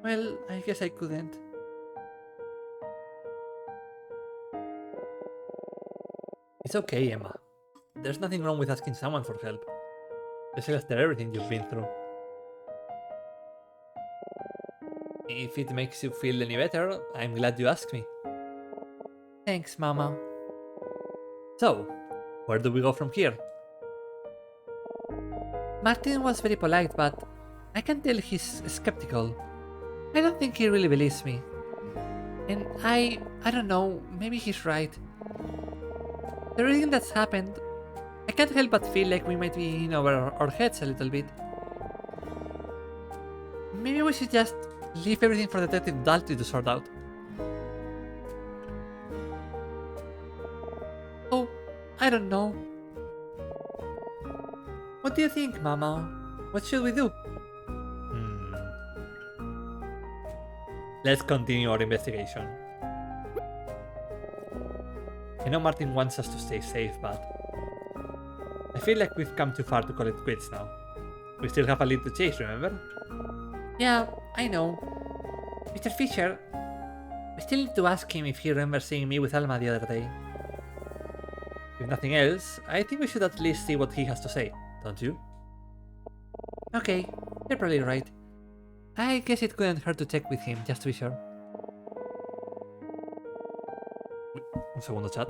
well, I guess I couldn't. It's okay, Emma. There's nothing wrong with asking someone for help. Especially after everything you've been through. If it makes you feel any better, I'm glad you asked me. Thanks, Mama. So, where do we go from here? Martin was very polite, but I can tell he's skeptical. I don't think he really believes me. And I don't know, maybe he's right. Everything that's happened, I can't help but feel like we might be in over our heads a little bit. Maybe we should just leave everything for Detective Daltrey to sort out. Oh, I don't know. What do you think, Mama? What should we do? Let's continue our investigation. I know Martin wants us to stay safe, but I feel like we've come too far to call it quits now. We still have a lead to chase, remember? Yeah, I know. Mr. Fisher, we still need to ask him if he remembers seeing me with Alma the other day. If nothing else, I think we should at least see what he has to say, don't you? Okay, you're probably right. I guess it couldn't hurt to check with him, just to be sure. Un segundo, chat.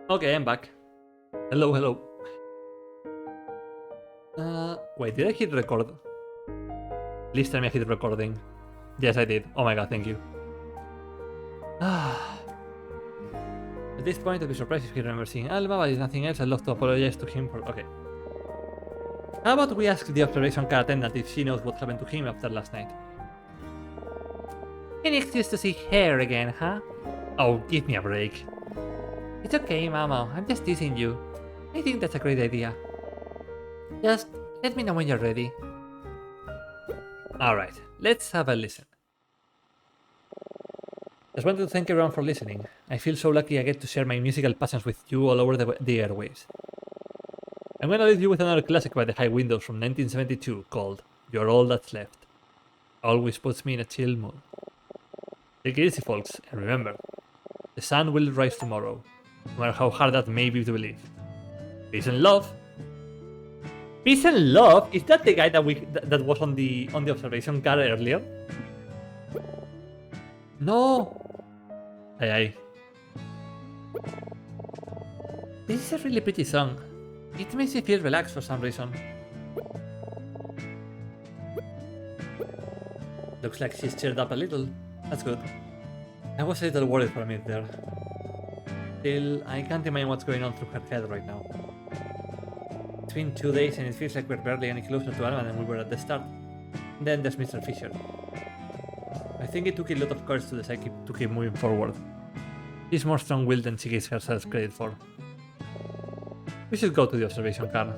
Okay, I'm back. Hello, hello. Wait, did I hit record? Please tell me I hit recording. Yes, I did. Oh my god, thank you. At this point, I'd be surprised if he remembers seeing Alma, but if nothing else, I'd love to apologize to him for... Okay. How about we ask the observation car attendant if she knows what happened to him after last night? Any excuse to see her again, huh? Oh, give me a break. It's okay, Mama. I'm just teasing you. I think that's a great idea. Just let me know when you're ready. Alright, let's have a listen. Just wanted to thank everyone for listening. I feel so lucky I get to share my musical passions with you all over the airwaves. I'm gonna leave you with another classic by the High Windows from 1972 called You're All That's Left. Always puts me in a chill mood. Take it easy, folks, and remember, the sun will rise tomorrow, no matter how hard that may be to believe. Peace and love! Peace and love. Is that the guy that was on the observation car earlier? No. Aye. This is a really pretty song. It makes me feel relaxed for some reason. Looks like she's cheered up a little. That's good. I was a little worried for a minute there. Still, I can't imagine what's going on through her head right now. It's been 2 days and it feels like we're barely any closer to Alma than we were at the start. And then there's Mr. Fisher. I think it took a lot of courage to decide to keep moving forward. She's more strong-willed than she gives herself credit for. We should go to the observation car.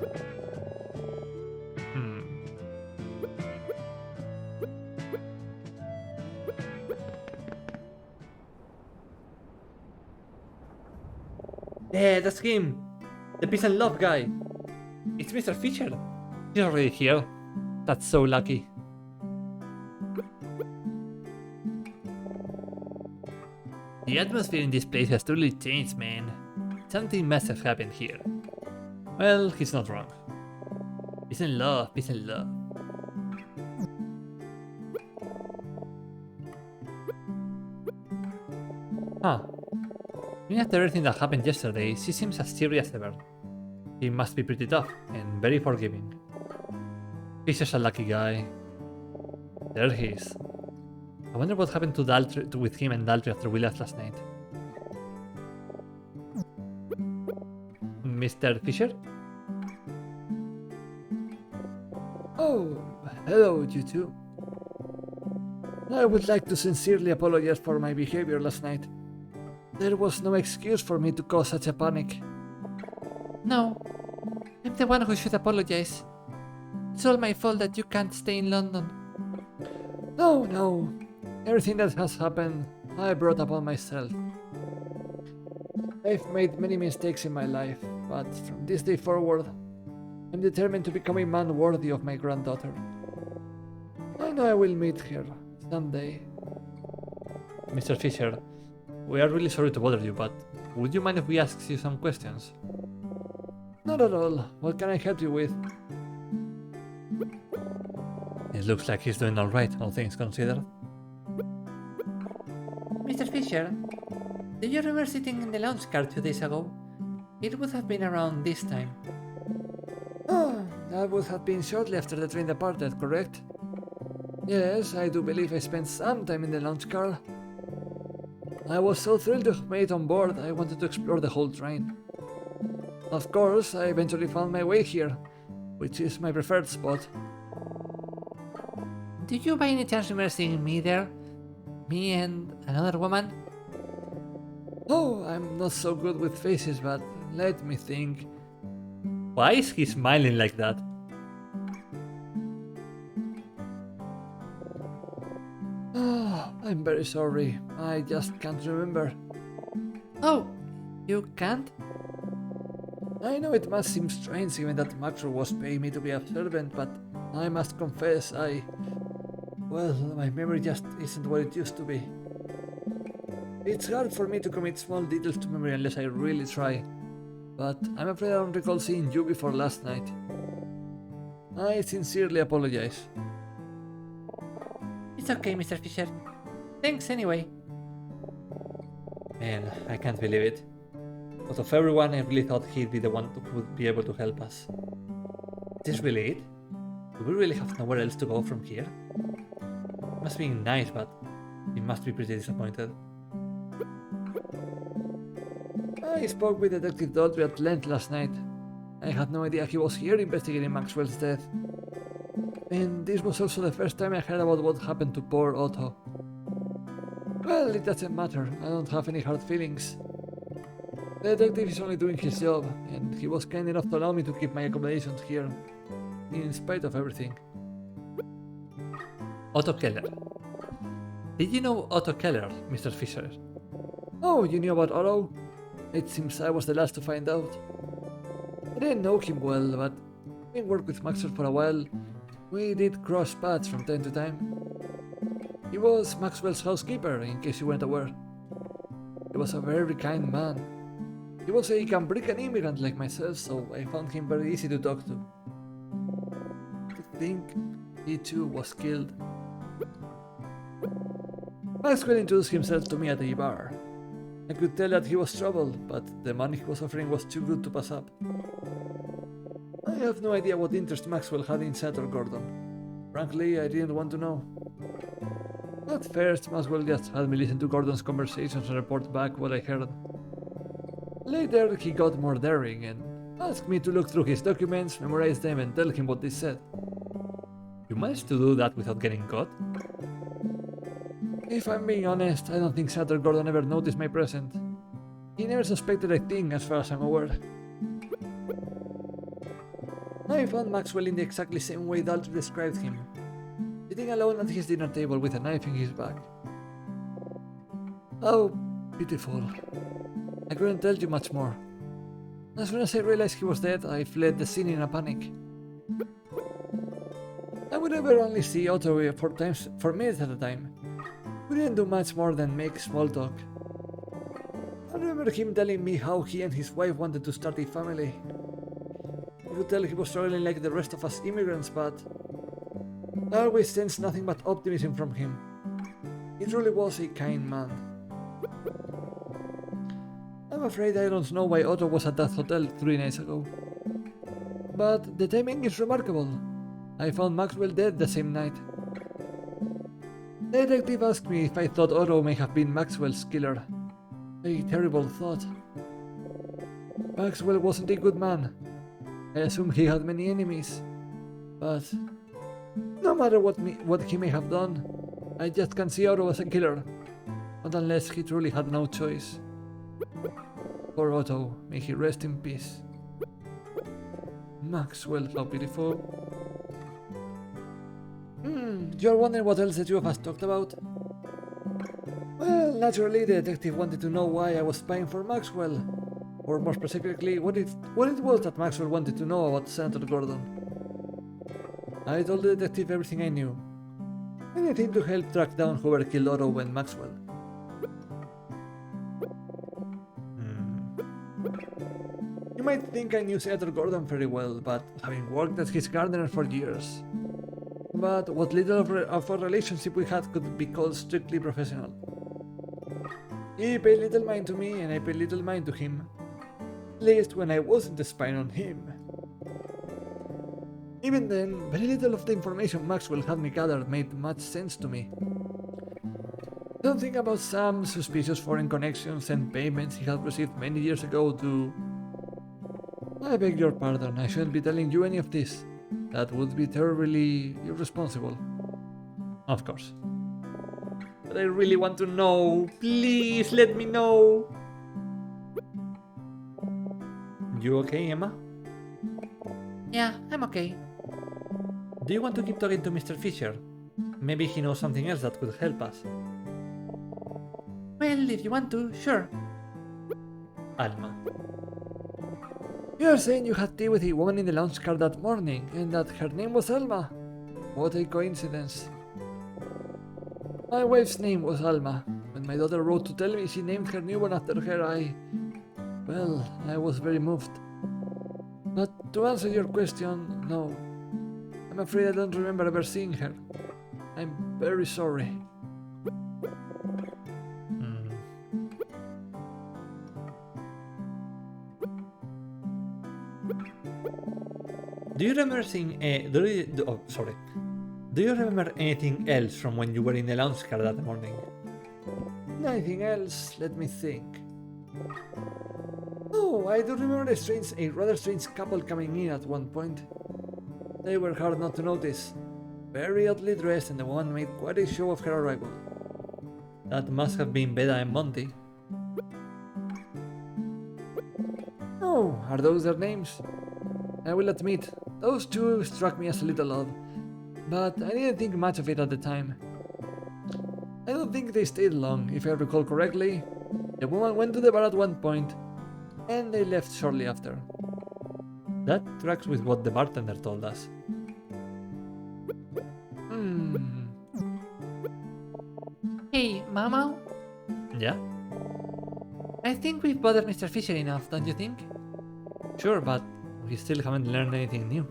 Yeah, that's him! The peace and love guy! It's Mr. Fisher! He's already here. That's so lucky. The atmosphere in this place has truly changed, man. Something must have happened here. Well, he's not wrong. Peace and love, peace and love. Huh. Even after everything that happened yesterday, she seems as serious as ever. He must be pretty tough and very forgiving. He's just a lucky guy. There he is. I wonder what happened to with him and Daltrey after we left last night. Mr. Fisher? Oh, hello, you two. I would like to sincerely apologize for my behavior last night. There was no excuse for me to cause such a panic. No, I'm the one who should apologize. It's all my fault that you can't stay in London. No. Everything that has happened, I brought upon myself. I've made many mistakes in my life, but from this day forward, I'm determined to become a man worthy of my granddaughter. I know I will meet her someday. Mr. Fisher, we are really sorry to bother you, but would you mind if we ask you some questions? Not at all. What can I help you with? It looks like he's doing alright, all things considered. Mr. Fisher, do you remember sitting in the lounge car 2 days ago? It would have been around this time. Oh, that would have been shortly after the train departed, correct? Yes, I do believe I spent some time in the lounge car. I was so thrilled to have made it on board, I wanted to explore the whole train. Of course, I eventually found my way here, which is my preferred spot. Do you by any chance remember seeing me there? Me and another woman? Oh, I'm not so good with faces, but let me think. Why is he smiling like that? Oh, I'm very sorry. I just can't remember. Oh, you can't? I know it must seem strange given that Maxwell was paying me to be a servant, but I must confess well, my memory just isn't what it used to be. It's hard for me to commit small details to memory unless I really try, but I'm afraid I don't recall seeing you before last night. I sincerely apologize. It's okay, Mr. Fisher. Thanks anyway. Man, I can't believe it. Out of everyone, I really thought he'd be the one who would be able to help us. Is this really it? Do we really have nowhere else to go from here? Must be nice, but he must be pretty disappointed. I spoke with Detective Daltrey at length last night. I had no idea he was here investigating Maxwell's death. And this was also the first time I heard about what happened to poor Otto. Well, it doesn't matter. I don't have any hard feelings. The detective is only doing his job, and he was kind enough to allow me to keep my accommodations here, in spite of everything. Otto Keller. Did you know Otto Keller, Mr. Fisher? Oh, you knew about Otto? It seems I was the last to find out. I didn't know him well, but having worked with Maxwell for a while, we did cross paths from time to time. He was Maxwell's housekeeper, in case you weren't aware. He was a very kind man. He was a Cambrican immigrant like myself, so I found him very easy to talk to. think he too was killed. Maxwell introduced himself to me at a bar. I could tell that he was troubled, but the money he was offering was too good to pass up. I have no idea what interest Maxwell had in Senator Gordon. Frankly, I didn't want to know. At first, Maxwell just had me listen to Gordon's conversations and report back what I heard. Later, he got more daring and asked me to look through his documents, memorize them, and tell him what they said. You managed to do that without getting caught? If I'm being honest, I don't think Senator Gordon ever noticed my presence. He never suspected a thing as far as I'm aware. I found Maxwell in the exactly same way Dalton described him, sitting alone at his dinner table with a knife in his back. How pitiful. I couldn't tell you much more. As soon as I realized he was dead, I fled the scene in a panic. I would ever only see Otto for minutes at a time. We didn't do much more than make small talk. I remember him telling me how he and his wife wanted to start a family. I could tell he was struggling like the rest of us immigrants, but I always sensed nothing but optimism from him. He truly was a kind man. I'm afraid I don't know why Otto was at that hotel 3 nights ago. But the timing is remarkable. I found Maxwell dead the same night. The detective asked me if I thought Otto may have been Maxwell's killer. A terrible thought. Maxwell wasn't a good man. I assume he had many enemies. But no matter what he may have done, I just can't see Otto as a killer. Not unless he truly had no choice. Poor Otto, may he rest in peace. Maxwell, how beautiful. You're wondering what else the two of us talked about? Well, naturally, the detective wanted to know why I was spying for Maxwell. Or more specifically, what it was that Maxwell wanted to know about Senator Gordon. I told the detective everything I knew. Anything to help track down whoever killed Otto and Maxwell. You might think I knew Senator Gordon very well, but having worked as his gardener for years. But what little of a relationship we had could be called strictly professional. He paid little mind to me, and I paid little mind to him. At least when I wasn't spying on him. Even then, very little of the information Maxwell had me gathered made much sense to me. Something about some suspicious foreign connections and payments he had received many years ago to... I beg your pardon, I shouldn't be telling you any of this. That would be terribly irresponsible. Of course. But I really want to know. Please let me know. You okay, Emma? Yeah, I'm okay. Do you want to keep talking to Mr. Fisher? Maybe he knows something else that could help us. Well, if you want to, sure. Alma. You're saying you had tea with a woman in the lounge car that morning, and that her name was Alma? What a coincidence. My wife's name was Alma. When my daughter wrote to tell me she named her newborn after her, I was very moved. But to answer your question, no. I'm afraid I don't remember ever seeing her. I'm very sorry. Do you remember seeing Do you remember anything else from when you were in the lounge car that morning? Nothing else, let me think. Oh, I do remember a rather strange couple coming in at one point. They were hard not to notice. Very oddly dressed, and the one made quite a show of her arrival. That must have been Beda and Monty. Oh, are those their names? I will admit, those two struck me as a little odd, but I didn't think much of it at the time. I don't think they stayed long. If I recall correctly, the woman went to the bar at one point, and they left shortly after. That tracks with what the bartender told us. Hey, Mama? Yeah? I think we've bothered Mr. Fisher enough, don't you think? Sure, but we still haven't learned anything new.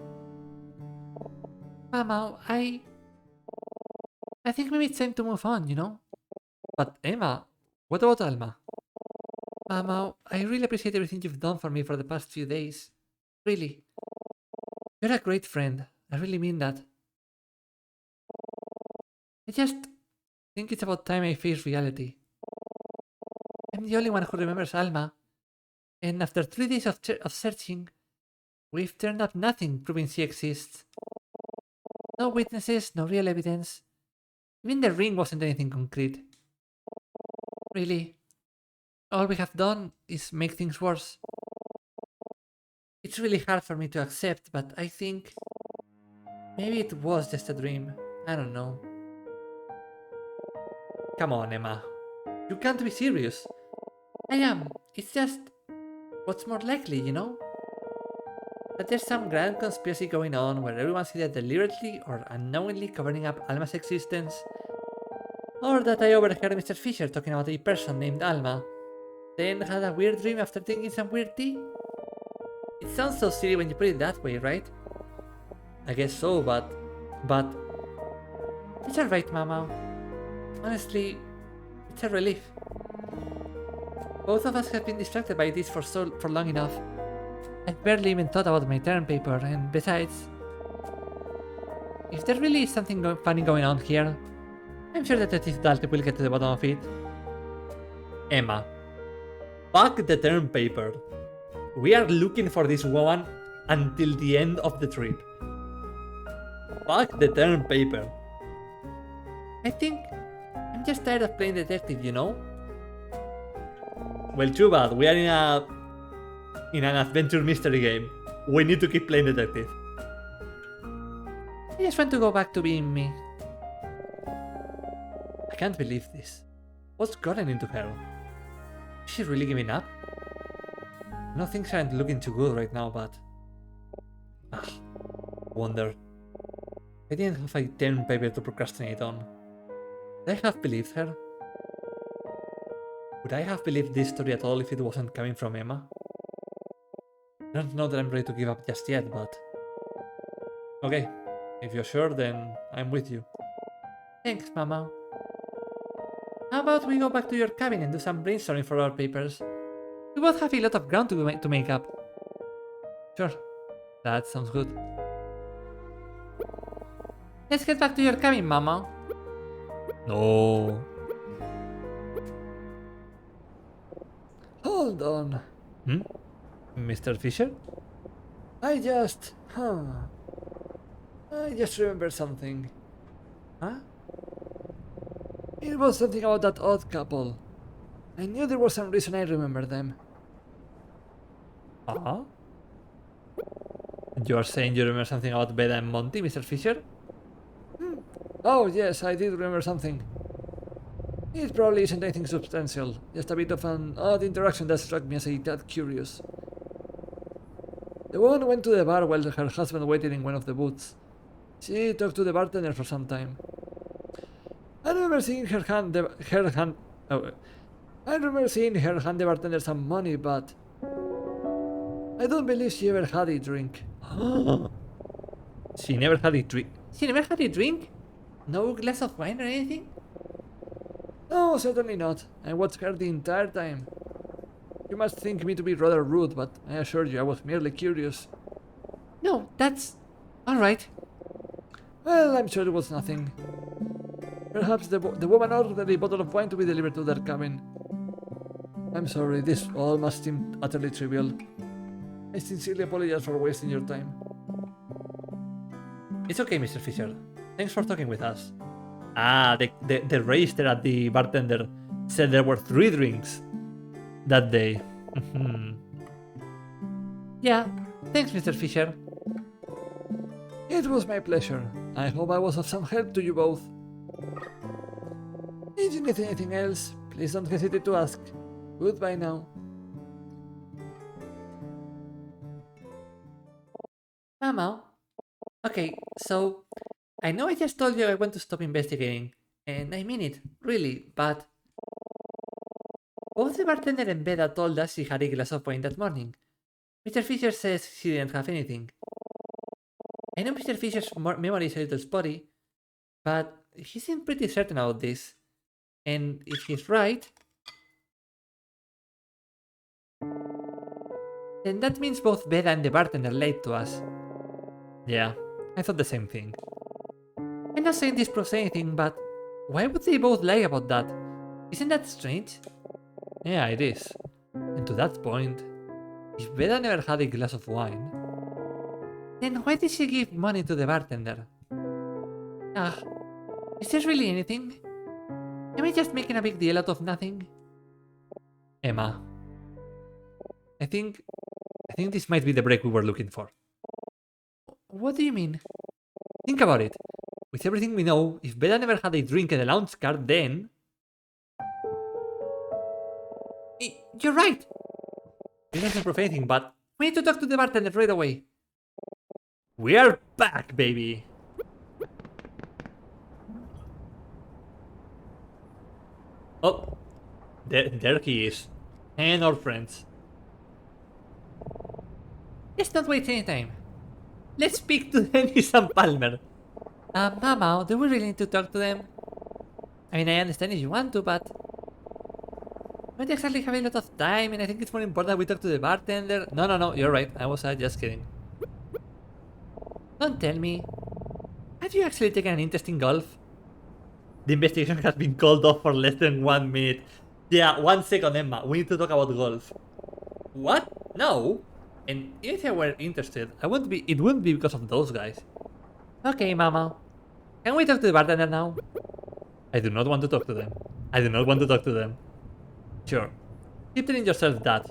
Mama, I think maybe it's time to move on, you know? But Emma, what about Alma? Mama, I really appreciate everything you've done for me for the past few days. Really. You're a great friend. I really mean that. I just think it's about time I face reality. I'm the only one who remembers Alma. And after 3 days of searching, we've turned up nothing proving she exists. No witnesses, no real evidence. Even the ring wasn't anything concrete. Really, all we have done is make things worse. It's really hard for me to accept, but I think maybe it was just a dream. I don't know. Come on, Emma. You can't be serious. I am. It's just what's more likely, you know? That there's some grand conspiracy going on where everyone's either deliberately or unknowingly covering up Alma's existence. Or that I overheard Mr. Fisher talking about a person named Alma, then had a weird dream after drinking some weird tea. It sounds so silly when you put it that way, right? I guess so, but... It's alright, Mama. Honestly, it's a relief. Both of us have been distracted by this for long enough. I've barely even thought about my term paper, and besides, if there really is something funny going on here, I'm sure that Detective Dalte will get to the bottom of it. Emma, fuck the term paper. We are looking for this woman until the end of the trip. Fuck the term paper. I think I'm just tired of playing detective, you know? Well, too bad. We are in an adventure mystery game. We need to keep playing detective. I just want to go back to being me. I can't believe this. What's gotten into her? Is she really giving up? I know things aren't looking too good right now, but... wonder. I didn't have a term paper to procrastinate on. Would I have believed her? Would I have believed this story at all if it wasn't coming from Emma? I don't know that I'm ready to give up just yet, but... Okay, if you're sure, then I'm with you. Thanks, Mama. How about we go back to your cabin and do some brainstorming for our papers? We both have a lot of ground to make up. Sure, that sounds good. Let's get back to your cabin, Mama. No. Hold on. Mr. Fisher? I just remembered something. Huh? It was something about that odd couple. I knew there was some reason I remembered them. Uh-huh. You're saying you remember something about Beda and Monty, Mr. Fisher? Oh yes, I did remember something. It probably isn't anything substantial, just a bit of an odd interaction that struck me as a tad curious. The woman went to the bar while her husband waited in one of the booths. She talked to the bartender for some time. I remember seeing her hand the bartender some money, but I don't believe she ever had a drink. She never had a drink. She never had a drink? No glass of wine or anything? No, certainly not. I watched her the entire time. You must think me to be rather rude, but I assure you I was merely curious. No, that's... alright. Well, I'm sure it was nothing. Perhaps the woman ordered a bottle of wine to be delivered to their cabin. I'm sorry, this all must seem utterly trivial. I sincerely apologize for wasting your time. It's okay, Mr. Fisher. Thanks for talking with us. Ah, the register at the bartender said there were 3 drinks that day. Yeah, thanks, Mr. Fisher. It was my pleasure. I hope I was of some help to you both. If you need anything else, please don't hesitate to ask. Goodbye now. Mama? Okay, so... I know I just told you I want to stop investigating, and I mean it, really, but... Both the bartender and Beda told us she had a glass of wine that morning. Mr. Fisher says she didn't have anything. I know Mr. Fisher's memory is a little spotty, but he seemed pretty certain about this. And if he's right, then that means both Beda and the bartender lied to us. Yeah, I thought the same thing. I'm not saying this proves anything, but why would they both lie about that? Isn't that strange? Yeah, it is. And to that point, if Beda never had a glass of wine, then why did she give money to the bartender? Ah, is there really anything? Am I just making a big deal out of nothing? Emma, I think this might be the break we were looking for. What do you mean? Think about it. With everything we know, if Beda never had a drink at the lounge car, then... You're right! This doesn't prove anything, but... We need to talk to the bartender right away. We are back, baby! Oh, there he is. And our friends. Let's not waste any time. Let's speak to Dennis and Palmer. Mama, do we really need to talk to them? I mean, I understand if you want to, but... we don't exactly have a lot of time, and I think it's more important that we talk to the bartender. No, you're right. I was just kidding. Don't tell me. Have you actually taken an interest in golf? The investigation has been called off for less than 1 minute. Yeah, 1 second, Emma. We need to talk about golf. What? No. And even if I were interested, it wouldn't be because of those guys. Okay, Mama. Can we talk to the bartender now? I do not want to talk to them. I do not want to talk to them. Sure. Keep telling yourself that.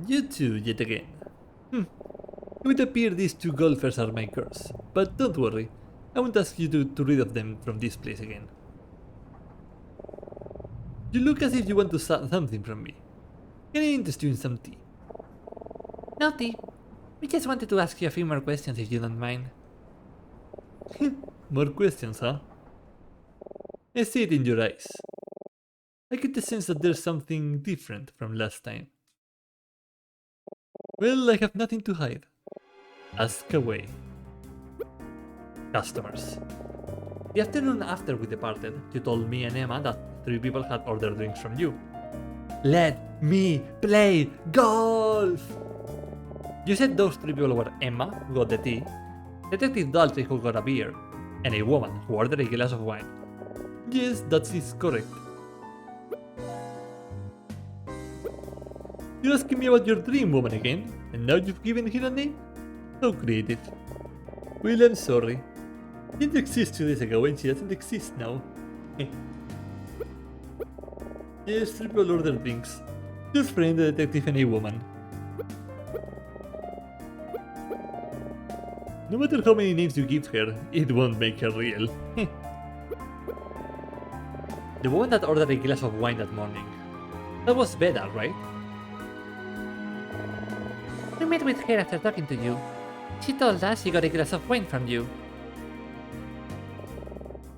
You two, yet again. It would appear these two golfers are my curse. But don't worry. I won't ask you to rid of them from this place again. You look as if you want to something from me. Can I interest you in some tea? No tea. We just wanted to ask you a few more questions if you don't mind. More questions, huh? I see it in your eyes. I get the sense that there's something different from last time. Well, I have nothing to hide. Ask away. Customers. The afternoon after we departed, you told me and Emma that 3 people had ordered drinks from you. Let me play golf! You said those 3 people were Emma, who got the tea, Detective Daltrey, who got a beer, and a woman who ordered a glass of wine. Yes, that is correct. You're asking me about your dream woman again, and now you've given her a name? How creative. Well, I'm sorry. She didn't exist 2 days ago, and she doesn't exist now. Yes, 3 people ordered drinks. Your friend, the detective, and a woman. No matter how many names you give her, it won't make her real. The woman that ordered a glass of wine that morning. That was Beda, right? We met with her after talking to you. She told us she got a glass of wine from you.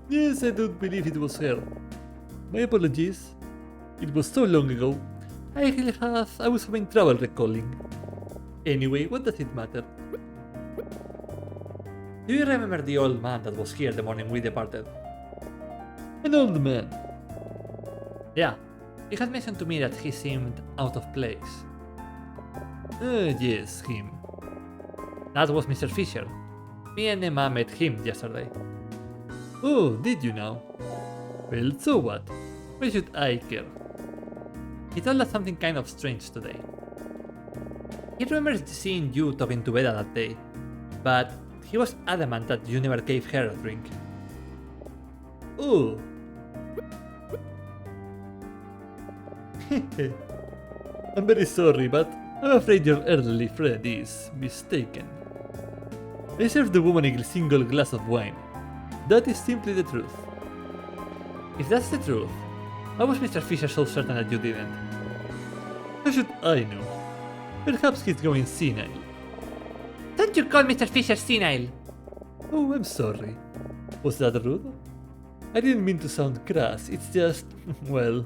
Yes, I don't believe it was her. My apologies. It was so long ago. I was having trouble recalling. Anyway, what does it matter? Do you remember the old man that was here the morning we departed? An old man? Yeah, he had mentioned to me that he seemed out of place. Yes, him. That was Mr. Fisher. Me and Emma met him yesterday. Oh, did you now? Well, so what? Why should I care? He told us something kind of strange today. He remembers seeing you talking to Beda that day, but he was adamant that you never gave her a drink. Oh. I'm very sorry, but I'm afraid your elderly friend is mistaken. I served the woman a single glass of wine. That is simply the truth. If that's the truth, why was Mr. Fisher so certain that you didn't? How should I know? Perhaps he's going senile. Don't you call Mr. Fisher senile! Oh, I'm sorry. Was that rude? I didn't mean to sound crass, it's just, well,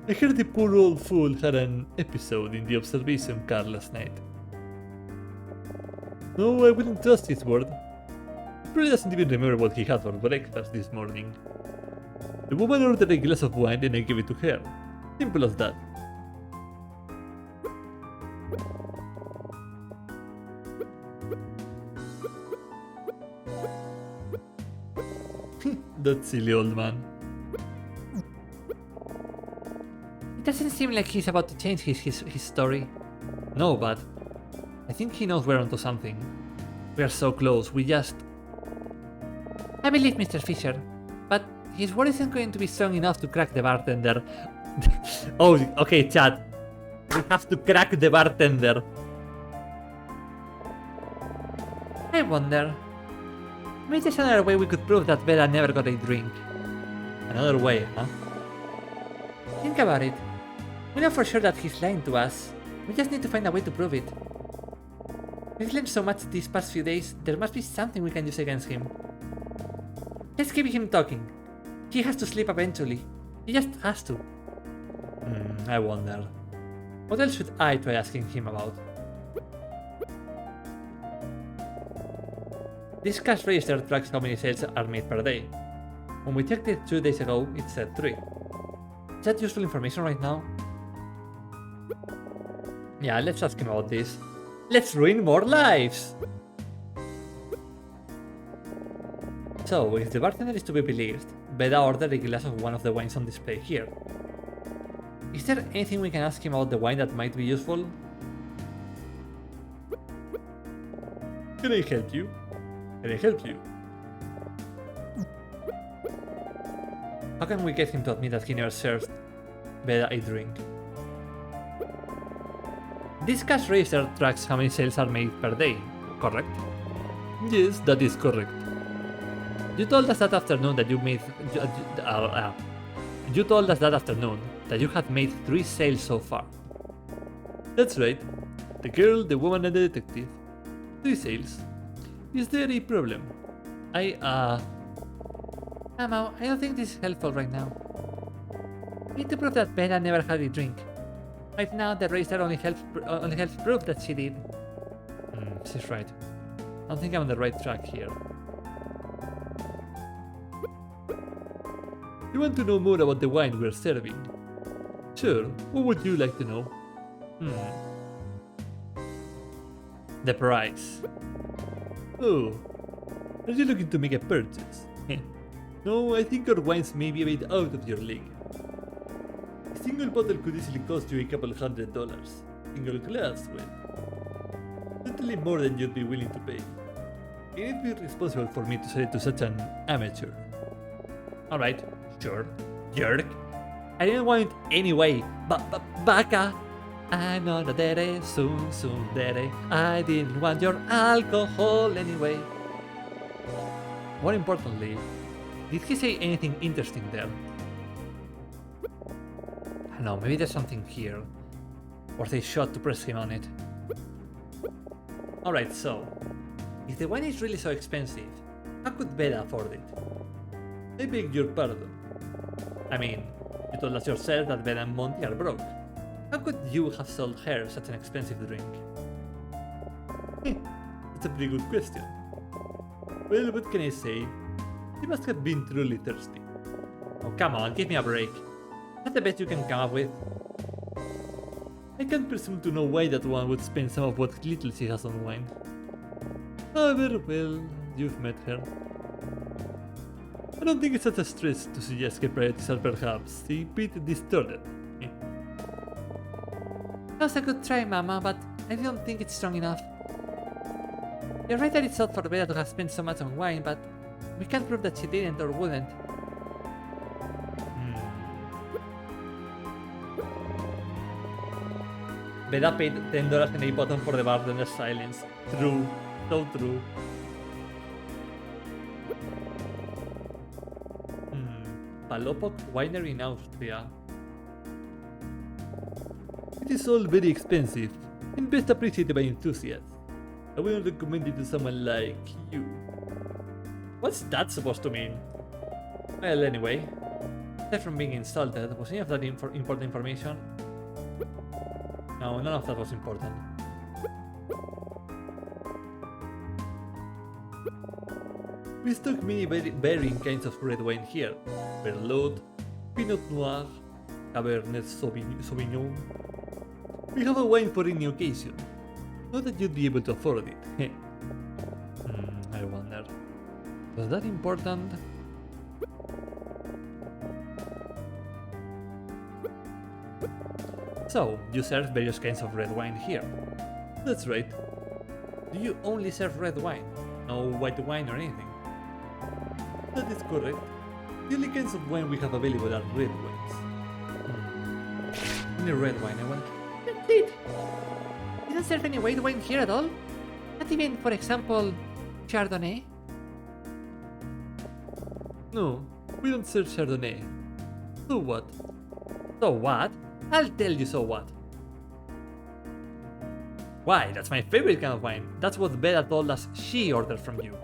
I heard the poor old fool had an episode in the observation car last night. No, I wouldn't trust his word. He probably doesn't even remember what he had for breakfast this morning. The woman ordered a glass of wine and I gave it to her. Simple as that. That silly old man. It doesn't seem like he's about to change his story. No, but I think he knows we're onto something. We are so close, we just... I believe Mr. Fisher, but his word isn't going to be strong enough to crack the bartender. Oh, okay, chat. We have to crack the bartender. I wonder. Maybe there's another way we could prove that Bella never got a drink. Another way, huh? Think about it. We know for sure that he's lying to us. We just need to find a way to prove it. We've learned so much these past few days, there must be something we can use against him. Let's keep him talking. He has to sleep eventually. He just has to. I wonder. What else should I try asking him about? This cash register tracks how many sales are made per day. When we checked it 2 days ago, it said 3. Is that useful information right now? Yeah, let's ask him about this. Let's ruin more lives! So, if the bartender is to be believed, Beda ordered a glass of one of the wines on display here. Is there anything we can ask him about the wine that might be useful? Can I help you? Can I help you? How can we get him to admit that he never served Beda a drink? This cash register tracks how many sales are made per day, correct? Yes, that is correct. You told us that afternoon that you made... You told us that afternoon that you had made 3 sales so far. That's right. The girl, the woman, and the detective. 3 sales. Is there a problem? Mamo, I don't think this is helpful right now. We need to prove that Bella never had a drink. Right now, the register only helps prove that she did. She's right. I don't think I'm on the right track here. You want to know more about the wine we're serving? Sure, what would you like to know? The price. Oh, are you looking to make a purchase? No, I think our wines may be a bit out of your league. A single bottle could easily cost you a couple $100. Single glass, well, certainly more than you'd be willing to pay. It'd be irresponsible for me to sell it to such an amateur. Alright, sure, jerk. I didn't want it anyway, baka. Another day, soon day. I didn't want your alcohol anyway. More importantly, did he say anything interesting there? I don't know, maybe there's something here. Worth a shot to press him on it. Alright, so, if the wine is really so expensive, how could Beda afford it? I beg your pardon. I mean, you told us yourself that Beda and Monty are broke. How could you have sold her such an expensive drink? That's a pretty good question. Well, what can I say? He must have been truly thirsty. Oh, come on, give me a break. That's the best you can come up with. I can't presume to know why that one would spend some of what little she has on wine. However, well, you've met her. I don't think it's such a stretch to suggest her priorities are perhaps a bit distorted. That was a good try, Mama, but I don't think it's strong enough. You're right that it's odd for Bella to have spent so much on wine, but we can't prove that she didn't or wouldn't. Beda paid $10 in a bottom for the bartender's silence. True. So true. Palopok Winery in Austria. It is all very expensive and best appreciated by enthusiasts. I wouldn't recommend it to someone like you. What's that supposed to mean? Well, anyway, aside from being insulted, was any of that important information? No, none of that was important. We stock many varying kinds of red wine here. Merlot, Pinot Noir, Cabernet Sauvignon. We have a wine for any occasion. Not that you'd be able to afford it. I wonder. Was that important? So, you serve various kinds of red wine here. That's right. Do you only serve red wine? No white wine or anything? That is correct. The only kinds of wine we have available are red wines. Only red wine, I want. That's it. You don't serve any white wine here at all? Not even, for example, Chardonnay? No, we don't serve Chardonnay. So what? So what? I'll tell you so what. Why, that's my favorite kind of wine. That's what Bella told us she ordered from you.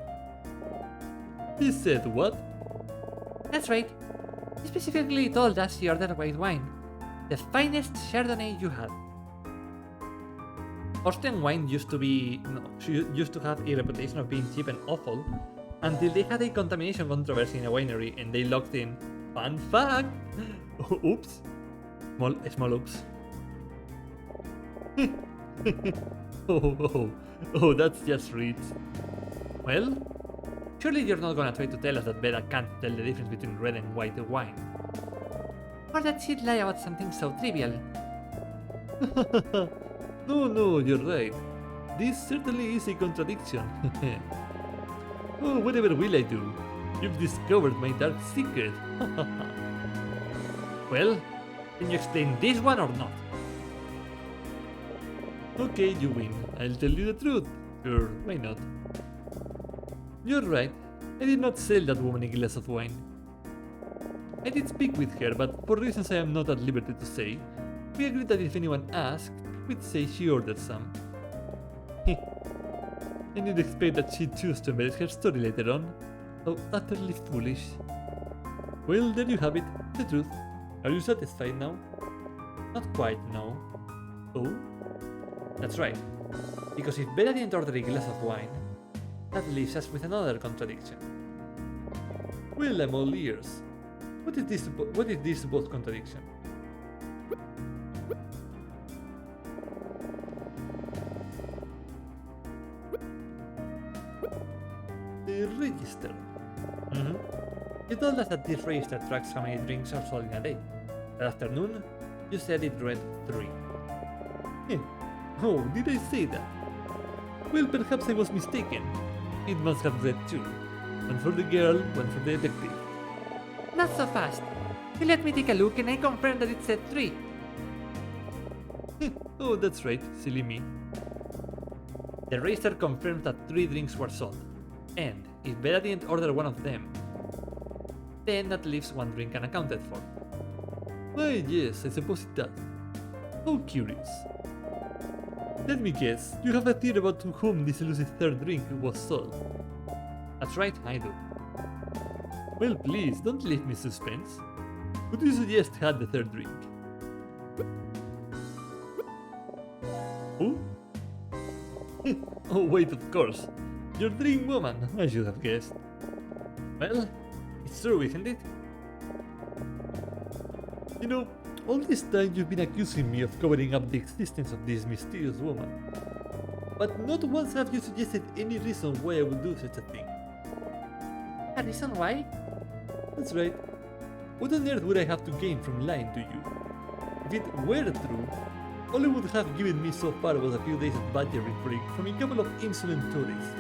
He said what? That's right. He specifically told us she ordered white wine. The finest Chardonnay you had. Austrian wine used to have a reputation of being cheap and awful until they had a contamination controversy in a winery and they locked in. Fun fact! Oops. Small oops. Oh, that's just rich. Well, surely you're not gonna try to tell us that Bella can't tell the difference between red and white wine. Or that she'd lie about something so trivial. No, you're right. This certainly is a contradiction. Oh, whatever will I do? You've discovered my dark secret. Well, can you explain this one or not? Okay, you win. I'll tell you the truth. Sure, why not? You're right. I did not sell that woman a glass of wine. I did speak with her, but for reasons I am not at liberty to say, we agreed that if anyone asked, we'd say she ordered some. And you'd expect that she'd choose to embellish her story later on. How utterly foolish. Well, there you have it, the truth. Are you satisfied now? Not quite, no. Oh? That's right. Because if Bella didn't order a glass of wine, that leaves us with another contradiction. Well, I'm all ears. What is this supposed contradiction? The register. You told us that this register tracks how many drinks are sold in a day. That afternoon, you said it read 3. Oh, did I say that? Well, perhaps I was mistaken. It must have read 2. One for the girl, one for the detective. Not so fast. You let me take a look and I confirmed that it said 3. Oh, that's right, silly me. The register confirms that 3 drinks were sold. And if Bella didn't order one of them, then that leaves 1 drink unaccounted for. Why, yes, I suppose it does. How curious. Let me guess, you have a theory about to whom this elusive third drink was sold. That's right, I do. Well, please, don't leave me suspense. Who do you suggest had the third drink? Who? Oh, wait, of course. Your dream woman, I should have guessed. Well, it's true, isn't it? You know, all this time you've been accusing me of covering up the existence of this mysterious woman. But not once have you suggested any reason why I would do such a thing. A reason why? That's right. What on earth would I have to gain from lying to you? If it were true, all it would have given me so far was a few days of badgering from a couple of insolent tourists.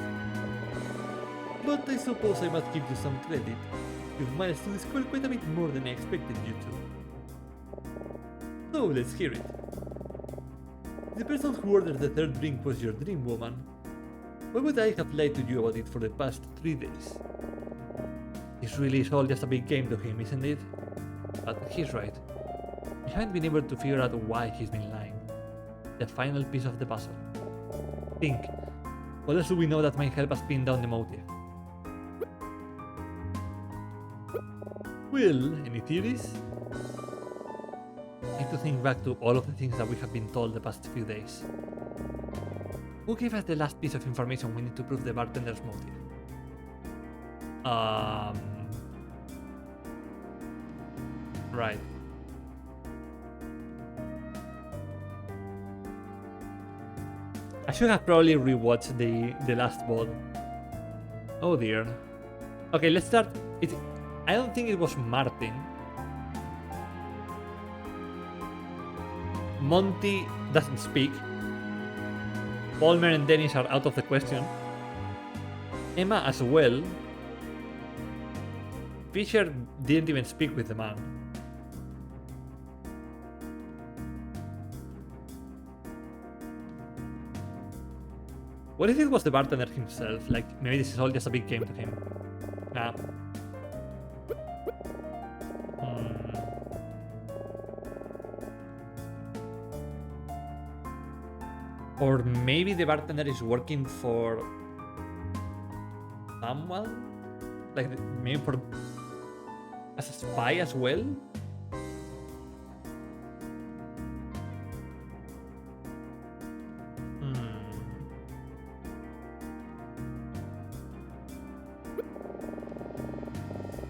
But I suppose I must give you some credit. You've managed to discover quite a bit more than I expected you to. So let's hear it. If the person who ordered the third drink was your dream woman, why would I have lied to you about it for the past 3 days? This really is all just a big game to him, isn't it? But he's right. We haven't been able to figure out why he's been lying. The final piece of the puzzle. Think. What else do we know that might help us pin down the motive? Well, any theories? I have to think back to all of the things that we have been told the past few days. Who gave us the last piece of information we need to prove the bartender's motive? Right. I should have probably rewatched the last ball. Oh dear. Okay, let's start. I don't think it was Martin. Monty doesn't speak. Palmer and Dennis are out of the question. Emma as well. Fisher didn't even speak with the man. What if it was the bartender himself? Like, maybe this is all just a big game to him. Nah. Or maybe the bartender is working for someone? Like, maybe for as a spy as well?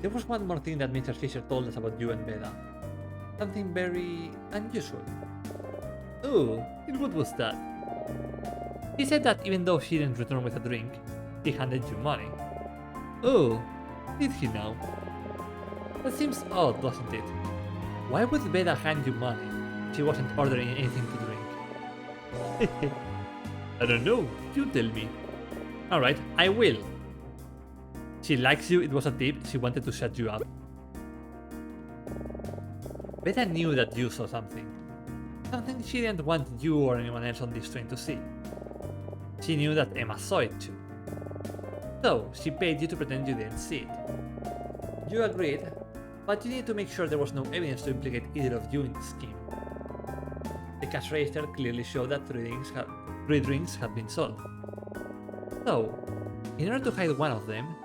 There was one more thing that Mr. Fisher told us about you and Beda. Something very unusual. Oh, and what was that? He said that even though she didn't return with a drink, he handed you money. Oh, did he now? That seems odd, doesn't it? Why would Beda hand you money? She wasn't ordering anything to drink. I don't know, you tell me. Alright, I will. She likes you, it was a tip, she wanted to shut you up. Beda knew that you saw something. Something she didn't want you or anyone else on this train to see. She knew that Emma saw it too. So, she paid you to pretend you didn't see it. You agreed, but you needed to make sure there was no evidence to implicate either of you in the scheme. The cash register clearly showed that three drinks had been sold. So, in order to hide one of them,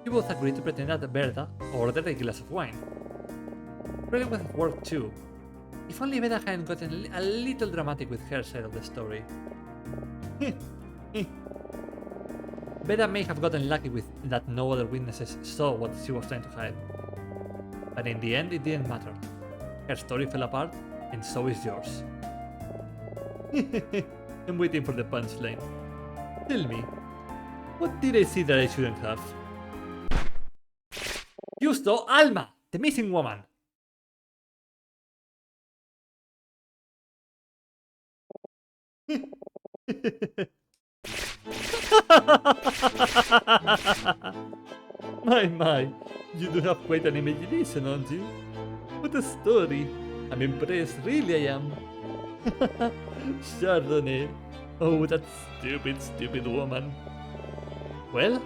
you both agreed to pretend that Berta ordered a glass of wine. Really would have worked too, if only Beda hadn't gotten a little dramatic with her side of the story. Beda may have gotten lucky with that no other witnesses saw what she was trying to hide. But in the end, it didn't matter. Her story fell apart, and so is yours. I'm waiting for the punchline. Tell me, what did I see that I shouldn't have? You saw Alma, the missing woman! My, you do have quite an imagination, don't you? What a story! I'm impressed, really I am. Chardonnay. Oh, that stupid woman. Well,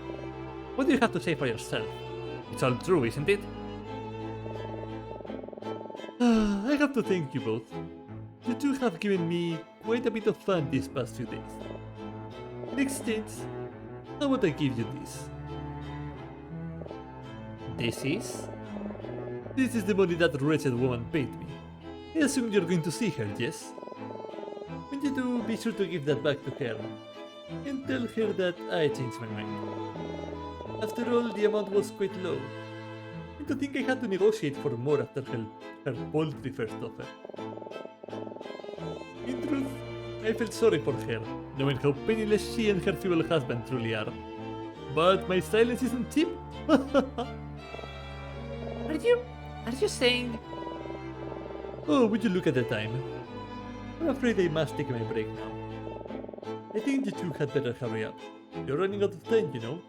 what do you have to say for yourself? It's all true, isn't it? I have to thank you both. You two have given me quite a bit of fun these past few days. In exchange, how would I give you this? This is? This is the money that wretched woman paid me. I assume you're going to see her, yes? When you do, be sure to give that back to her. And tell her that I changed my mind. After all, the amount was quite low. And to think I had to negotiate for more after her paltry first offer. In truth, I felt sorry for her, knowing how penniless she and her feeble husband truly are. But my silence isn't cheap. Are you saying? Oh, would you look at the time? I'm afraid I must take my break now. I think you two had better hurry up. You're running out of time, you know.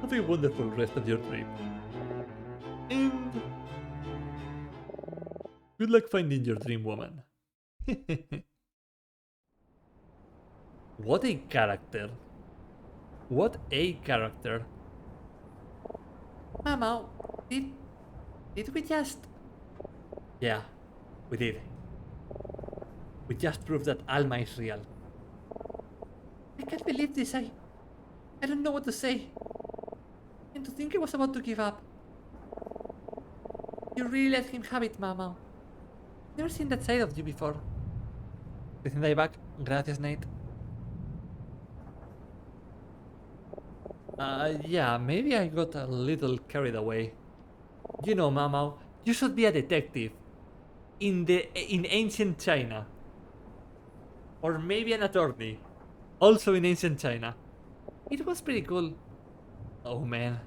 Have a wonderful rest of your trip. And good luck finding your dream woman. What a character. What a character. Mama, did we just... Yeah, we did. We just proved that Alma is real. I can't believe this. I don't know what to say. And to think I was about to give up. You really let him have it, Mama. Never seen that side of you before. Recién de ahí back. Gracias, Nate. Yeah, maybe I got a little carried away. You know, Mama, you should be a detective in ancient China. Or maybe an attorney, also in ancient China. It was pretty cool. Oh man.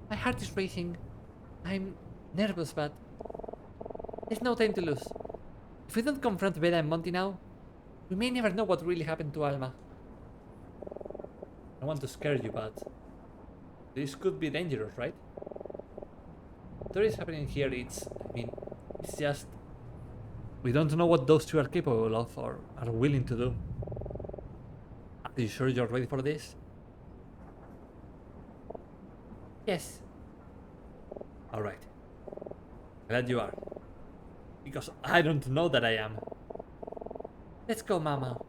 My heart is racing. I'm nervous, but there's no time to lose. If we don't confront Bella and Monty now, we may never know what really happened to Alma. I don't want to scare you, but this could be dangerous, right? What is happening here? It's just we don't know what those two are capable of or are willing to do. Are you sure you're ready for this? Yes. Alright. Glad you are. Because I don't know that I am. Let's go, Mama.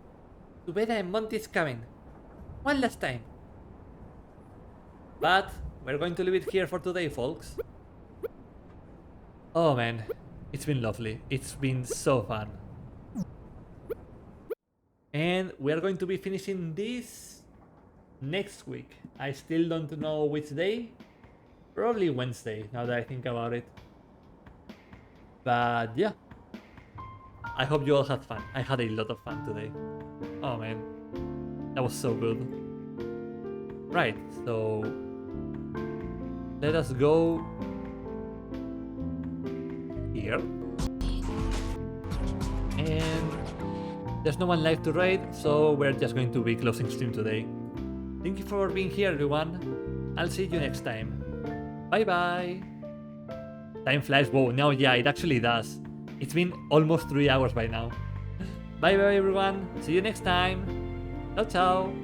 Tubeda and Monty's coming. One last time. But we're going to leave it here for today, folks. Oh man, it's been lovely. It's been so fun. And we're going to be finishing this next week. I still don't know which day. Probably Wednesday, now that I think about it. But yeah. I hope you all had fun. I had a lot of fun today. Oh man. That was so good. Right, so let us go here. And there's no one live to raid, so we're just going to be closing stream today. Thank you for being here, everyone. I'll see you next time. Bye bye. Time flies. Whoa, no, yeah, it actually does. It's been almost 3 hours by now. Bye bye, everyone. See you next time. Ciao, ciao.